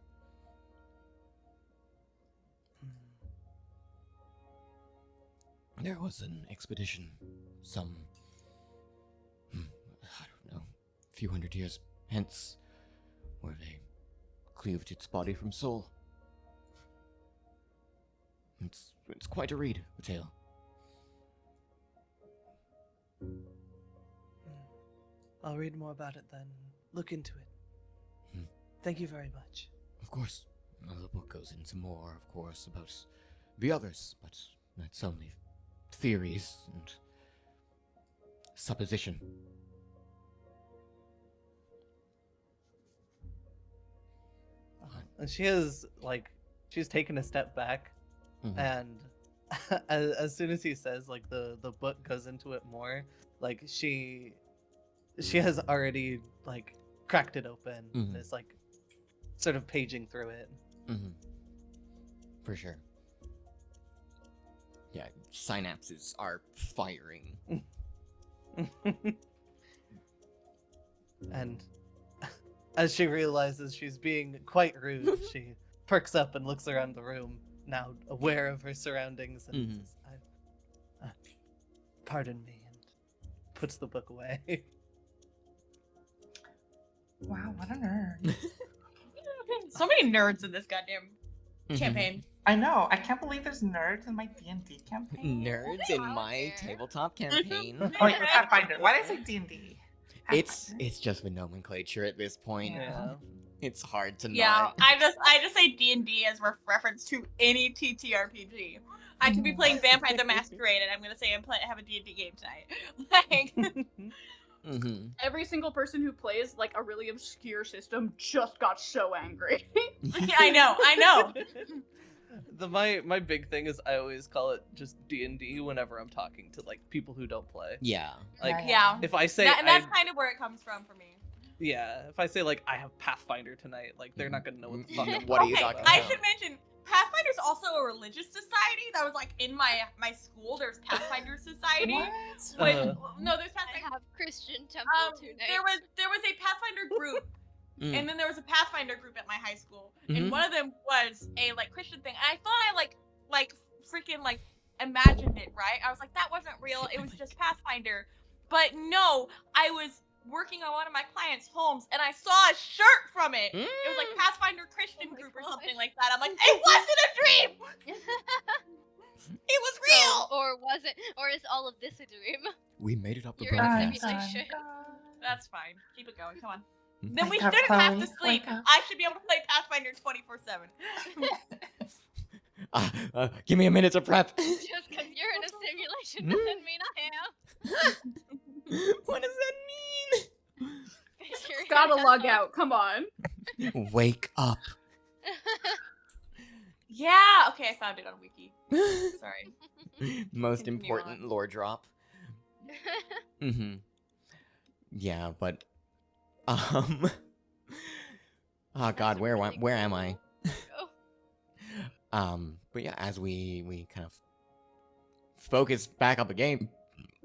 There was an expedition some, I don't know, a few hundred years hence, where they cleaved its body from soul. It's quite a read, the tale. I'll read more about it then. Look into it. Thank you very much. Of course. The book goes into more, of course, about the others, but that's only theories and supposition. And she has, like, she's taken a step back, and as soon as he says, like, the book goes into it more, like, she has already, like, cracked it open, and is, like, sort of paging through it. For sure. Yeah, synapses are firing. And as she realizes she's being quite rude, she perks up and looks around the room, now aware of her surroundings, and says, pardon me, and puts the book away. Wow, what a nerd. So many nerds in this goddamn campaign. I know. I can't believe there's nerds in my D&D campaign. Nerds in my tabletop campaign. Oh, wait, Pathfinder. Why did I say D&D? It's just the nomenclature at this point. Yeah. It's hard to Yeah, not. I just say D&D as reference to any TTRPG. I could be playing Vampire the Masquerade, and I'm gonna say have a D&D game tonight. Like, Every single person who plays like a really obscure system just got so angry. yeah, I know. My big thing is I always call it just D&D whenever I'm talking to like people who don't play. Yeah. Like Yeah. if I say And that's kind of where it comes from for me. yeah, if I say like I have Pathfinder tonight, like they're not gonna know what the fuck. I'm What are you talking talking about. I about? should mention Pathfinder's also a religious society that was like in my school. There's Pathfinder Society. What? But no, there's I Pathfinder. have Christian temple tonight. There was a Pathfinder group, and then there was a Pathfinder group at my high school, and one of them was a like Christian thing. And I thought I like freaking like imagined it, right? I was like, that wasn't real. It was just Pathfinder. But no, I was working on one of my clients' homes, and I saw a shirt from it. It was like Pathfinder Christian Oh my group or gosh. something like that. I'm like, it wasn't a dream. It was real. Or was it? Or is all of this a dream? We made it up the You're in a broadcast. simulation. That's fine. Keep it going. Come on. Then we Wake up, shouldn't have to Chloe. sleep. Wake up. I should be able to play Pathfinder 24/7. Give me a minute to prep. Just because you're in a simulation doesn't mean I am. What does that You're Gotta in a- log out. Come on. mean? Wake up. Yeah. Okay, I found it on Wiki. Sorry. Most Continue important on. lore drop. Yeah, but Oh God, where am I? But yeah, as we kind of focus back up the game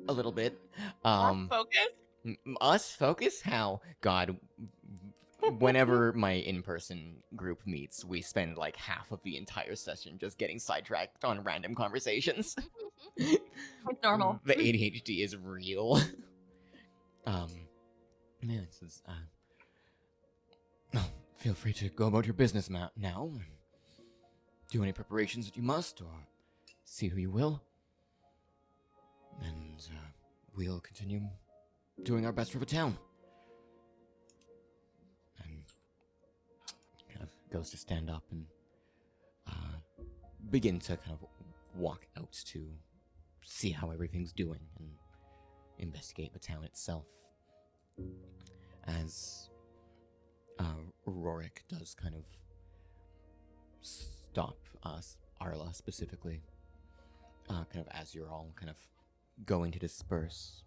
a little bit. Focus. Us focus? How? God, whenever my in-person group meets, we spend like half of the entire session just getting sidetracked on random conversations. It's normal. The ADHD is real. Yeah, it says, feel free to go about your business now. Do any preparations that you must, or see who you will. And, we'll continue doing our best for the town. And kind of goes to stand up and, begin to kind of walk out to see how everything's doing and investigate the town itself. As Rorik does kind of stop us, Arla specifically, kind of as you're all kind of going to disperse.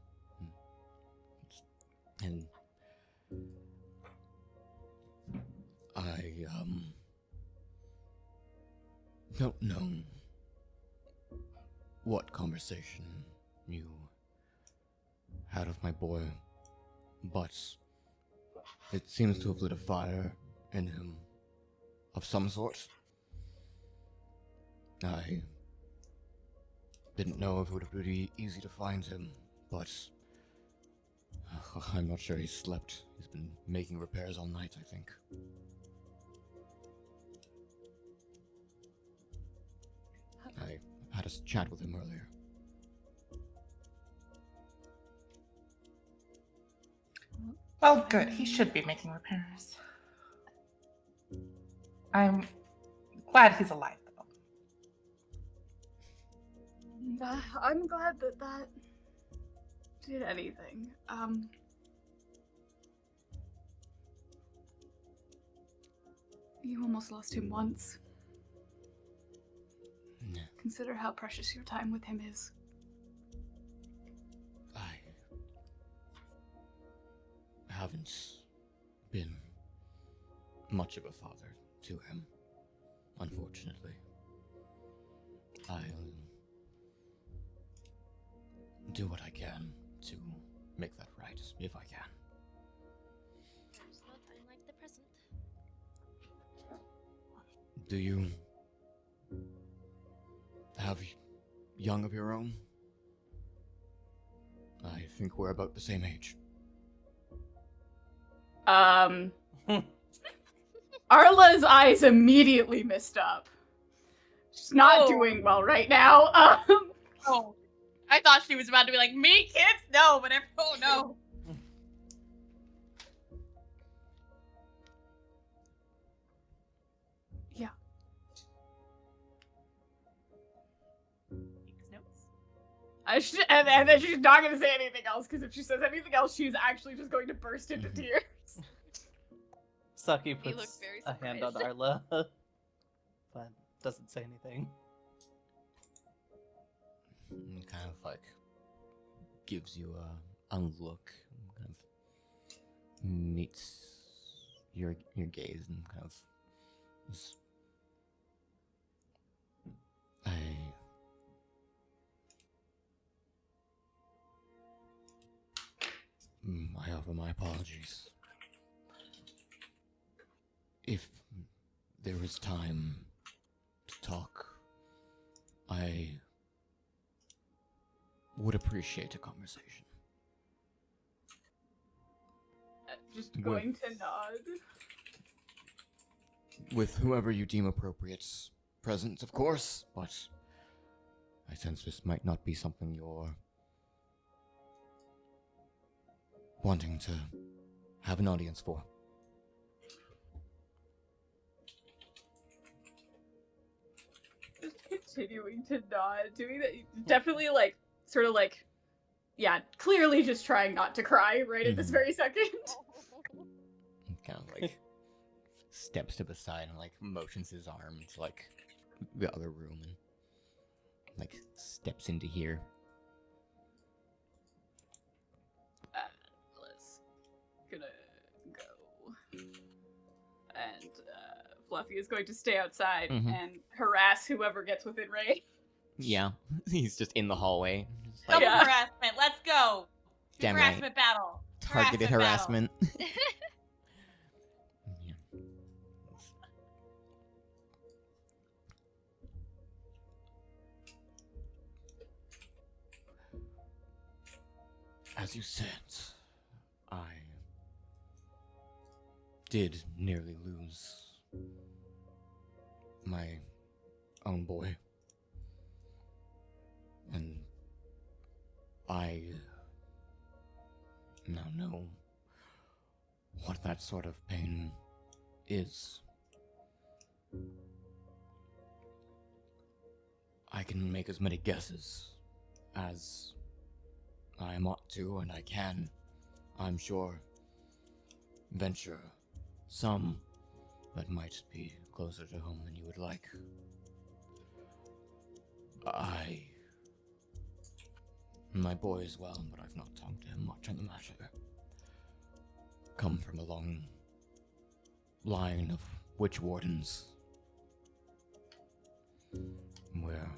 And I don't know what conversation you had with my boy, but it seems to have lit a fire in him of some sort. I didn't know if it would be easy to find him, but I'm not sure he's slept. He's been making repairs all night, I think. I had a chat with him earlier. Well, good. He should be making repairs. I'm glad he's alive, though. I'm glad that did anything. You almost lost him once. Yeah. Consider how precious your time with him is. I haven't been much of a father to him, unfortunately. I'll do what I can to make that right, if I can. There's no time like the present. Do you have young of your own? I think we're about the same age. Arla's eyes immediately missed up. She's not doing well right now. Oh, I thought she was about to be like, me, kids? No, but oh no. Yeah. Takes notes. And then she's not going to say anything else, because if she says anything else, she's actually just going to burst into tears. Saki looked puts very a hand on surprised. Arla, but doesn't say anything. Kind of like gives you a look, kind of meets your gaze, and kind of just, I offer my apologies. If there is time to talk, I would appreciate a conversation. Just going to nod. With whoever you deem appropriate present, of course, but I sense this might not be something you're wanting to have an audience for. Just continuing to nod, doing that, definitely like, sort of like, yeah, clearly just trying not to cry right at this very second. Kind of like steps to the side and like motions his arm to like the other room and like steps into here. Let's gonna and Fluffy is going to stay outside Mhm. and harass whoever gets within range. Yeah, he's just in the hallway. Just Double Yeah. harassment. Let's go. Damn right. Harassment battle. Targeted battle. harassment. Yeah. As you said, I did nearly lose my own boy. And I now know what that sort of pain is. I can make as many guesses as I ought to, and I can, I'm sure, venture some that might be closer to home than you would like. My boy is well, but I've not talked to him much on the matter. Come from a long line of witch wardens, where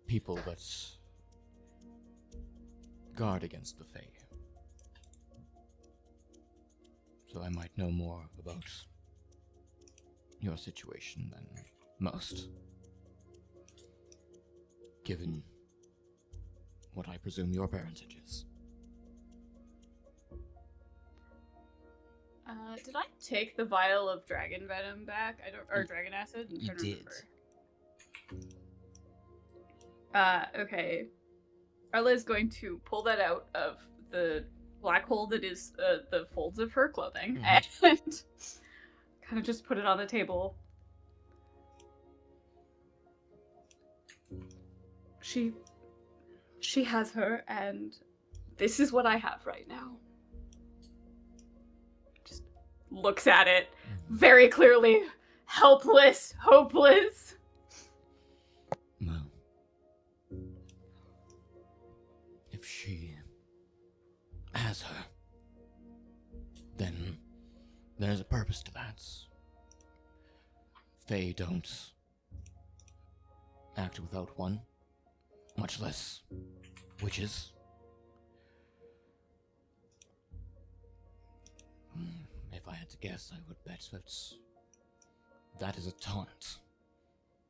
people that guard against the Fae. So I might know more about your situation than most, given what I presume your parentage is. Did I take the vial of dragon venom back? Or dragon acid? I'm You trying to did. remember. Okay. Arla is going to pull that out of the black hole that is the folds of her clothing and kind of just put it on the table. She has her, and this is what I have right now. Just looks at it very clearly, helpless, hopeless. Well, if she has her, then there's a purpose to that. Fae don't act without one, much less witches. If I had to guess, I would bet that is a taunt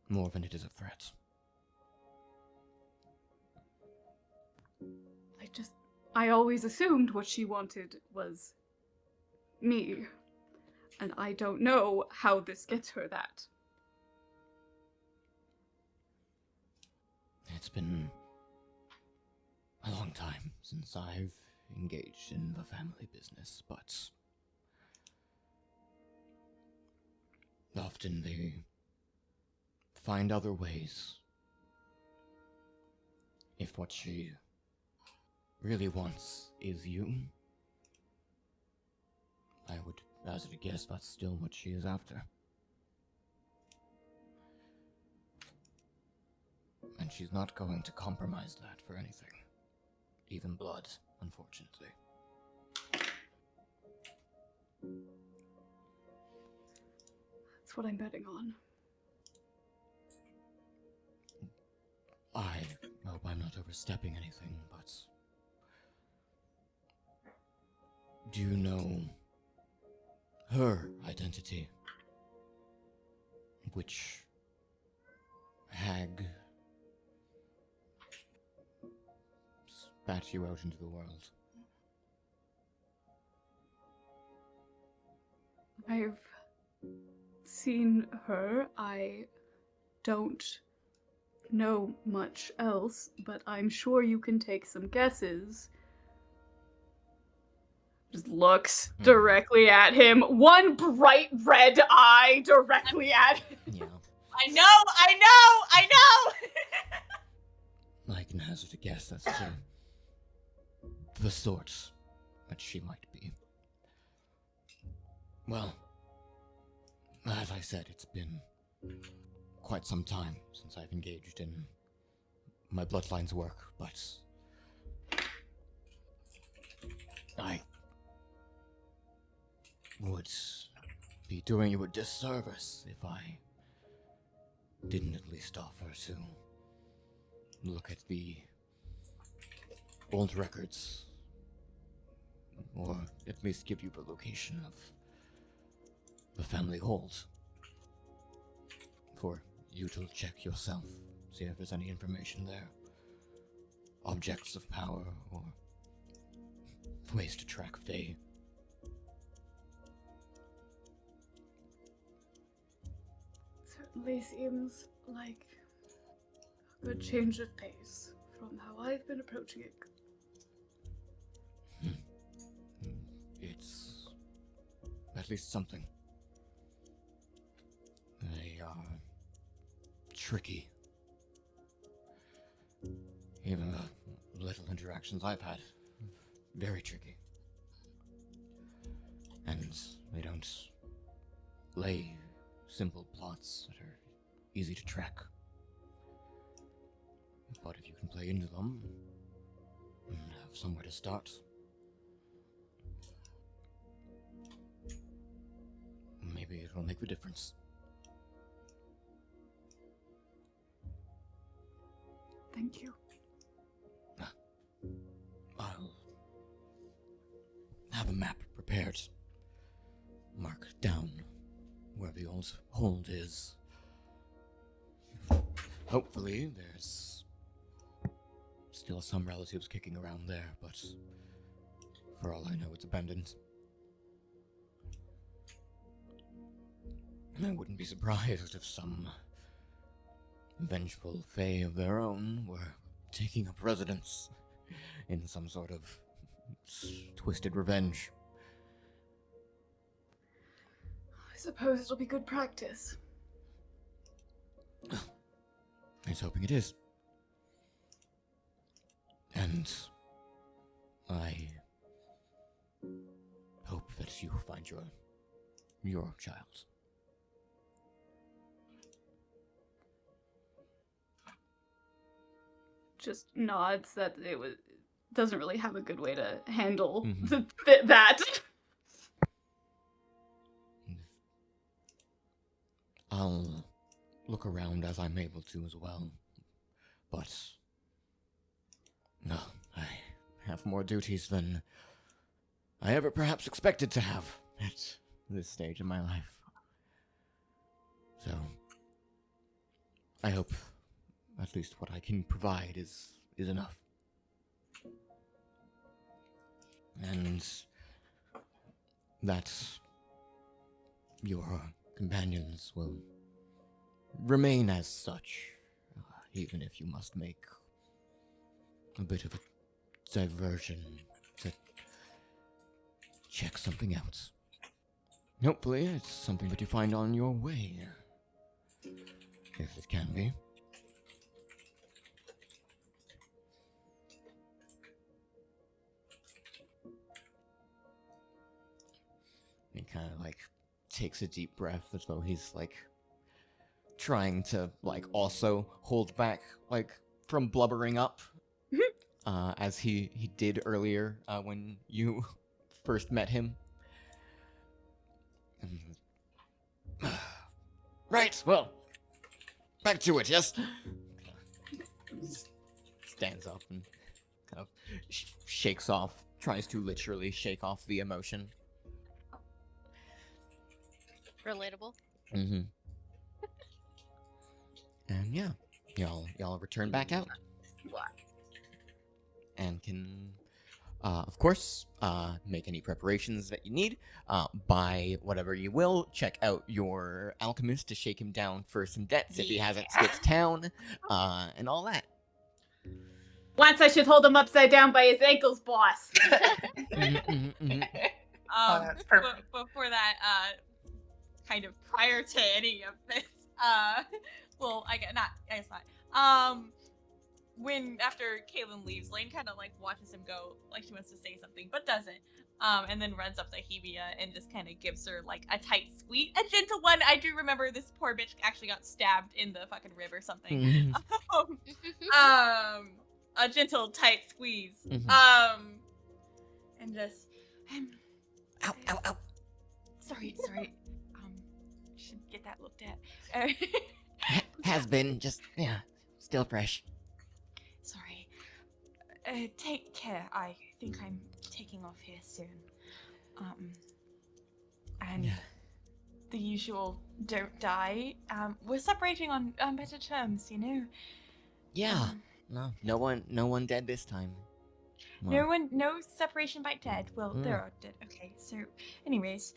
more than it is a threat. I always assumed what she wanted was me, and I don't know how this gets her that. It's been a long time since I've engaged in the family business, but often they find other ways. If what she really wants is you, I would hazard a guess that's still what she is after. And she's not going to compromise that for anything. Even blood, unfortunately. That's what I'm betting on. I hope I'm not overstepping anything, but do you know her identity? Which hag spat you out into the world? I've seen her. I don't know much else, but I'm sure you can take some guesses. Just looks directly at him. One bright red eye directly at him. Yeah. I know! I can hazard a guess as to the sort that she might be. Well, as I said, it's been quite some time since I've engaged in my bloodline's work, but would be doing you a disservice if I didn't at least offer to look at the old records, or at least give you the location of the family hold for you to check yourself, see if there's any information there, objects of power, or ways to track Fae. Certainly seems like a good change of pace from how I've been approaching it. It's at least something. They are tricky. Even the little interactions I've had, very tricky. And they don't lay simple plots that are easy to track. But if you can play into them and have somewhere to start, maybe it'll make the difference. Thank you. I'll have a map prepared. Mark down where the old hold is. Hopefully, there's still some relatives kicking around there, but for all I know, it's abandoned. I wouldn't be surprised if some vengeful fae of their own were taking up residence in some sort of twisted revenge. I suppose it'll be good practice. I'm hoping it is. And I hope that you find your child. Just nods that it doesn't really have a good way to handle Mhm. that. I'll look around as I'm able to as well. But no, I have more duties than I ever perhaps expected to have at this stage in my life. So I hope at least what I can provide is enough. And that your companions will remain as such, even if you must make a bit of a diversion to check something out. Hopefully it's something that you find on your way, if it can be. He kind of takes a deep breath as though he's trying to also hold back from blubbering up as he did earlier when you first met him. Right, well, back to it, yes? Stands up and kind of shakes off, tries to literally shake off the emotion. Relatable. Mm-hmm. And yeah, y'all return back out. And can, of course, make any preparations that you need. Buy whatever you will. Check out your alchemist to shake him down for some debts if he hasn't skipped town, and all that. Once I should hold him upside down by his ankles, boss. Oh, that's perfect. Before that, kind of prior to any of this, well, I guess not. When after Kaylin leaves, Lane kind of watches him go, she wants to say something, but doesn't. And then runs up to Hebia and just kind of gives her a tight squeeze, a gentle one. I do remember this poor bitch actually got stabbed in the fucking rib or something. A gentle tight squeeze. Mhm. And just Ow, ow, ow. Sorry. Should get that looked at. Has been, just, still fresh. Sorry. Take care. I think I'm taking off here soon. And Yeah. the usual don't die. We're separating on better terms, you know? Yeah. No one dead this time. No separation by dead. Well, Mm. there are dead. Okay, so, anyways.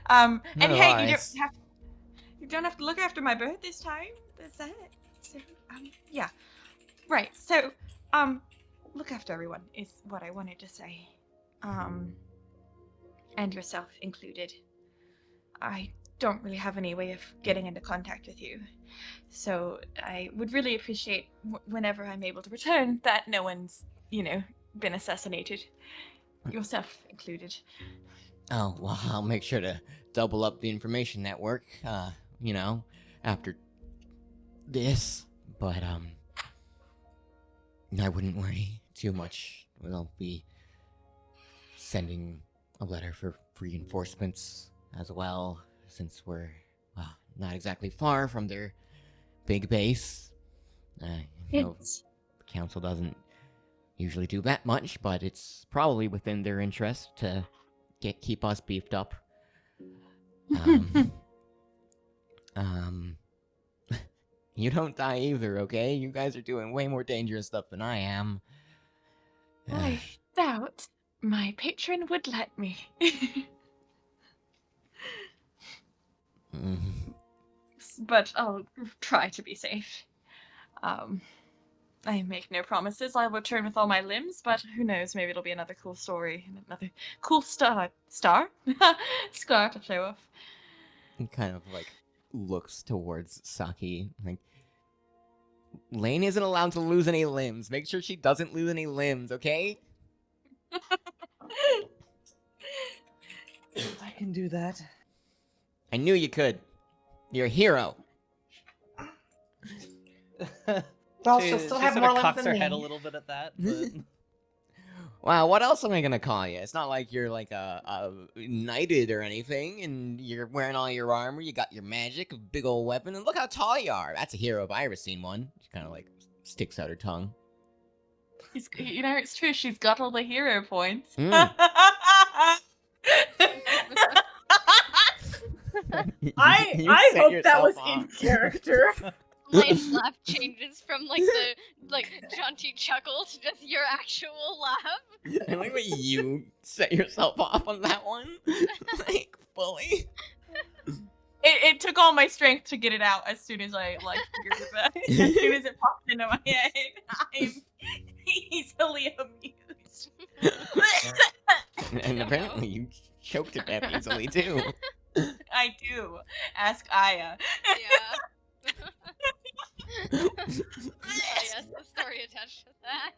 And No hey, lies. you don't have to look after my bird this time. That's it. So, yeah. Right, so, look after everyone is what I wanted to say. And yourself included. I don't really have any way of getting into contact with you. So I would really appreciate whenever I'm able to return that no one's, been assassinated. Yourself included. Oh, well, I'll make sure to double up the information network, after this. But, I wouldn't worry too much. We'll be sending a letter for reinforcements as well, since we're, not exactly far from their big base. The council doesn't usually do that much, but it's probably within their interest to keep us beefed up. You don't die either, okay? You guys are doing way more dangerous stuff than I am. I doubt my patron would let me. But I'll try to be safe. I make no promises. I'll return with all my limbs, but who knows? Maybe it'll be another cool story and another cool scar to show off. He kind of looks towards Saki, Lane isn't allowed to lose any limbs. Make sure she doesn't lose any limbs, okay? I can do that. I knew you could. You're a hero. Well, she'll still have more limbs cocks than her me. head a little bit at that. But... Wow, what else am I gonna call you? It's not like you're a knighted or anything, and you're wearing all your armor, you got your magic, a big old weapon, and look how tall you are. That's a hero if I ever seen one. She kind of sticks out her tongue. It's true, she's got all the hero points. Mm. I set hope that yourself was off. in character. Lane's laugh changes from the jaunty chuckle to just your actual laugh. I like that you set yourself off on that one. Fully. It took all my strength to get it out as soon as I figured it out. As soon as it popped into my head, I'm easily amused. And apparently you choked to death easily too. I do. Ask Aya. Yeah. Oh, yes, the story attached to that.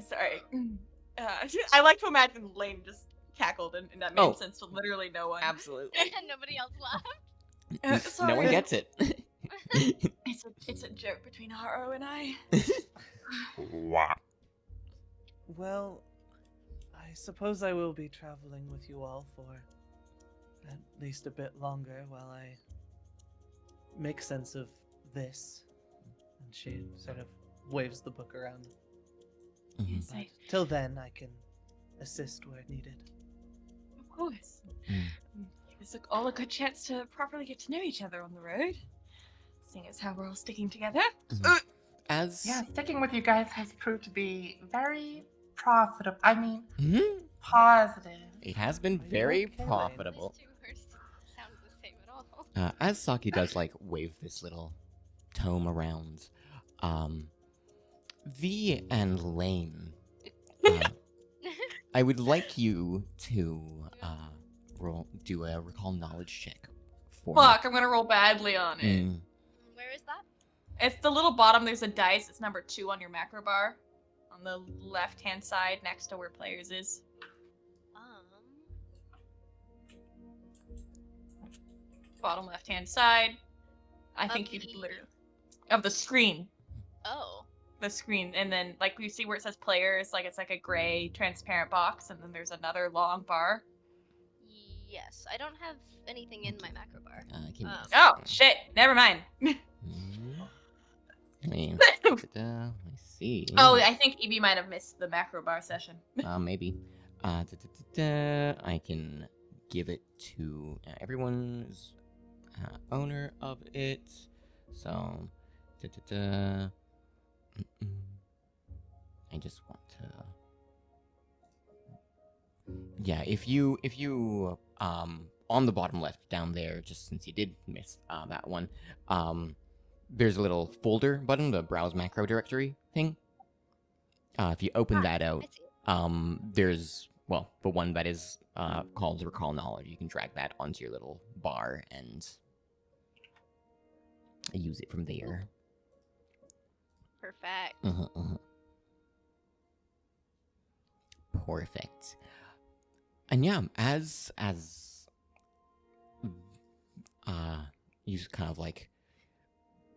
Sorry. I like to imagine Lane just cackled, and that made sense to literally no one. Absolutely. And nobody else laughed. Sorry. No one gets it. It's a joke between Haro and I. Well, I suppose I will be traveling with you all for at least a bit longer while I make sense of this. And she sort of waves the book around. Yes, But till then, I can assist where needed. of course. Give us all a good chance to properly get to know each other on the road. Seeing as how we're all sticking together. As Yeah, sticking with you guys has proved to be very profitable. I mean, Mhm. positive. It has been Are you very okay, Lane? profitable. Those two words sound the same at all. As Saki does wave this little tome around, V and Lane, I would like you to do a recall knowledge check for me. Fuck, I'm gonna roll badly on it. Where is that? It's the little bottom, there's a dice, it's number 2 on your macro bar. On the left-hand side, next to where players is. Bottom left-hand side. I think you could literally... Of the screen. Oh. the screen, and then like we see where it says players, like it's like a gray transparent box, and then there's another long bar. Yes, I don't have anything in my macro bar. Oh shit! Never mind. I mean, I see. Oh, I think Evie might have missed the macro bar session. Maybe. I can give it to everyone's owner of it. So, I just want to. Yeah, if you on the bottom left down there, just since you did miss that one, there's a little folder button, the browse macro directory thing. If you open that out, there's the one that is called recall knowledge. You can drag that onto your little bar and use it from there. Perfect. Perfect. And yeah, as you kind of like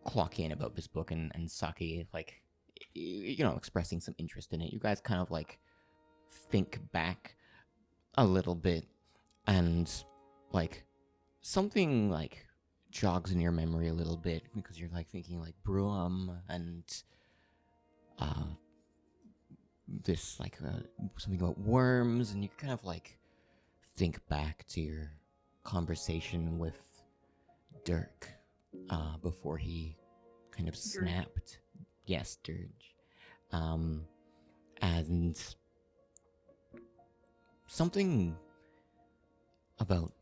clock in about this book and Saki like expressing some interest in it, you guys kind of like think back a little bit, and like something like jogs in your memory a little bit, because you're like thinking like Bruam and this like something about worms, and you kind of like think back to your conversation with Dirk before he kind of snapped. Yes, Dirge. And something about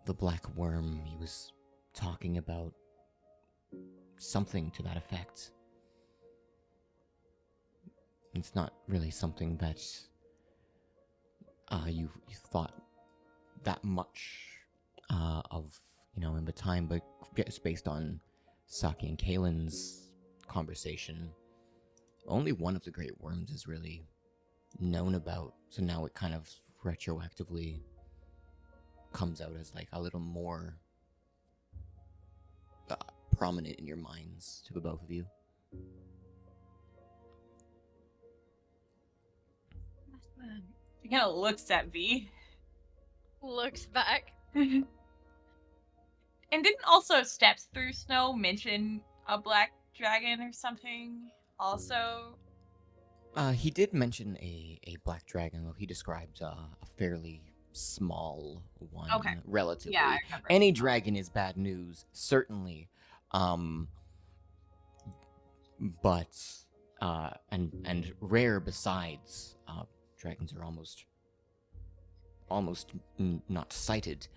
the black worm, he was talking about something to that effect. It's not really something that you thought that much of, in the time, but it's based on Saki and Kalen's conversation. Only one of the great worms is really known about, so now it kind of retroactively comes out as like a little more prominent in your minds to the both of you. He kind of looks at V. Looks back. And didn't also Steps Through Snow mention a black dragon or something also? He did mention a black dragon, though he described a fairly small one. Okay. Relatively. Yeah, I remember. Any dragon is bad news, certainly. But and rare besides, dragons are almost not sighted.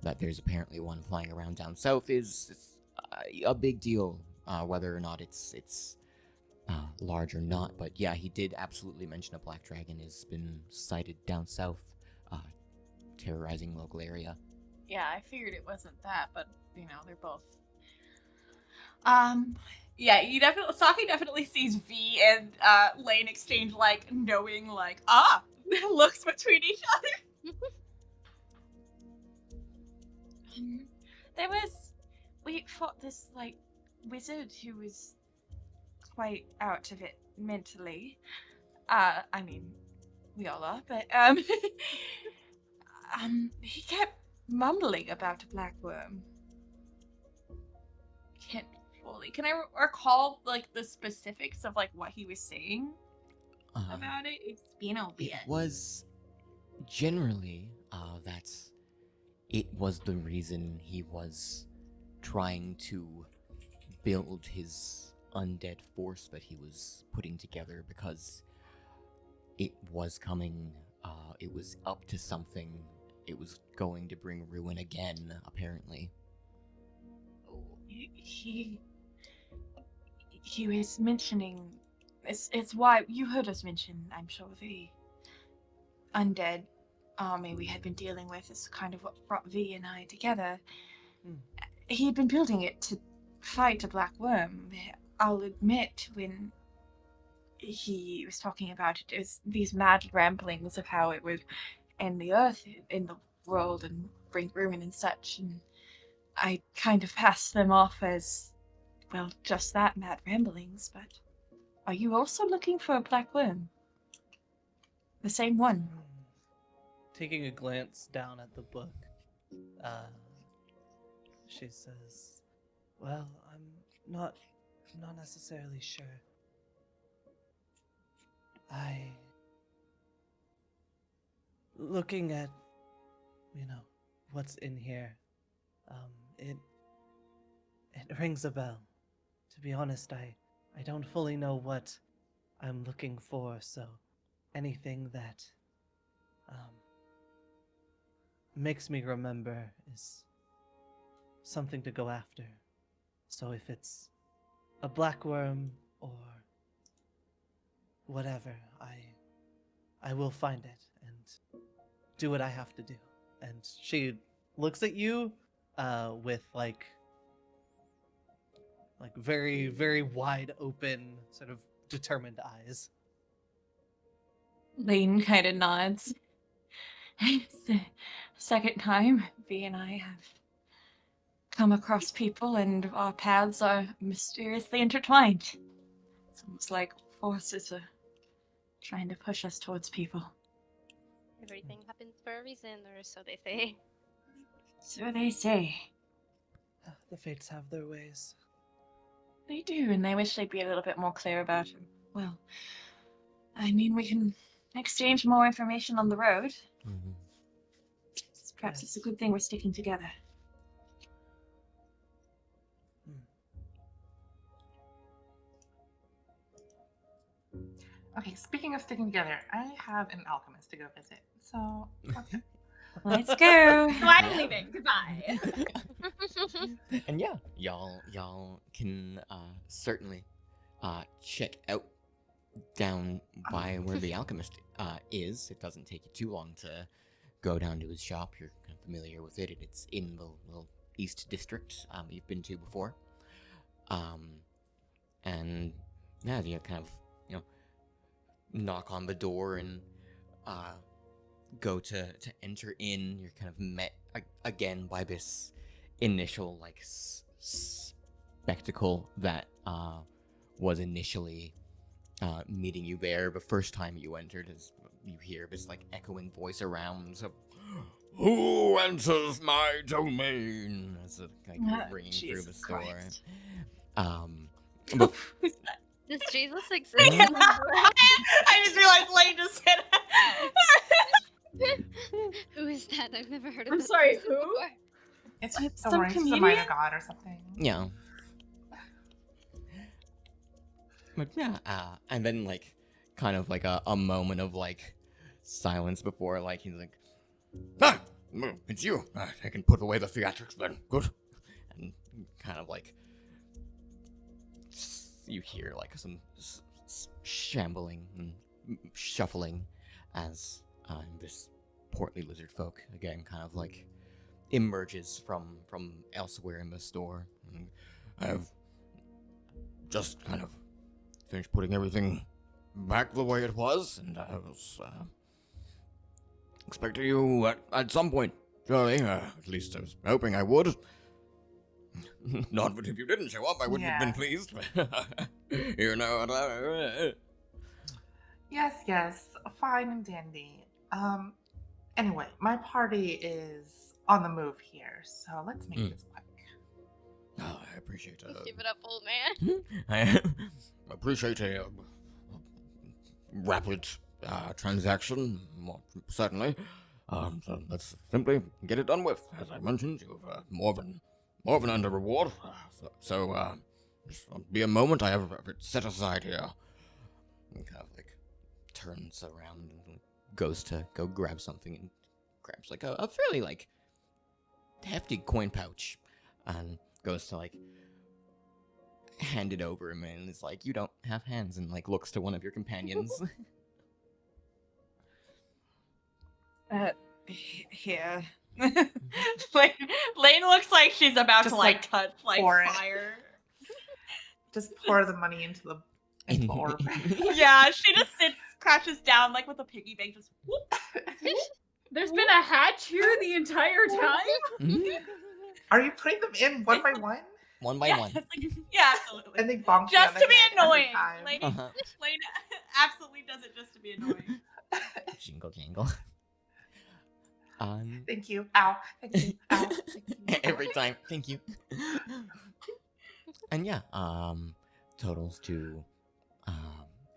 That there's apparently one flying around down south is a big deal, whether or not it's large or not. But yeah, he did absolutely mention a black dragon has been sighted down south, terrorizing the local area. Yeah, I figured it wasn't that, but they're both. Yeah, Saki definitely sees V and Lane exchange like knowing looks between each other. We fought this like wizard who was quite out of it mentally. I mean, we all are, but he kept mumbling about a black worm. Can I recall like the specifics of like what he was saying about it? It's been a bit. It was generally that it was the reason he was trying to build his undead force that he was putting together, because it was coming. It was up to something. It was going to bring ruin again, apparently. He was mentioning, it's why you heard us mention, I'm sure, the undead army we had been dealing with is kind of what brought V and I together. He'd been building it to fight a black worm. I'll admit, when he was talking about it, was these mad ramblings of how it would end the earth in the world and bring ruin and such, and I kind of passed them off as well, just that, mad ramblings, but are you also looking for a black worm? The same one. Taking a glance down at the book, she says, well, I'm not necessarily sure. Looking at, what's in here, it rings a bell. To be honest, I don't fully know what I'm looking for, so anything that makes me remember is something to go after. So if it's a black worm or whatever, I will find it and do what I have to do. And she looks at you with like very, very wide open, sort of determined eyes. Lane kind of nods. It's the second time V and I have come across people, and our paths are mysteriously intertwined. It's almost like forces are trying to push us towards people. Everything happens for a reason, or so they say. So they say. The fates have their ways. They do, and I wish they'd be a little bit more clear about it. Well, I mean, we can exchange more information on the road. Mm-hmm. Perhaps it's a good thing we're sticking together. Okay, speaking of sticking together, I have an alchemist to go visit. So, okay. Let's go. So I'm leaving. Goodbye. And yeah, y'all can certainly check out down by where the alchemist is. It doesn't take you too long to go down to his shop. You're kind of familiar with it. It's in the little East District you've been to before. And yeah, you kind of knock on the door and go to enter in. You're kind of met again by this initial spectacle that was initially meeting you there the first time you entered. As you hear this echoing voice around of, "Who enters my domain?" As it ringing through the store. Christ. But Does Jesus Mm-hmm. exist? I just realized Lane just said Who is that? I've never heard of I'm this sorry, person who? before. It's Some don't worry, it's a minor comedian? god or something. yeah. But yeah, and then kind of a moment of silence before he's like, "Ah, it's you. I can put away the theatrics then. Good." And kind of you hear some shambling and shuffling as this portly lizard folk again kind of emerges from elsewhere in the store. And I've just kind of finished putting everything back the way it was, and I was expecting you at some point, surely. At least I was hoping I would. Not that if you didn't show up, I wouldn't have been pleased. You know. Yes, fine and dandy. Anyway, my party is on the move here, so let's make this quick. Oh, I appreciate it. Give it up, old man. I appreciate a rapid transaction, certainly. So let's simply get it done with. As I mentioned, you've more than under reward. So just be a moment. I have it set aside here. And kind of turns around and goes to go grab something and grabs a fairly hefty coin pouch and goes to hand it over him and is like, "You don't have hands," and looks to one of your companions. Here. Lane looks like she's about Just, to touch pour it. fire. Just pour the money into the orb. Yeah, she just crouches down with a piggy bank, just whoop. There's been a hatch here the entire time? Are you putting them in one by one? One by yeah, one. it's like, yeah, absolutely. And they bonk Just you to on be the head every annoying. time. Lady, Uh-huh. Lady absolutely does it just to be annoying. Jingle jangle. Thank you. Ow. Thank you. Ow. Thank you. Every time. Thank you. And yeah, totals to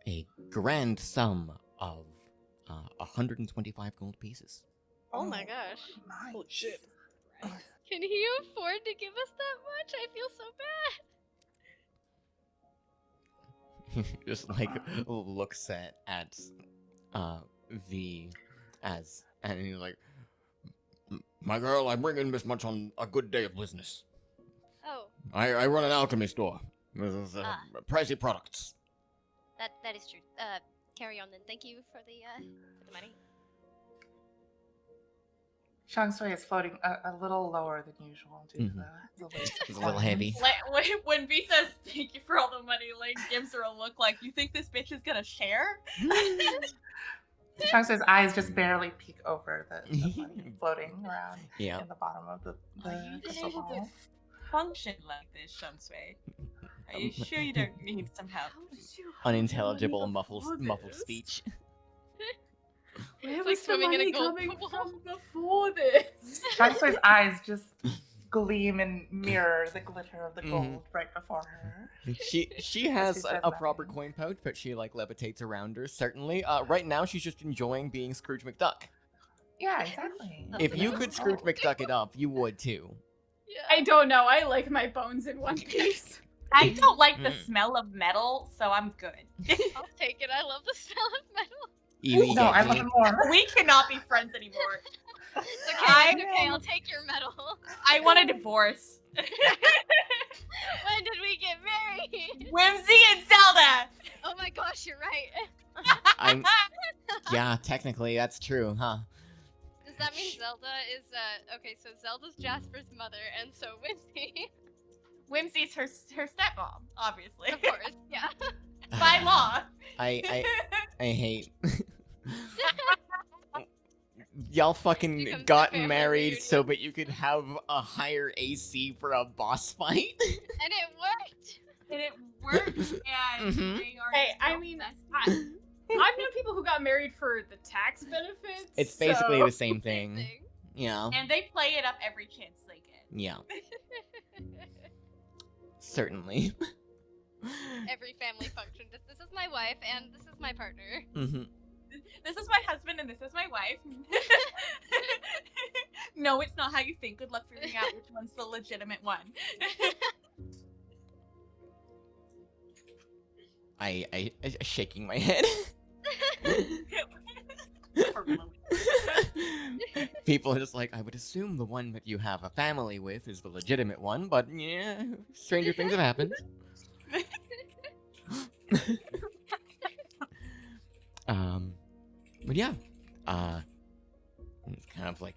a grand sum of 125 gold pieces. Oh my gosh. Nice. Holy shit. Can he afford to give us that much? I feel so bad. Just like looks at V and he's like, my girl, I bring in this much on a good day of business. Oh, I run an alchemy store. This is pricey products. that is true. Carry on then. Thank you for the money. Shang Sui is floating a little lower than usual due to the weight. It's a little heavy. When V says thank you for all the money, Lane gives her a look like, you think this bitch is gonna share? Shang Sui's eyes just barely peek over the money floating around Yeah. in the bottom of the crystal able to ball. function like this, Shansui? Are you sure you don't need some help? Unintelligible muffled speech. Where It's was like the swimming in a money gold coming pool. from before this? Shang Sui's eyes just gleam and mirror the glitter of the gold right before her. She has says a proper nothing. coin pouch, but she like levitates around her. Certainly. Right now, she's just enjoying being Scrooge McDuck. Yeah, exactly. That's If what you I could was Scrooge told. McDuck it up, you would too. Yeah. I don't know. I like my bones in one piece. I don't like the Mm. smell of metal, so I'm good. I'll take it. I love the smell of metal. You No, get I me. love it more. We cannot be friends anymore. It's okay. I- It's okay. I'll take your medal. I want a divorce. When did we get married? Whimsy and Zelda! Oh my gosh, you're right. I'm. Yeah, technically that's true, huh? Does that mean Zelda is okay? So Zelda's Jasper's mother, and so Whimsy, Whimsy's her stepmom, obviously. of course, yeah. By law. I hate. Y'all fucking Becomes the got family married reunion. so that you could have a higher AC for a boss fight. And it worked. And it worked, and Mhm. they are Hey, I still mean, best I've known people who got married for the tax benefits. It's basically so- the same thing. Yeah. and they play it up every chance they get. Yeah. Certainly. Every family function. This is my wife, and this is my partner. hmm This is my husband and this is my wife. No, it's not how you think. Good luck figuring out which one's the legitimate one. I shaking my head. People are just like, I would assume the one that you have a family with is the legitimate one, but yeah, stranger things have happened. But yeah, it's kind of like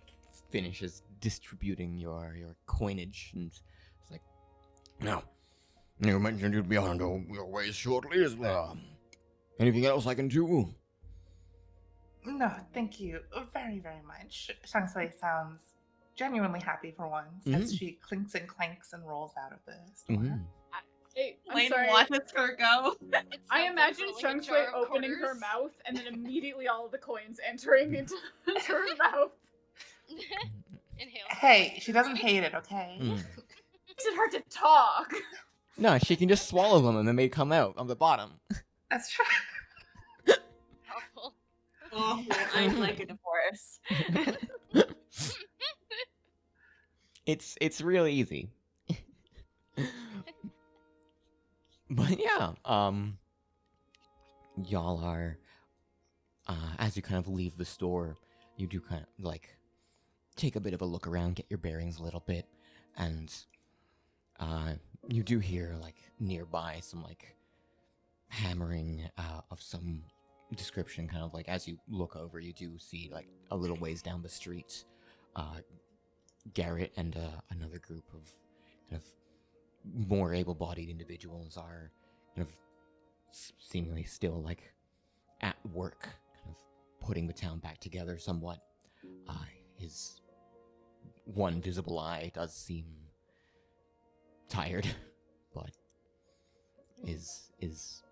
finishes distributing your coinage, and it's like, now, you mentioned you'd be on your way shortly. Is there anything else I can do? No, thank you very, very much. Shang Sui sounds genuinely happy for once as she clinks and clanks and rolls out of the store. Mm-hmm. Hey, I'm Lane sorry. watches her go. It I sounds like imagine rolling a Shang Sui jar of opening her quarters. mouth and then immediately all of the coins entering into her mouth. Inhale. Hey, she doesn't hate it, okay? Mm. Makes it hard to talk. No, she can just swallow them and then they come out on the bottom. That's true. Awful. Oh, I like a divorce. It's real easy. But yeah, y'all are, as you kind of leave the store, you do kind of like take a bit of a look around, get your bearings a little bit, and you do hear like nearby some like hammering of some description. Kind of like as you look over, you do see like a little ways down the street, Garrett and another group of kind of more able-bodied individuals are kind of seemingly still like at work, kind of putting the town back together somewhat. His one visible eye does seem tired, but is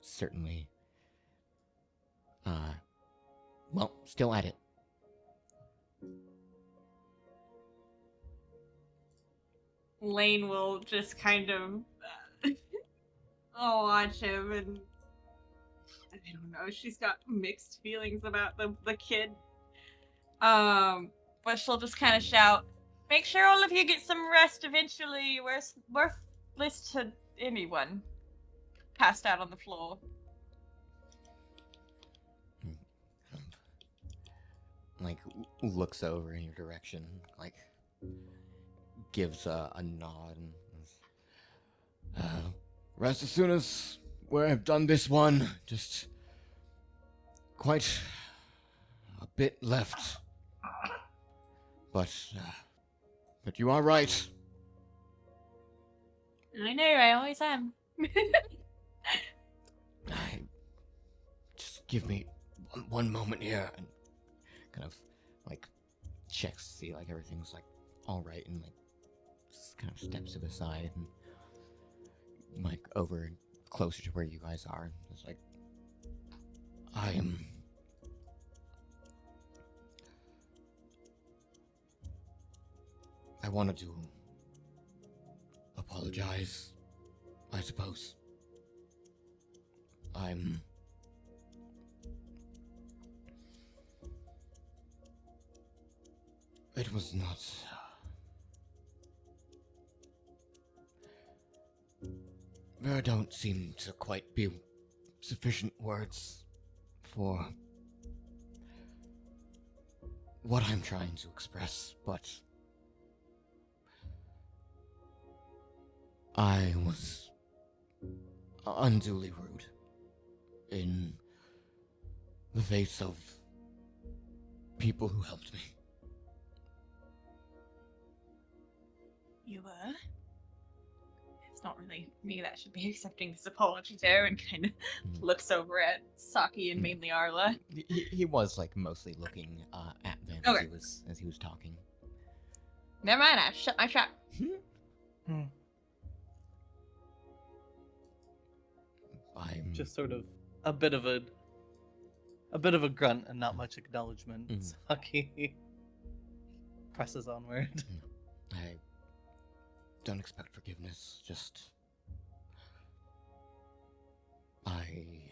certainly well, still at it. Lane will just kind of watch him, and I don't know. She's got mixed feelings about the kid. But she'll just kind of shout, "Make sure all of you get some rest eventually. We're worthless to anyone." Passed out on the floor. Like, looks over in your direction, like, gives a nod, and rest as soon as we've done this one. Just quite a bit left. But you are right. I know, I always am. Just give me one moment here, and kind of like checks to see like everything's like all right, and like just kind of steps to the side and like over closer to where you guys are. It's like, I wanted to apologize, I suppose. It was not... There don't seem to quite be sufficient words for what I'm trying to express, but I was unduly rude in the face of people who helped me. You were? It's not really me that should be accepting this apology, though, and kind of looks over at Saki and mainly Arla. He was like mostly looking at them Okay. as he was talking. Never mind, I shut my trap. I'm Just sort of a bit of a grunt and not much acknowledgement. Saki presses onward. I don't expect forgiveness, just I'm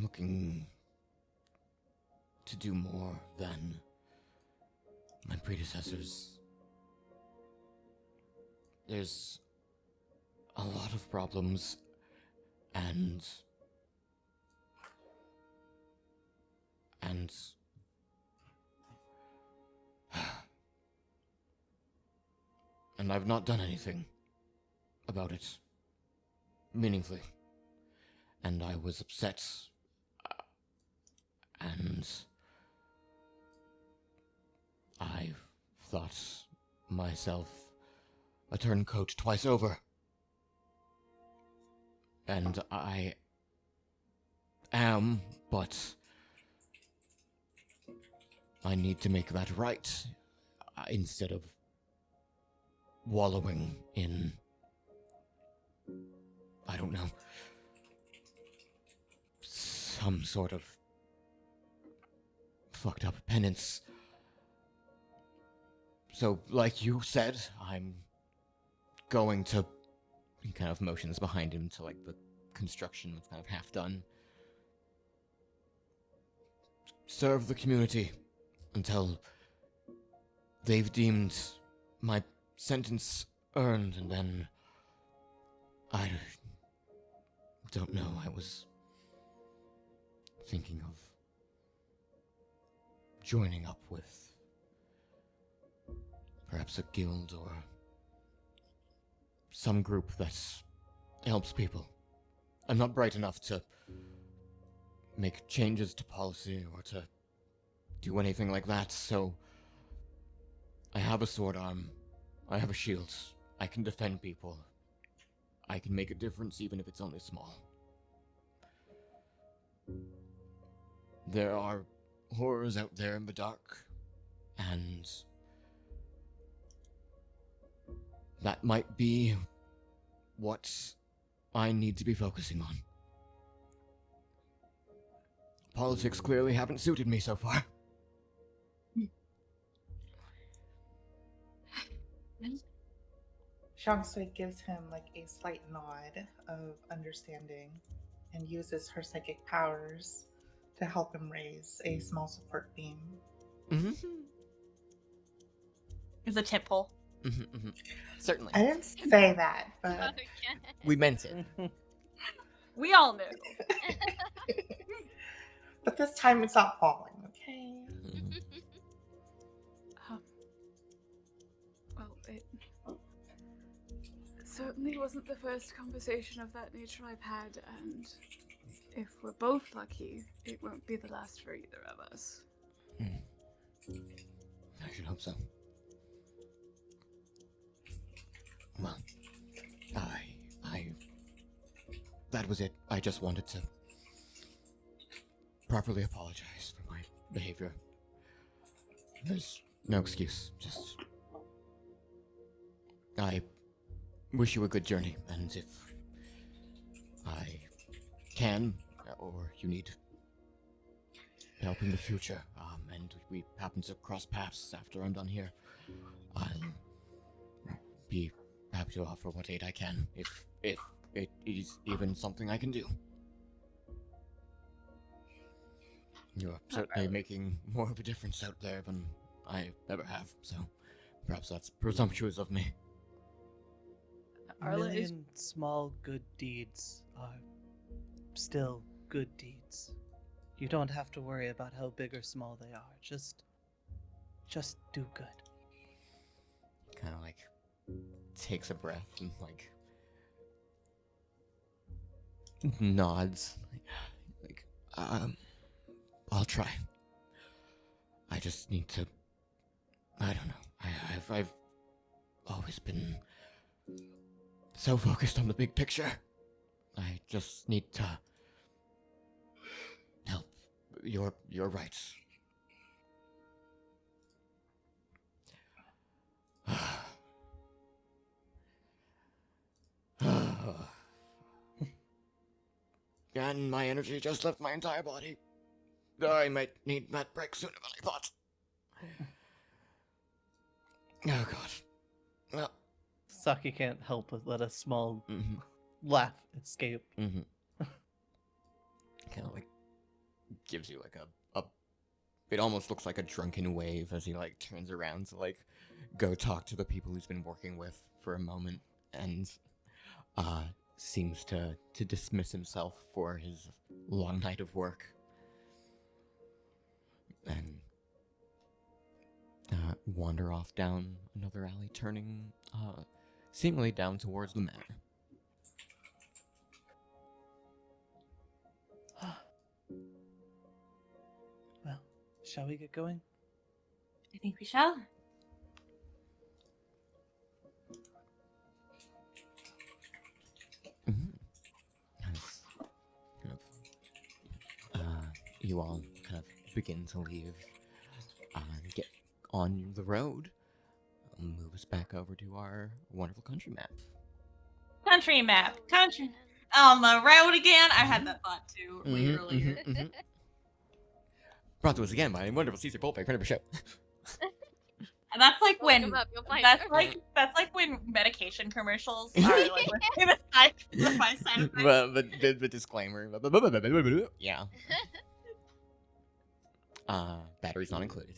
looking to do more than my predecessors. There's a lot of problems, and I've not done anything about it meaningfully, and I was upset, and I thought myself a turncoat twice over, and I am, but I need to make that right, instead of wallowing in, I don't know, some sort of fucked up penance. So, like you said, I'm going to... He kind of motions behind him to, like, the construction that's kind of half done. Serve the community until they've deemed my sentence earned, and then... I don't know, I was thinking of joining up with perhaps a guild or some group that helps people. I'm not bright enough to make changes to policy or to do anything like that, so I have a sword arm, I have a shield, I can defend people, I can make a difference even if it's only small. there are horrors out there in the dark, and that might be what I need to be focusing on. Politics clearly haven't suited me so far. Shangsui gives him like a slight nod of understanding and uses her psychic powers to help him raise a small support beam. Mm-hmm. It's a tip hole. Mm-hmm. Certainly. I didn't say that, Oh, but yeah. We meant it. We all knew. but this time it's not falling, okay? Mhm. Well, it certainly wasn't the first conversation of that nature I've had, and if we're both lucky, it won't be the last for either of us. I should hope so. Well, that was it. I just wanted to properly apologize for my behavior. There's no excuse, just... I wish you a good journey, and if I can, or you need help in the future, and we happen to cross paths after I'm done here, I'll be happy to offer what aid I can, if it is even something I can do. You're certainly making more of a difference out there than I ever have, so perhaps that's presumptuous of me. A Arla is- million small good deeds are still good deeds. You don't have to worry about how big or small they are. Just do good. Kind of like takes a breath and like nods. Like, I'll try. I just need to. I don't know. I've always been so focused on the big picture. I just need to help. You're right. And my energy just left my entire body. I might need that break sooner than I thought. Oh god. Well. Saki can't help but let a small Mm-hmm. laugh escape. Mm-hmm. Kind of like gives you like a. It almost looks like a drunken wave as he like turns around to like go talk to the people he's been working with for a moment, and seems to dismiss himself for his long night of work, and wander off down another alley, turning seemingly down towards the manor. Well, shall we get going? I think we shall. You all kind of begin to leave and get on the road. Move us back over to our wonderful country map. Country map. Country. On the road again. I had that thought too way earlier. Brought to us again by wonderful Caesar Bullpack Printer Show. And that's like Look when 'em up, you'll find that's her. like when medication commercials are like with side effects. the disclaimer. Yeah. Batteries not included.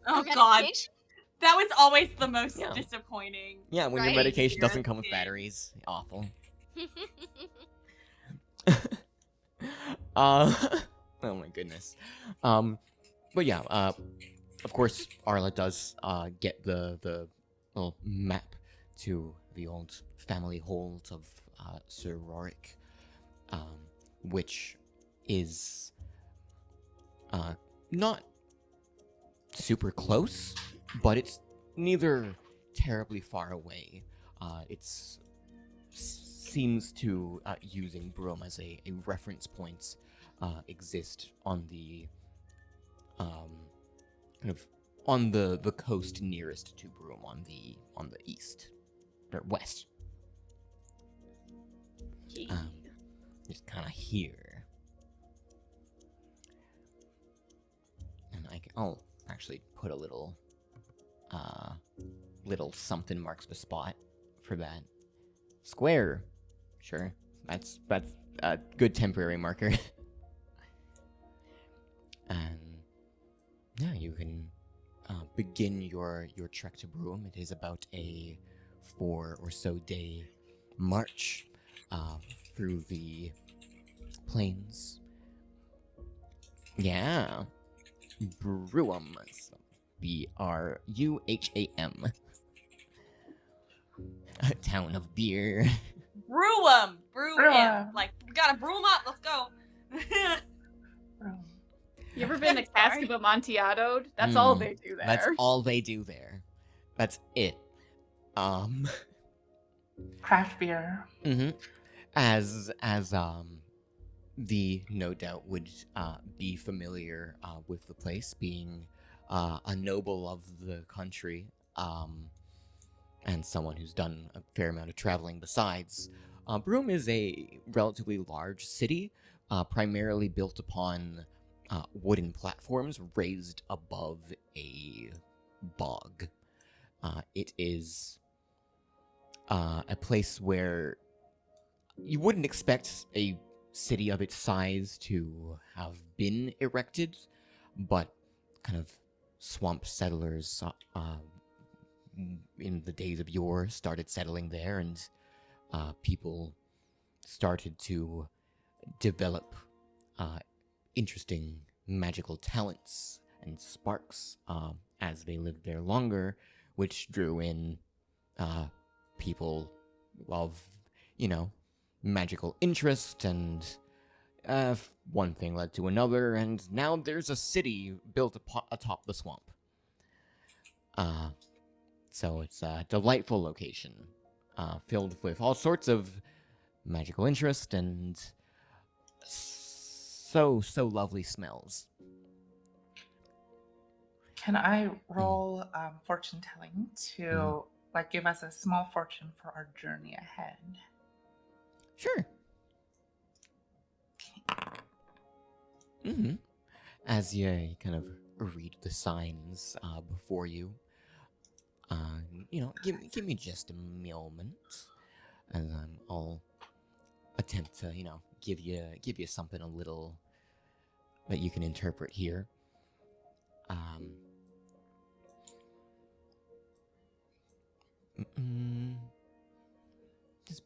Oh For god. medication? That was always the most Yeah. disappointing. Yeah, when your Right. medication doesn't come with Yeah. batteries. Awful. Oh my goodness. But yeah, of course, Arla does get the little map to the old family hold of Sir Rorik, which is not super close, but it's neither terribly far away. Seems to using Broom as a reference point. exist on the kind of on the coast nearest to Broom, on the east or west. Just kind of here, and I'll actually put a little something marks the spot for that. Square, sure. That's a good temporary marker. And yeah, you can begin your trek to Broom. It is about a 4 or so day march through the plains. Yeah, Broom. Bruham. A town of beer. Brew him. Like, we gotta brew him up. Let's go. You ever been to Cask of Amontillado? That's all they do there. That's all they do there. That's it. Craft beer. Mm-hmm. As the no doubt would be familiar with the place, being a noble of the country, and someone who's done a fair amount of traveling besides. Broom is a relatively large city, primarily built upon wooden platforms raised above a bog. It is a place where you wouldn't expect a city of its size to have been erected, but kind of swamp settlers in the days of yore started settling there, and people started to develop interesting magical talents and sparks as they lived there longer, which drew in people of, magical interest, and one thing led to another, and now there's a city built atop the swamp. So it's a delightful location, filled with all sorts of magical interest and so lovely smells. Can I roll fortune telling to give us a small fortune for our journey ahead? Sure. Mm-hmm. As you kind of read the signs before you, give me just a moment, and I'll attempt to, give you something a little that you can interpret here. Just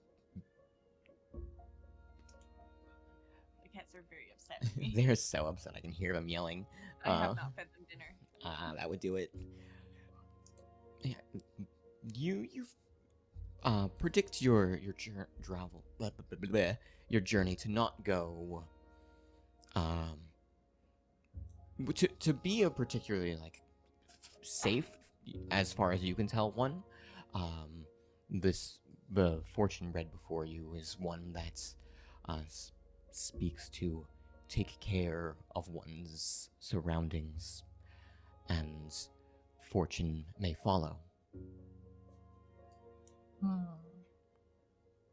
The cats are very upset with me. they're so upset. I can hear them yelling. I have not fed them dinner. That would do it. Yeah, you predict your your journey to not go to be a particularly safe, as far as you can tell, one. The fortune read before you is one that speaks to take care of one's surroundings, and fortune may follow.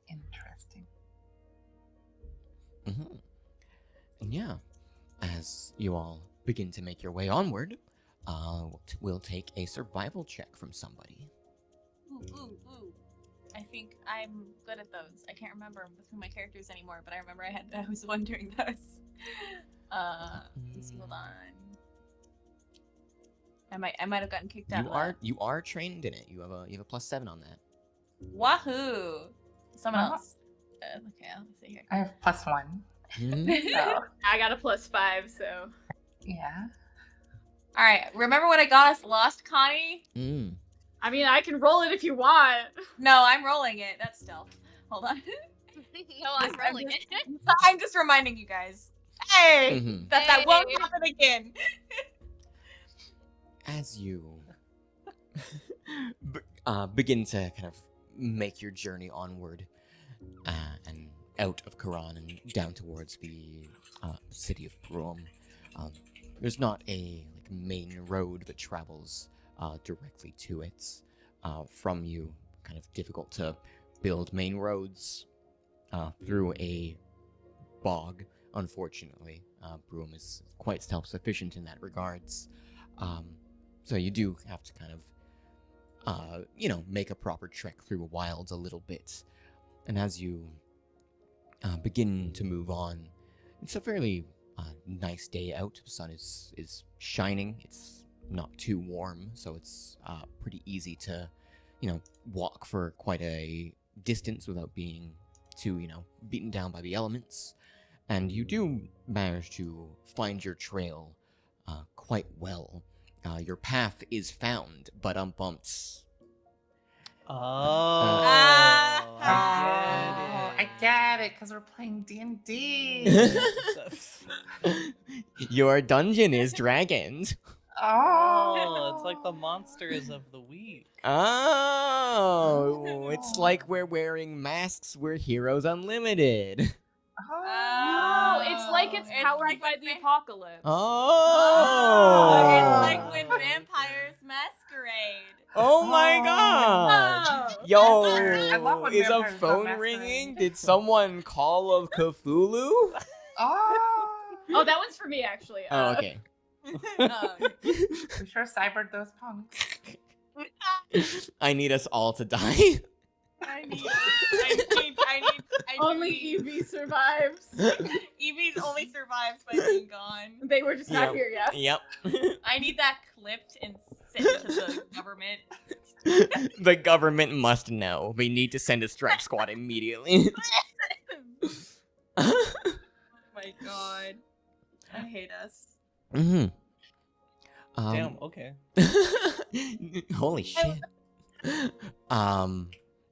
Interesting. Mm-hmm. And yeah, as you all begin to make your way onward, we'll take a survival check from somebody. Ooh. I think I'm good at those. I can't remember between my characters anymore, but I remember I was the one doing those. Let's hold on. I might have gotten kicked out. You are trained in it. You have a +7 on that. Wahoo! Someone else. Okay, let me see here. I have +1. So, I got a +5, so. yeah. All right. Remember when I got us lost, Konnie? I mean, I can roll it if you want. No, I'm rolling it. That's stealth. Hold on. No, I'm rolling it. I'm just reminding you guys. Hey, that won't happen again. As you begin to kind of make your journey onward, and out of Quran and down towards the city of Broom. There's not a main road that travels directly to it. From you, kind of difficult to build main roads through a bog, unfortunately. Broom is quite self-sufficient in that regards. So you do have to kind of, make a proper trek through the wilds a little bit. And as you begin to move on, it's a fairly nice day out. The sun is shining. It's not too warm, so it's pretty easy to, walk for quite a distance without being too, beaten down by the elements. And you do manage to find your trail quite well. Your path is found, but unbumped. I get it, because we're playing D&D. Your dungeon is dragons. Oh, it's like the monsters of the week. Oh, it's like we're wearing masks. We're Heroes Unlimited. Oh, it's like it's powered like by when the they- apocalypse. Oh, It's like when vampires masquerade. Oh my god! Oh. Yo, I love when is a vampires go phone masquerade. ringing? Did someone call of Cthulhu? Oh, that one's for me actually. Oh, okay. We sure cybered those punks. I need us all to die. I need Only Evie survives. Evie's only survives by being gone. They were just not Yep. here yet. Yep. I need that clipped and sent to the government. The government must know. We need to send a strike squad immediately. Oh my god. I hate us. Mm-hmm. Damn, okay. Holy shit.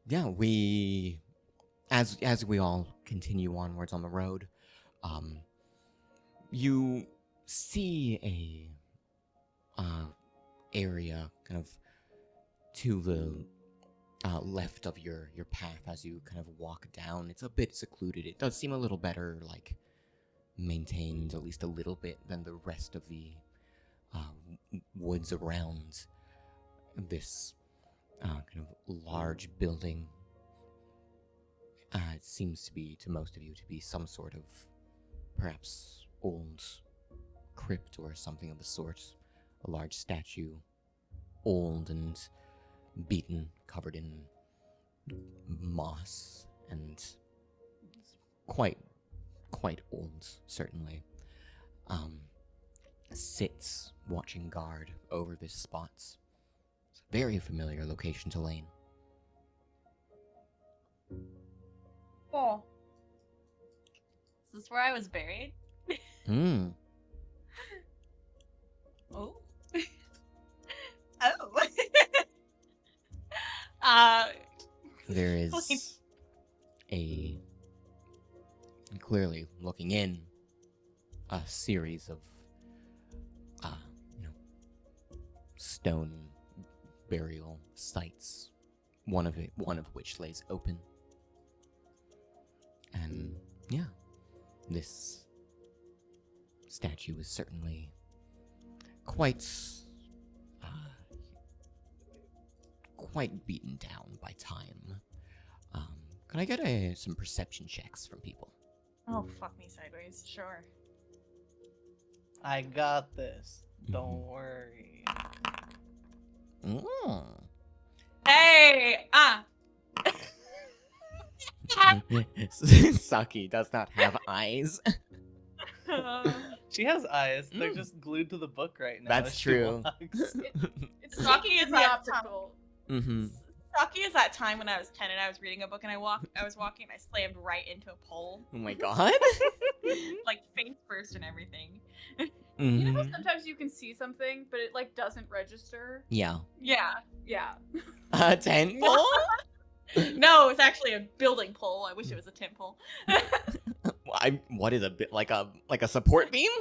Yeah, we as we all continue onwards on the road, you see a area kind of to the left of your path as you kind of walk down. It's a bit secluded. It does seem a little better, maintained at least a little bit than the rest of the woods around this kind of large building. It seems to be, to most of you, to be some sort of perhaps old crypt or something of the sort. A large statue, old and beaten, covered in moss, and quite old, certainly. Sits watching guard over this spot. It's a very familiar location to Lane. Oh. Is this where I was buried? Hmm. Oh. Oh. There is a, clearly looking in, a series of stone burial sites, one of which lays open. And yeah, this statue is certainly quite beaten down by time. Can I get some perception checks from people? Oh, fuck me sideways. Sure. I got this. Don't worry. Mm. Hey! Saki does not have eyes. She has eyes. They're Mm. just glued to the book right now. That's as she true. walks. It's Rocky is the that optical. Mm-hmm. Rocky is that time when I was 10 and I was reading a book and I was walking and I slammed right into a pole. Oh my god. Like face first and everything. You know how Mhm. sometimes you can see something, but it doesn't register? Yeah. Yeah. Yeah. A tent pole? No, it's actually a building pole. I wish it was a tent pole. What is a bit like a support beam?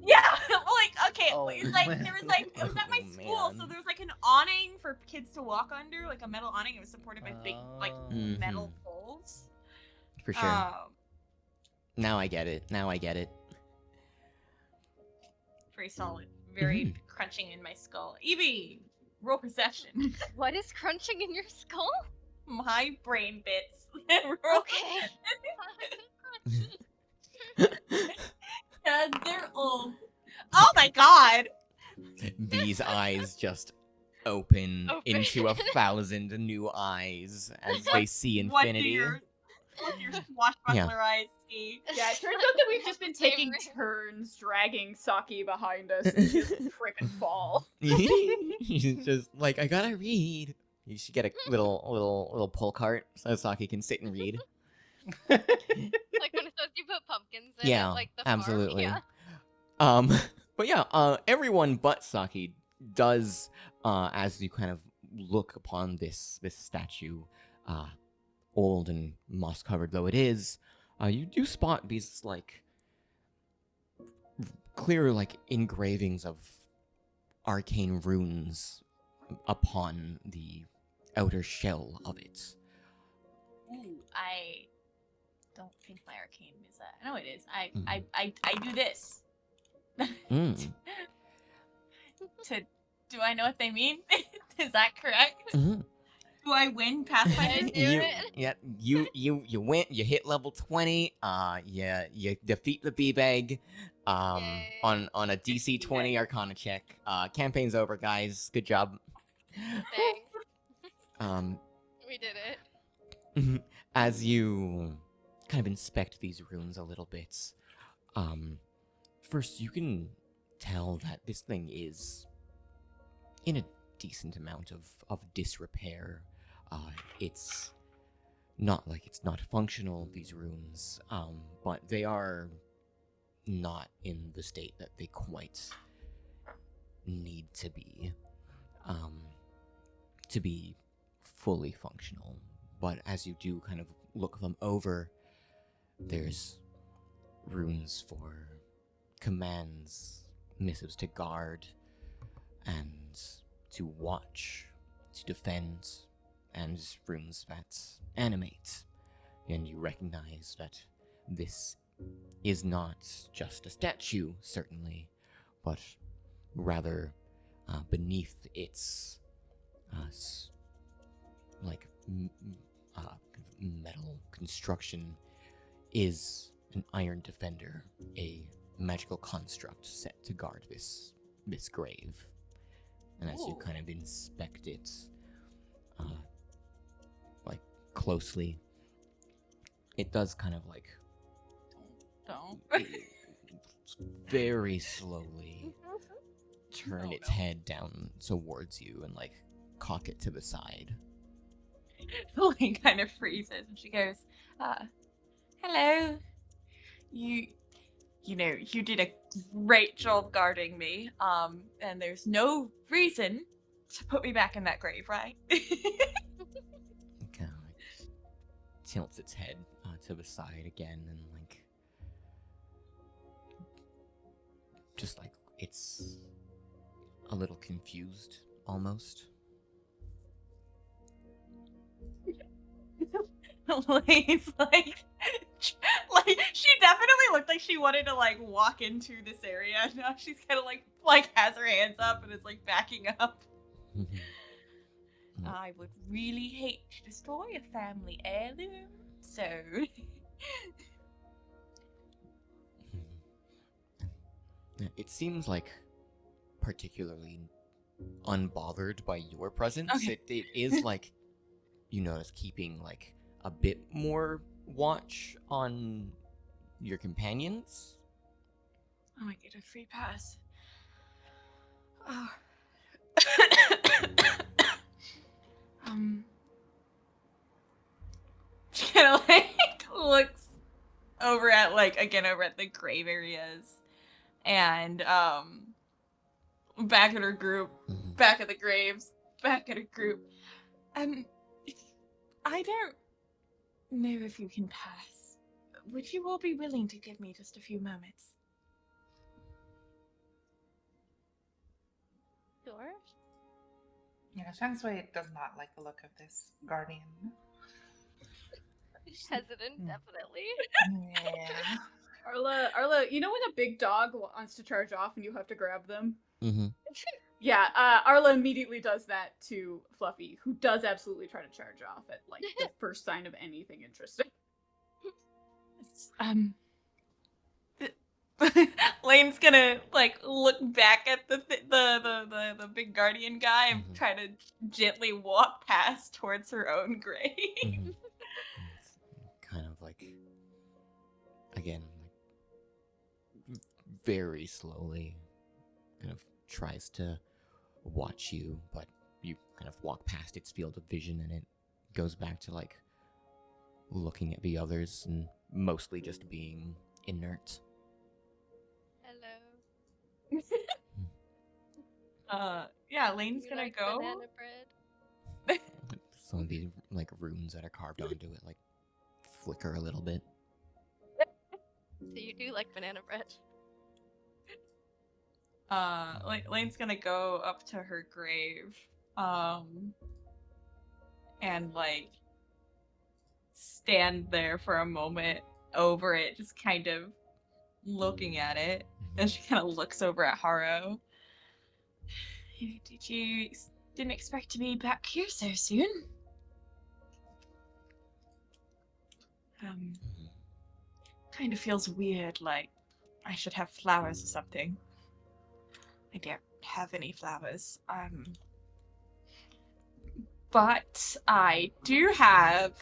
Yeah, okay, Oh, it's like man. there was it was at my Oh, school, so man. there was an awning for kids to walk under, like a metal awning. It was supported by big Oh. metal Mhm. poles. For sure. Now I get it. Very solid. Very crunching in my skull. Evie, roll perception. What is crunching in your skull? My brain bits. Roll Okay. God, they're old. Oh my god! These eyes just open into 1,000 new eyes as they see infinity. What do your swashbuckler eyes see? Yeah, it turns out that we've just been taking turns dragging Saki behind us and just trip and fall. She's just like, I gotta read. You should get a little pull cart so Saki can sit and read. Like one of those you put pumpkins in Yeah, at, like, the farm. absolutely. Yeah. But yeah, everyone but Saki does, as you kind of look upon this statue, old and moss-covered though it is, you do spot these, like, clear, like, engravings of arcane runes upon the outer shell of it. Ooh, I don't think my arcane is that. No, it is. I do this. Mm. Do I know what they mean? Is that correct? Mm-hmm. Do I win Pathfinder? You went. You hit level 20. You defeat the B-Bag. Yay. On a DC 20 Arcana check. Campaign's over, guys. Good job. Thanks. We did it. As you kind of inspect these runes a little bit, first you can tell that this thing is in a decent amount of disrepair. It's not like it's not functional, these runes, but they are not in the state that they quite need to be fully functional. But as you do kind of look them over, there's runes for commands, missives to guard, and to watch, to defend, and runes that animate. And you recognize that this is not just a statue, certainly, but rather beneath its metal construction is an iron defender, a magical construct set to guard this grave. And as you kind of inspect it, like closely, it does kind of like Don't. very slowly turn its head down towards you and like cock it to the side. Lily kind of freezes and she goes, hello. You did a great job guarding me. And there's no reason to put me back in that grave, right? It kind of like tilts its head to the side again and like just like it's a little confused almost. Lily's like she definitely looked like she wanted to like walk into this area. Now she's kind of like has her hands up and is like backing up. I would really hate to destroy a family heirloom, so. It seems like particularly unbothered by your presence. Okay. It is like you notice keeping like a bit more watch on your companions. Oh, I get a free pass. Oh. She kind of like looks over at the grave areas, and back at her group, back at the graves, back at her group. I don't know if you can pass. Would you all be willing to give me just a few moments? Sure. Yeah, Shansui does not like the look of this guardian. hesitant, definitely. Yeah. Arla, you know when a big dog wants to charge off and you have to grab them? Mm-hmm. Yeah, Arla immediately does that to Fluffy, who does absolutely try to charge off at like the first sign of anything interesting. Lane's gonna like look back at the big guardian guy and try to gently walk past towards her own grave. Mm-hmm. It's kind of like, again, like, very slowly, kind of tries to watch you, but you kind of walk past its field of vision, and it goes back to like looking at the others and mostly just being inert. Hello. Yeah, Lane's You gonna like go. banana bread? Some of the like runes that are carved onto it like flicker a little bit. So you do like banana bread. Lane's gonna go up to her grave, and like stand there for a moment over it, just kind of looking at it. And she kind of looks over at Haro. Didn't expect to be back here so soon? Kind of feels weird, like I should have flowers or something. I don't have any flowers. But I do have.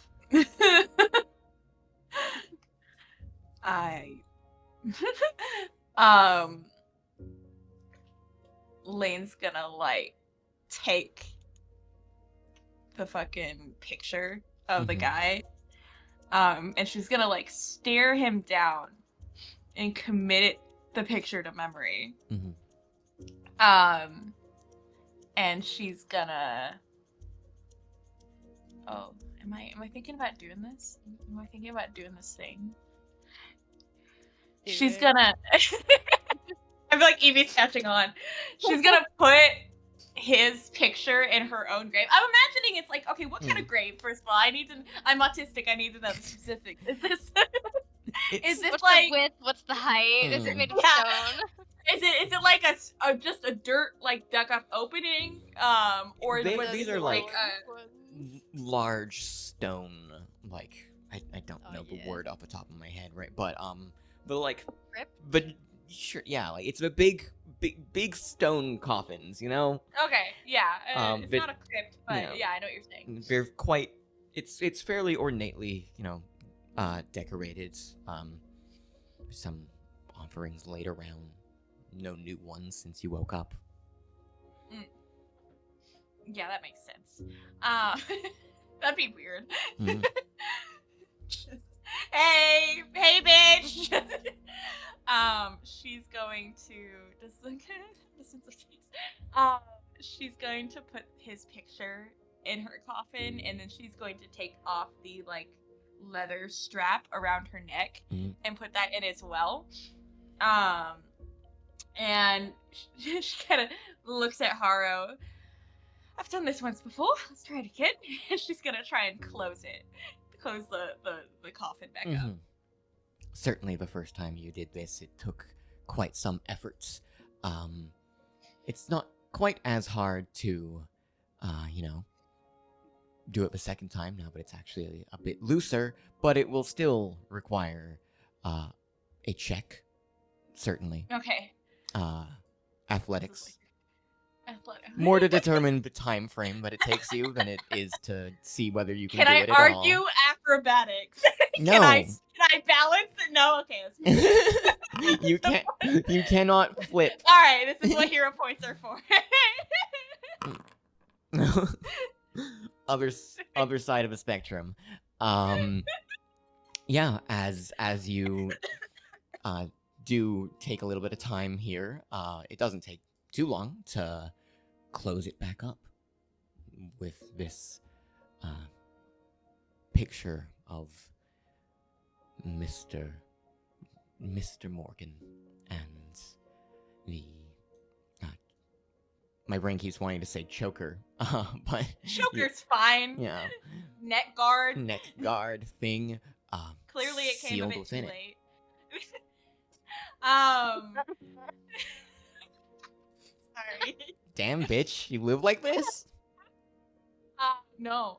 Lane's gonna like take the fucking picture of the guy, and she's gonna like stare him down and commit the picture to memory. And she's gonna. Oh, am I thinking about doing this? Am I thinking about doing this thing? She's gonna. I feel like Evie's catching on. She's gonna put his picture in her own grave. I'm imagining it's like, okay, what kind of grave? First of all, I'm autistic. I need to know the specifics. Is this What's like the width? What's the height? Is it made of Yeah. stone? Is it like just a dirt like dug up opening? Or These are like ones? large stone, like I don't know yeah. the word off the top of my head, right? But the like, Crypt? but sure, yeah, like it's the big stone coffins, you know. Okay, yeah, it's but, not a crypt, but you know, yeah, I know what you're saying. They're quite. It's fairly ornately, you know, decorated. Some offerings laid around. No new ones since you woke up. Yeah, that makes sense. That'd be weird. Just, hey, bitch. She's going to just like she's going to put his picture in her coffin, and then she's going to take off the like leather strap around her neck and put that in as well. And she kind of looks at Haro. I've done this once before. Let's try it again. And she's gonna try and close the coffin back up. Certainly, the first time you did this, it took quite some efforts. It's not quite as hard to, you know, do it the second time now, but it's actually a bit looser. But it will still require a check, certainly. Okay. Athletics. Athletics. More to determine the time frame that it takes you than it is to see whether you can Can do I it at all. argue acrobatics? No. Can I balance it? No. Okay. You can't. You cannot flip. All right. This is what hero points are for. Other side of the spectrum. Yeah. As you do take a little bit of time here. It doesn't take too long to close it back up with this picture of Mr. Morgan and the My brain keeps wanting to say choker, but Choker's fine. yeah, Neck guard. neck guard thing. Clearly, it came a sealed bit within too it. late. Sorry. Damn, bitch, you live like this? No.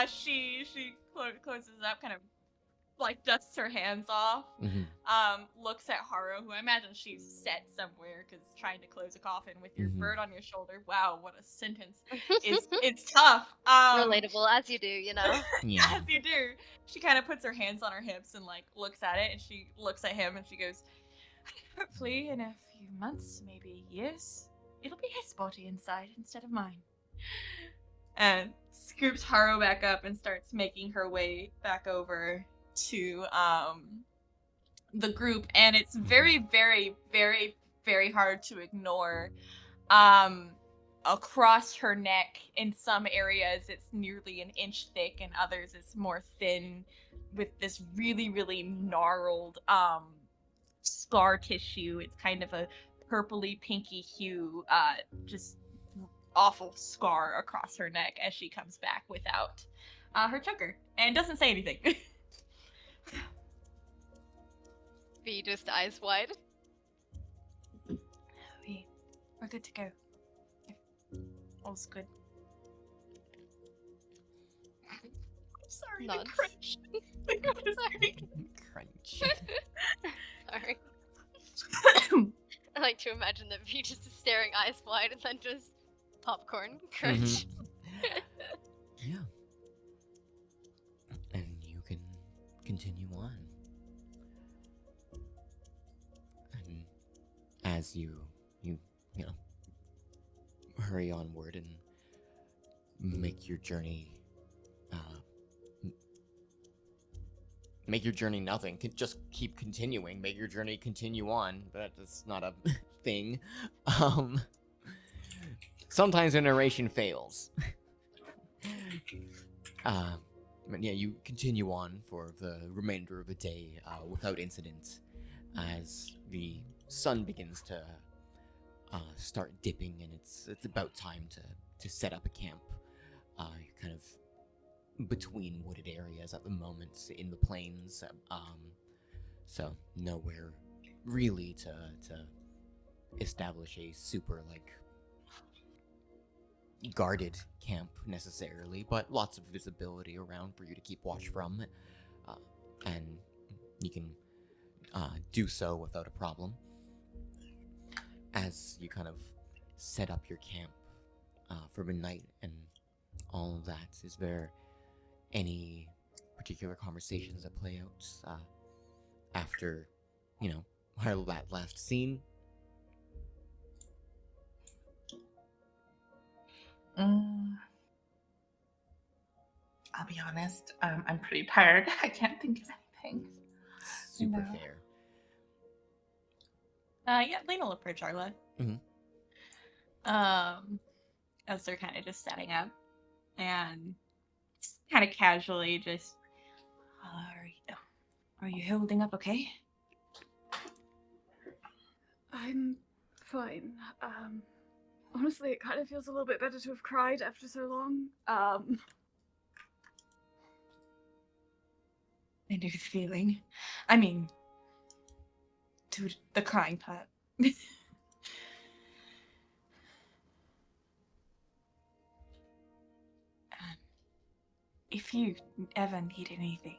She closes up, kind of like dusts her hands off. Looks at Haro, who I imagine she's set somewhere because trying to close a coffin with your bird on your shoulder. Wow, what a sentence! It's tough. Relatable, as you do, you know. Yeah. As you do. She kind of puts her hands on her hips and like looks at it, and she looks at him and she goes, "Hopefully, in a few months, maybe years, it'll be his body inside instead of mine." And scoops Haro back up and starts making her way back over to the group, and it's very, very, very, very hard to ignore. Across her neck, in some areas, it's nearly an inch thick, and others it's more thin, with this really, really gnarled scar tissue. It's kind of a purpley pinky hue, just awful scar across her neck as she comes back without her choker and doesn't say anything. V just eyes wide. We're good to go. All's good. I'm sorry, Nods. the crunch. The Crunch. Sorry. I like to imagine that V just is staring eyes wide and then just popcorn crunch. Yeah. And you can continue on. And as you know, hurry onward and make your journey, nothing. Just keep continuing. Make your journey continue on. That's not a thing. Sometimes the narration fails. But yeah, you continue on for the remainder of the day without incident as the sun begins to start dipping, and it's about time to set up a camp, kind of between wooded areas at the moment in the plains. So nowhere really to establish a super guarded camp necessarily, but lots of visibility around for you to keep watch from, and you can do so without a problem. As you kind of set up your camp for the night and all of that, is there any particular conversations that play out after, that last scene? I'll be honest, I'm pretty tired. I can't think of anything. Super No. fair. Yeah, Lane will approach Arla. As they're kind of just setting up, and kind of casually just, are you holding up okay? I'm fine. Honestly, it kind of feels a little bit better to have cried after so long. I know the feeling. I mean, to the crying part. If you ever need anything,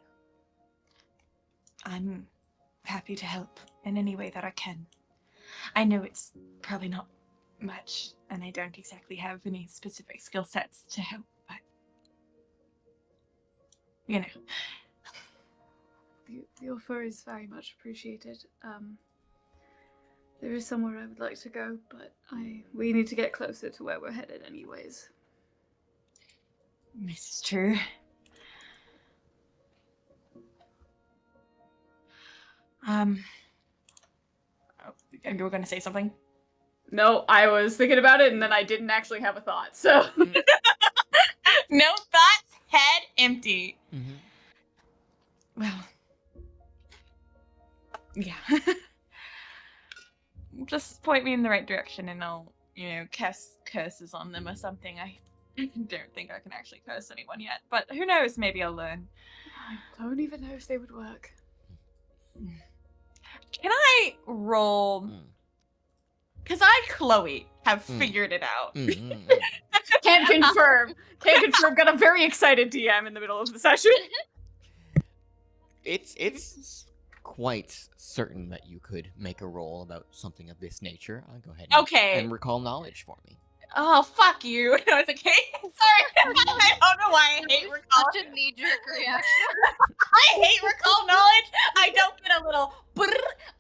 I'm happy to help in any way that I can. I know it's probably not much, and I don't exactly have any specific skill sets to help, but The offer is very much appreciated. There is somewhere I would like to go, but we need to get closer to where we're headed anyways. This is true. You were going to say something? No, I was thinking about it and then I didn't actually have a thought, so. No thoughts, head empty. Well, yeah. just point me in the right direction and I'll, cast curses on them or something. I don't think I can actually curse anyone yet, but who knows? Maybe I'll learn. I don't even know if they would work. Can I roll? Because I, Chloe, have figured it out. Can't confirm. Can't confirm. Got a very excited DM in the middle of the session. It's quite certain that you could make a roll about something of this nature. I'll go ahead and recall knowledge for me. Oh, fuck you. I was like, hey, sorry. I don't know why I hate recall. Such a knee-jerk reaction. I hate recall knowledge. I don't get a little brr.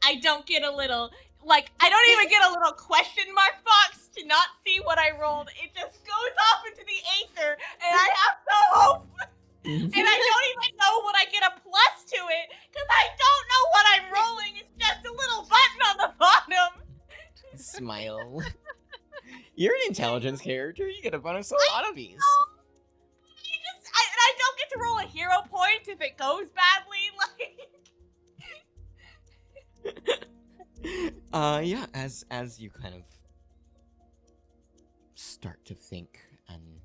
I don't get a little, I don't even get a little question mark box to not see what I rolled. It just goes off into the aether, and I have no hope. And I don't even know what I get a plus to it, because I don't know what I'm rolling. It's just a little button on the bottom. Smile. You're an intelligence character. You get a bonus to a lot of these. I don't get to roll a hero point if it goes badly. Yeah. As you kind of start to think, and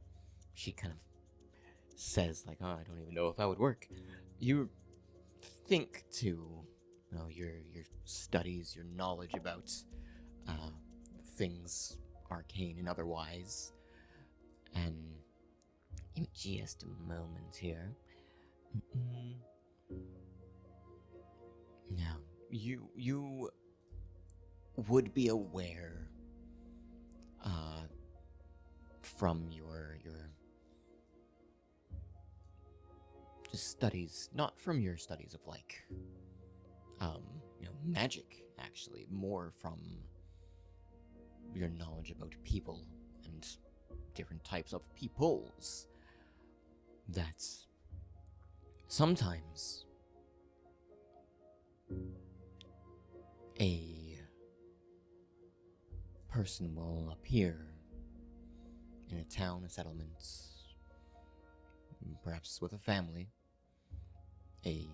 she kind of says, oh, I don't even know if that would work. You think to, your studies, your knowledge about things arcane and otherwise, and just a moment here. Now, you would be aware from your just studies, not from your studies of magic, actually, more from your knowledge about people and different types of peoples, that sometimes a person will appear in a town, a settlement, perhaps with a family, a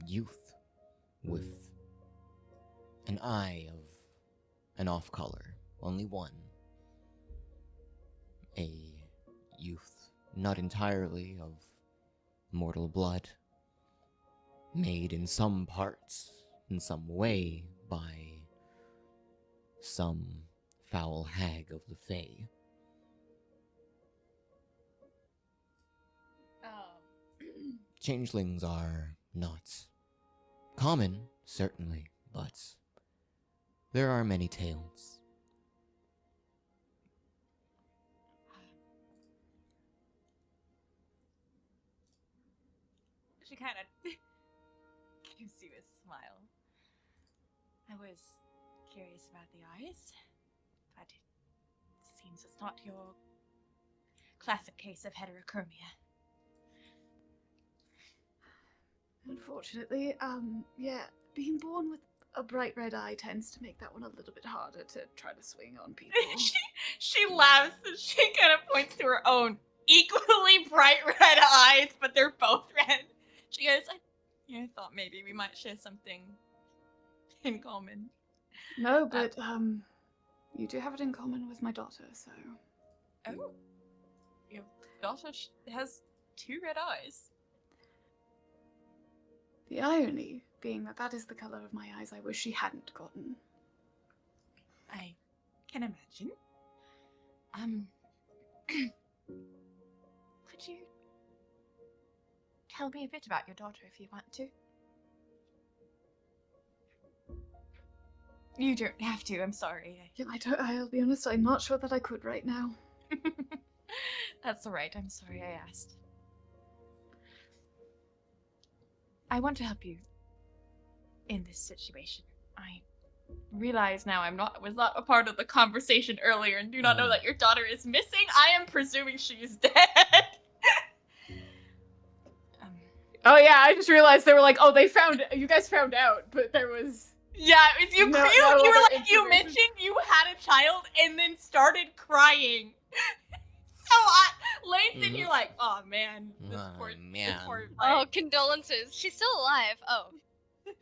youth with an eye of an off color, only one. A youth not entirely of mortal blood, made in some parts, in some way, by some foul hag of the Fae. Changelings are not common, certainly, but there are many tales. She kind of gives you a smile. I was curious about the eyes, but it seems it's not your classic case of heterochromia. Unfortunately, being born with a bright red eye tends to make that one a little bit harder to try to swing on people. she laughs and she kind of points to her own equally bright red eyes, but they're both red. She goes, I thought maybe we might share something in common. No, but you do have it in common with my daughter, so. Oh, your daughter has two red eyes. The irony being that that is the color of my eyes I wish she hadn't gotten. I can imagine. Could you tell me a bit about your daughter if you want to? You don't have to, I'm sorry. Yeah, I'll be honest, I'm not sure that I could right now. That's alright, I'm sorry I asked. I want to help you in this situation. I realize now was not a part of the conversation earlier and do not know that your daughter is missing. I am presuming she is dead. Oh yeah, I just realized they were like, oh, you guys found out, but there was... Yeah, it was you you mentioned you had a child and then started crying. So Langston, you're like, oh man, this poor oh, condolences. She's still alive. Oh,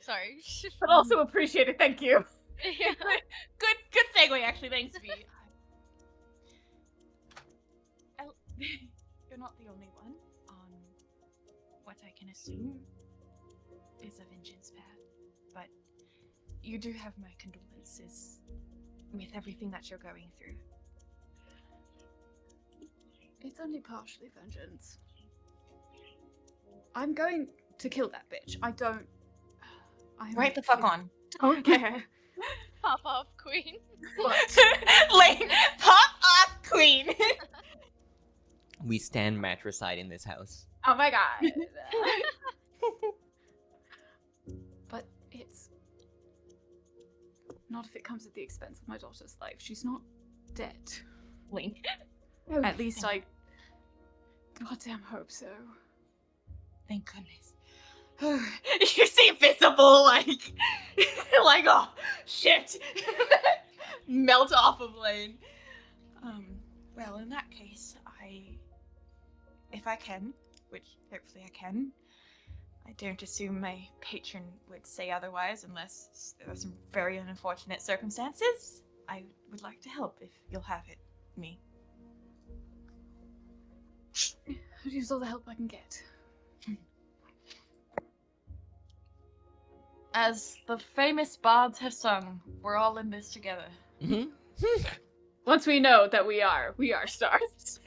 sorry. But also appreciate it, thank you. Yeah. Good segue, actually. Thanks, V. You're not the only one on what I can assume is a vengeance path, but you do have my condolences with everything that you're going through. It's only partially vengeance. I'm going to kill that bitch. I'm Right the fuck on. Don't care. Pop off, queen. Lane, pop off, queen. We stand matricide in this house. Oh my god. But it's not if it comes at the expense of my daughter's life. She's not dead. Lane. At least I goddamn hope so. Thank goodness. You seem visible, like, oh shit, melt off of Lane. Well, in that case, if I can, which hopefully I can, I don't assume my patron would say otherwise unless there are some very unfortunate circumstances. I would like to help if you'll have it, me. I'd use all the help I can get. As the famous bards have sung, we're all in this together. Mm-hmm. Once we know that we are stars.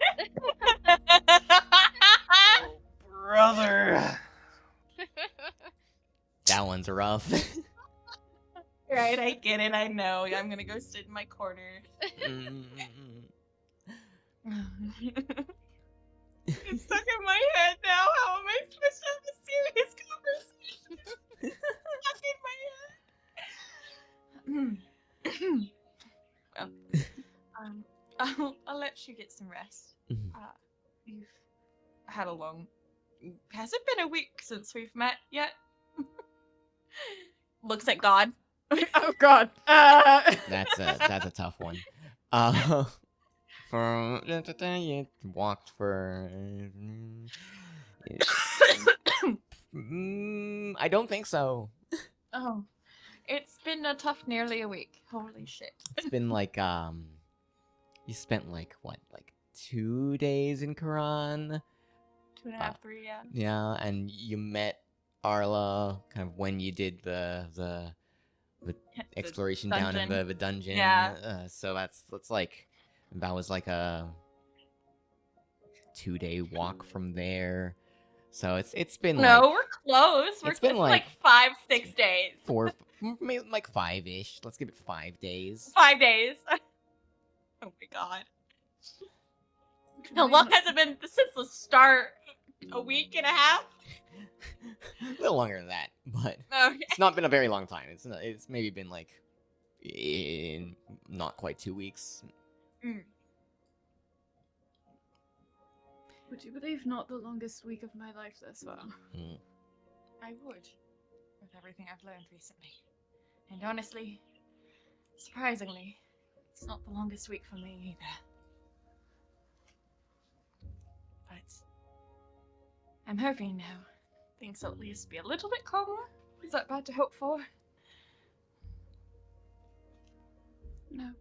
Oh, brother. That one's rough. Right, I get it, I know. I'm gonna go sit in my corner. It's stuck in my head now. How am I supposed to have a serious conversation? Stuck in my head. Well, I'll let you get some rest. You've had a long. Has it been a week since we've met yet? Looks at God. Oh god. That's a tough one. You walked for. I don't think so. Oh, it's been a tough nearly a week. Holy shit. It's been like you spent like what, like 2 days in Quran? 2.5, 3, yeah. Yeah, and you met Arla kind of when you did the exploration down in dungeon. the dungeon. Yeah. So that was like a 2-day walk from there. So it's been No, like we're close. it's been like 5-6 days. 4, maybe like 5-ish. Let's give it 5 days. 5 days. Oh my god. How long has it been since the start? A week and a half? A little longer than that, but Okay. it's not been a very long time. It's maybe been like not quite 2 weeks. Would you believe not the longest week of my life thus far? I would, with everything I've learned recently. And honestly, surprisingly, it's not the longest week for me either. But I'm hoping now things will at least be a little bit calmer. Is that bad to hope for? No.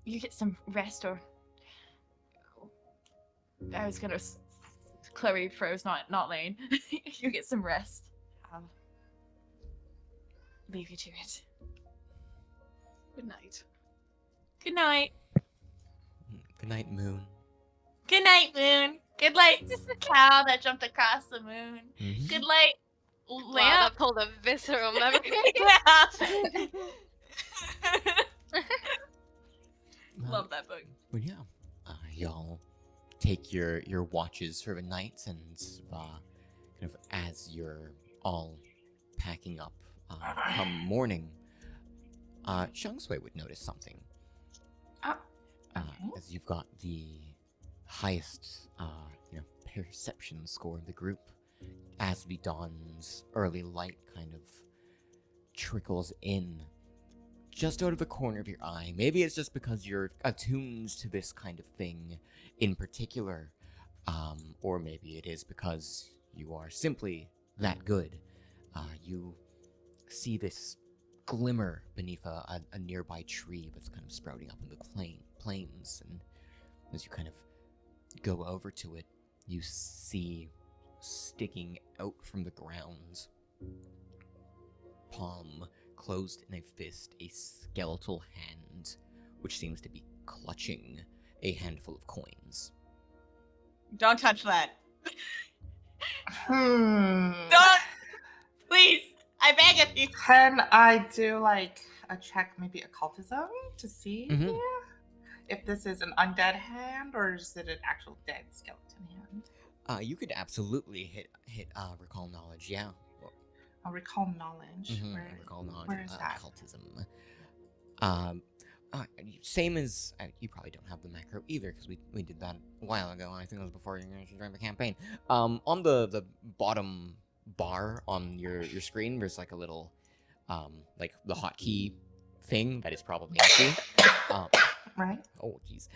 You get some rest, or I was gonna. Chloe froze, not Lane. You get some rest. I'll leave you to it. Good night. Good night. Good night, Moon. Good night, Moon. Good night, cow that jumped across the moon. Mhm. Good night, Wow, lamp. that pulled a visceral memory. Yeah. Well, Love that book. Well, yeah. Y'all take your watches for the night, and kind of as you're all packing up, come morning, Shui would notice something. As you've got the highest, perception score of the group, as the dawn's early light kind of trickles in just out of the corner of your eye. Maybe it's just because you're attuned to this kind of thing in particular, or maybe it is because you are simply that good. You see this glimmer beneath a nearby tree that's kind of sprouting up in the plains, and as you kind of go over to it, you see sticking out from the ground, palm closed in a fist, a skeletal hand, which seems to be clutching a handful of coins. Don't touch that. Hmm. Don't! Please! I beg of you! Can I do like a check, maybe occultism, to see Mhm. if this is an undead hand or is it an actual dead skeleton hand? You could absolutely hit recall knowledge, yeah. I'll recall knowledge. Recall knowledge, where is that? occultism. Same as you probably don't have the macro either, because we did that a while ago. I think it was before you joined the campaign. On the bottom bar on your screen, there's like a little like the hotkey thing that is probably empty. Right. Oh, jeez.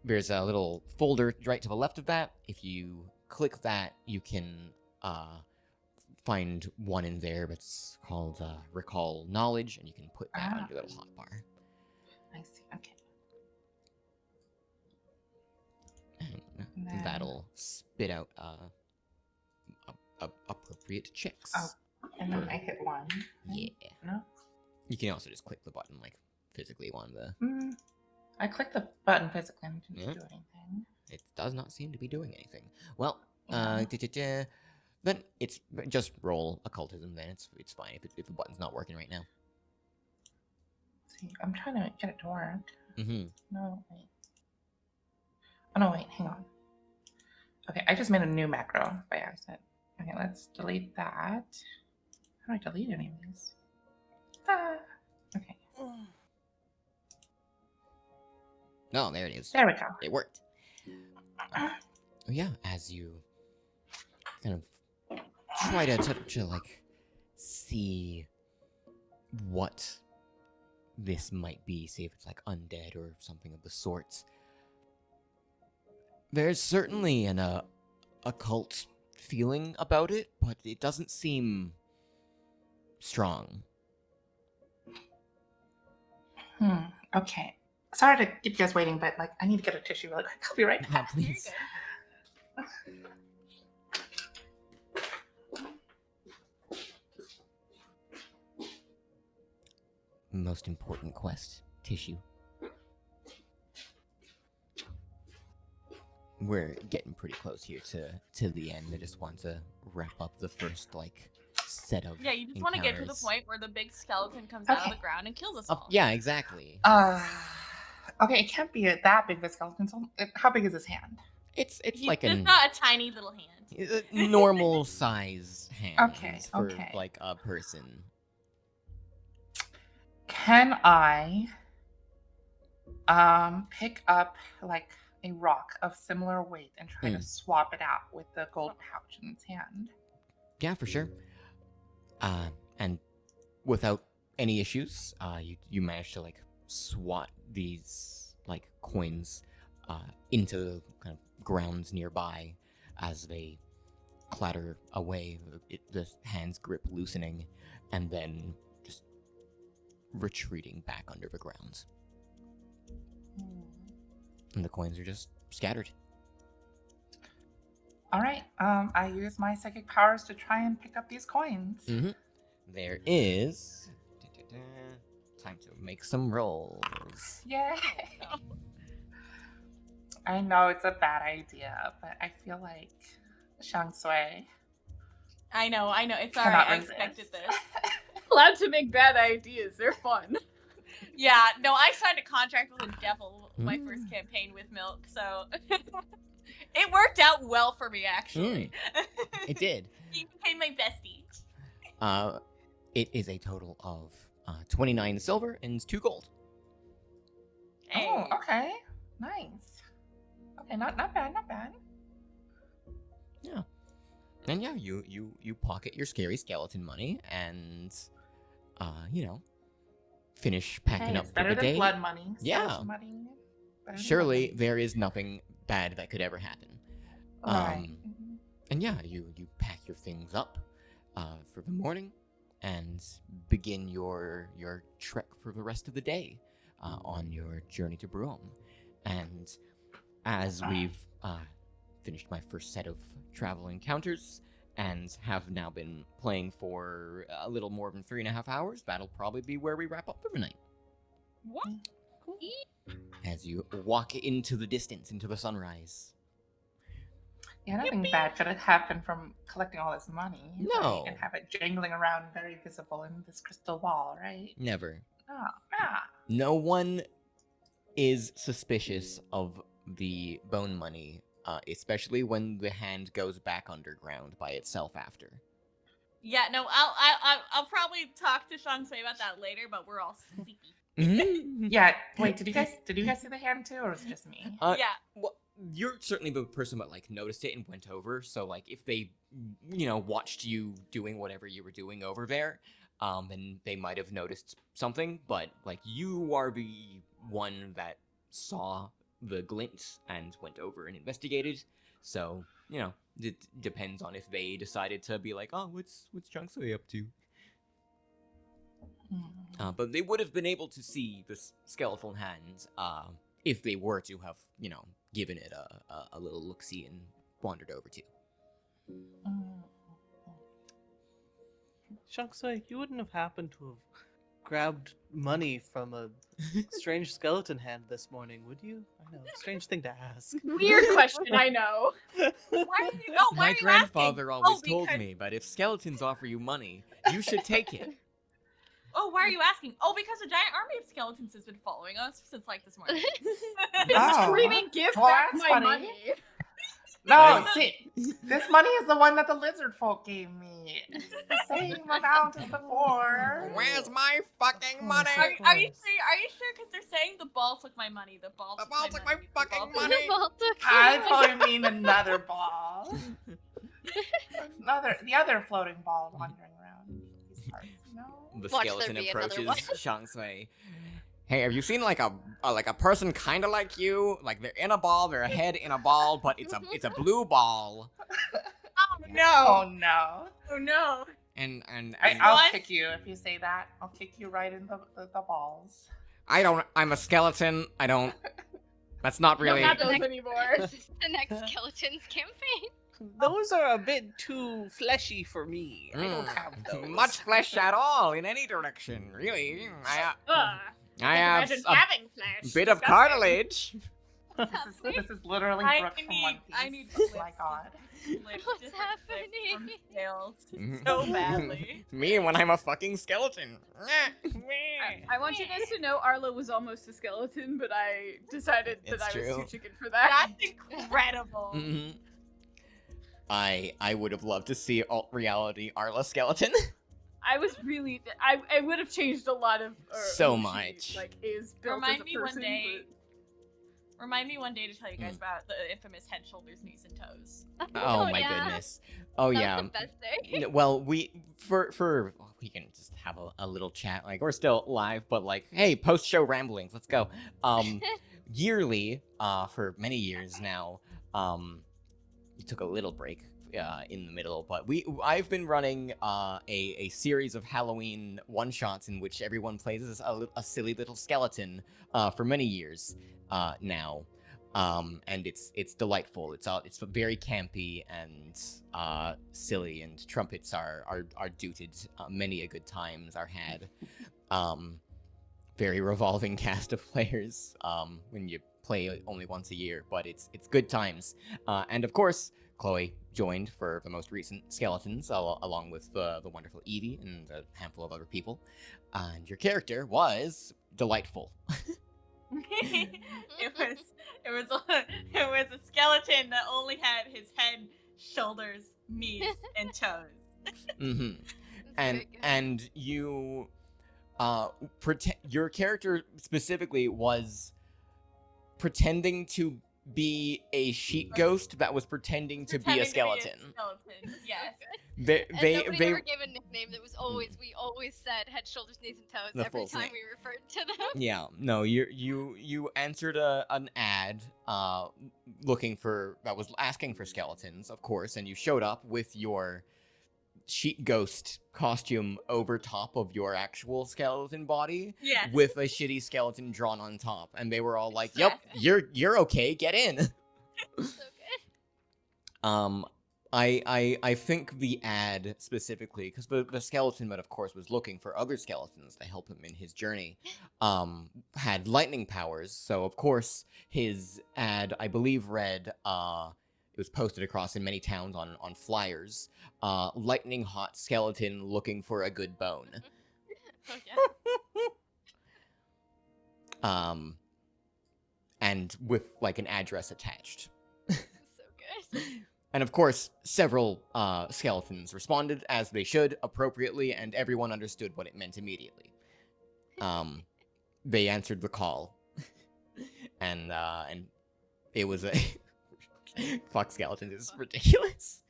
There's a little folder right to the left of that. If you click that, you can find one in there that's called Recall Knowledge, and you can put that on your little hotbar. I see. Okay. And that'll spit out appropriate checks. Oh, and then I hit one. Yeah. No. You can also just click the button, like, physically on the... I clicked the button physically and it didn't Yeah. do anything. It does not seem to be doing anything. Well, Yeah. then it's just roll occultism. Then it's fine if the button's not working right now. See, I'm trying to get it to work. Mm-hmm. No, wait. Oh no, wait, hang on. Okay, I just made a new macro by accident. Okay, let's delete that. How do I delete any of these? Okay. Oh, there it is. There we go. It worked. Yeah, as you kind of try to like see what this might be, see if it's like undead or something of the sorts. There's certainly an occult feeling about it, but it doesn't seem strong. Okay. Sorry to keep you guys waiting, but like I need to get a tissue really quick. I'll be right Yeah, back. please. Most important quest, tissue. We're getting pretty close here to the end. I just want to wrap up the first like set of Yeah, you just want to get to the encounters. point where the big skeleton comes out of Okay. the ground and kills us all. Yeah, exactly. Okay, it can't be that big of a skeleton. So how big is his hand? It's He's like just a not a tiny little hand. normal size hand for okay. like a person. Can I pick up like a rock of similar weight and try to swap it out with the gold pouch in its hand? Yeah, for sure. And without any issues, you manage to like swat these like coins into the kind of grounds nearby as they clatter away, the hand's grip loosening, and then just retreating back under the ground. And the coins are just scattered. All right. I use my psychic powers to try and pick up these coins. There is time to make some rolls. Yay! I know it's a bad idea, but I feel like Shang Sui I know. It's cannot alright. I resist. expected this. Allowed to make bad ideas. They're fun. Yeah, no, I signed a contract with a devil my first campaign with Milk, so it worked out well for me, actually. It did. He became my bestie. It is a total of 29 silver and 2 gold. Hey. Oh, okay. Nice. Okay, not bad, not bad. Yeah. And yeah, you pocket your scary skeleton money and finish packing Hey, up it's for better the than day. blood money. Yeah. Skeleton money. Better than Surely blood there is nothing bad that could ever happen. money. Right. And yeah, you pack your things up for the morning and begin your trek for the rest of the day on your journey to Broome. And as we've finished my first set of travel encounters and have now been playing for a little more than 3.5 hours, that'll probably be where we wrap up for the night. What? As you walk into the distance, into the sunrise. Yeah, nothing bad could have happened from collecting all this money. No. Right? And have it jangling around very visible in this crystal ball, right? Never. Oh, yeah. No one is suspicious of the bone money, especially when the hand goes back underground by itself after. Yeah, no, I'll probably talk to Shang Tsui about that later, but we're all sleepy. Yeah, wait, did you guys see the hand too, or was it just me? Yeah. Well, you're certainly the person that noticed it and went over. So if they, watched you doing whatever you were doing over there, then they might have noticed something. But you are the one that saw the glint and went over and investigated. So it depends on if they decided to be like, oh, what's Changsui up to? But they would have been able to see this skeletal hand if they were to have, given it a little look-see and wandered over to. Shangsui, you wouldn't have happened to have grabbed money from a strange skeleton hand this morning, would you? I know, strange thing to ask. Weird question, I know. Why are you? Oh, why My are you grandfather asking? always Oh, told because- me that if skeletons offer you money, you should take it. Oh, why are you asking? Oh, because a giant army of skeletons has been following us since this morning. Oh. Screaming, give Well, back that's my funny. money. No, Nice. see, this money is the one that the lizard folk gave me. It's the same amount as before. Where's my fucking money? Are you sure? Are you sure? Because they're saying the ball took my money. The ball The took ball my took money. my fucking The ball money. I probably mean another ball. The other floating ball wandering around these parts, no? The Watch there skeleton be another approaches one. Shangsui. Hey, have you seen a person kind of like you? Like they're in a ball, their head in a ball, but it's a blue ball. Oh no! Oh no! Oh no! And I'll What? kick you if you say that. I'll kick you right in the balls. I'm a skeleton. That's not really. Not those anymore. This is the next Skeletons campaign. Those are a bit too fleshy for me. I don't Mm. have those. Much flesh at all in any direction, really. I have Imagine a having flesh. bit of Disgusting. cartilage. This is literally I Brooke from need- One Piece. I need Oh lips. my god. Lips What's just happening? From scales Mhm. so badly. Me when I'm a fucking skeleton. I want you guys to know Arla was almost a skeleton, but I decided that It's I was true. too chicken for that. That's incredible. Mhm. I would have loved to see alt reality Arla skeleton. I was really. I would have changed a lot of. So who she, much. Is built Remind as a me one person, day. Remind me one day to tell you guys about the infamous head, shoulders, knees, and toes. Oh my yeah. goodness. Oh That yeah. was the best day. Well, we we can just have a little chat. We're still live, but hey, post show ramblings. Let's go. Yearly, for many years now, we took a little break in the middle, but I've been running a series of Halloween one shots in which everyone plays as a silly little skeleton for many years now. And it's delightful. It's very campy and silly, and trumpets are duted. Many a good times are had. Very revolving cast of players when you play only once a year, but it's good times. And of course, Chloe joined for the most recent Skeletons, along with the wonderful Evie and a handful of other people. And your character was delightful. it was a skeleton that only had his head, shoulders, knees, and toes. Mm-hmm. That's very good. And you your character specifically was pretending to be a sheet ghost that was pretending to be a skeleton. Yes. They And they nobody they ever gave a nickname. That was always we always said head, shoulders, knees, and toes The every full time name. we referred to them. yeah, no, you answered an ad looking for that was asking for skeletons, of course, and you showed up with your sheet ghost costume over top of your actual skeleton body Yeah. with a shitty skeleton drawn on top, and they were all like, Yes. "Yep, you're okay. Get in." So good. I think the ad specifically, because the skeleton man, of course, was looking for other skeletons to help him in his journey, had lightning powers. So of course his ad, I believe, read, it was posted across in many towns on flyers, lightning hot skeleton looking for a good bone. Oh yeah. And with like an address attached. So good. And of course, several skeletons responded, as they should, appropriately, and everyone understood what it meant immediately. They answered the call, and it was a fuck skeletons is ridiculous.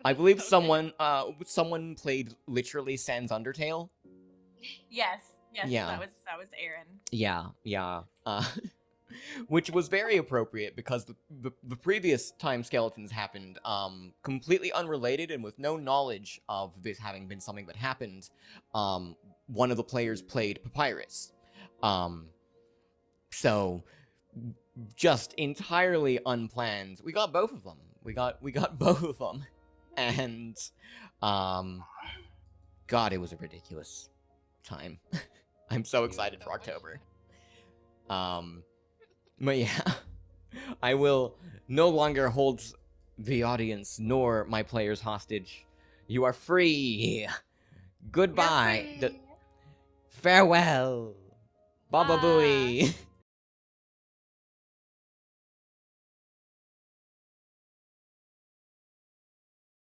I believe someone played literally Sans Undertale. Yes. Yeah. That was Aaron. Yeah. Which was very appropriate because the previous time skeletons happened, completely unrelated and with no knowledge of this having been something that happened, one of the players played Papyrus. So just entirely unplanned. We got both of them. We got both of them. And God, it was a ridiculous time. I'm so excited for October. But yeah, I will no longer hold the audience nor my players hostage. You are free. Goodbye. Farewell. Baba Booey.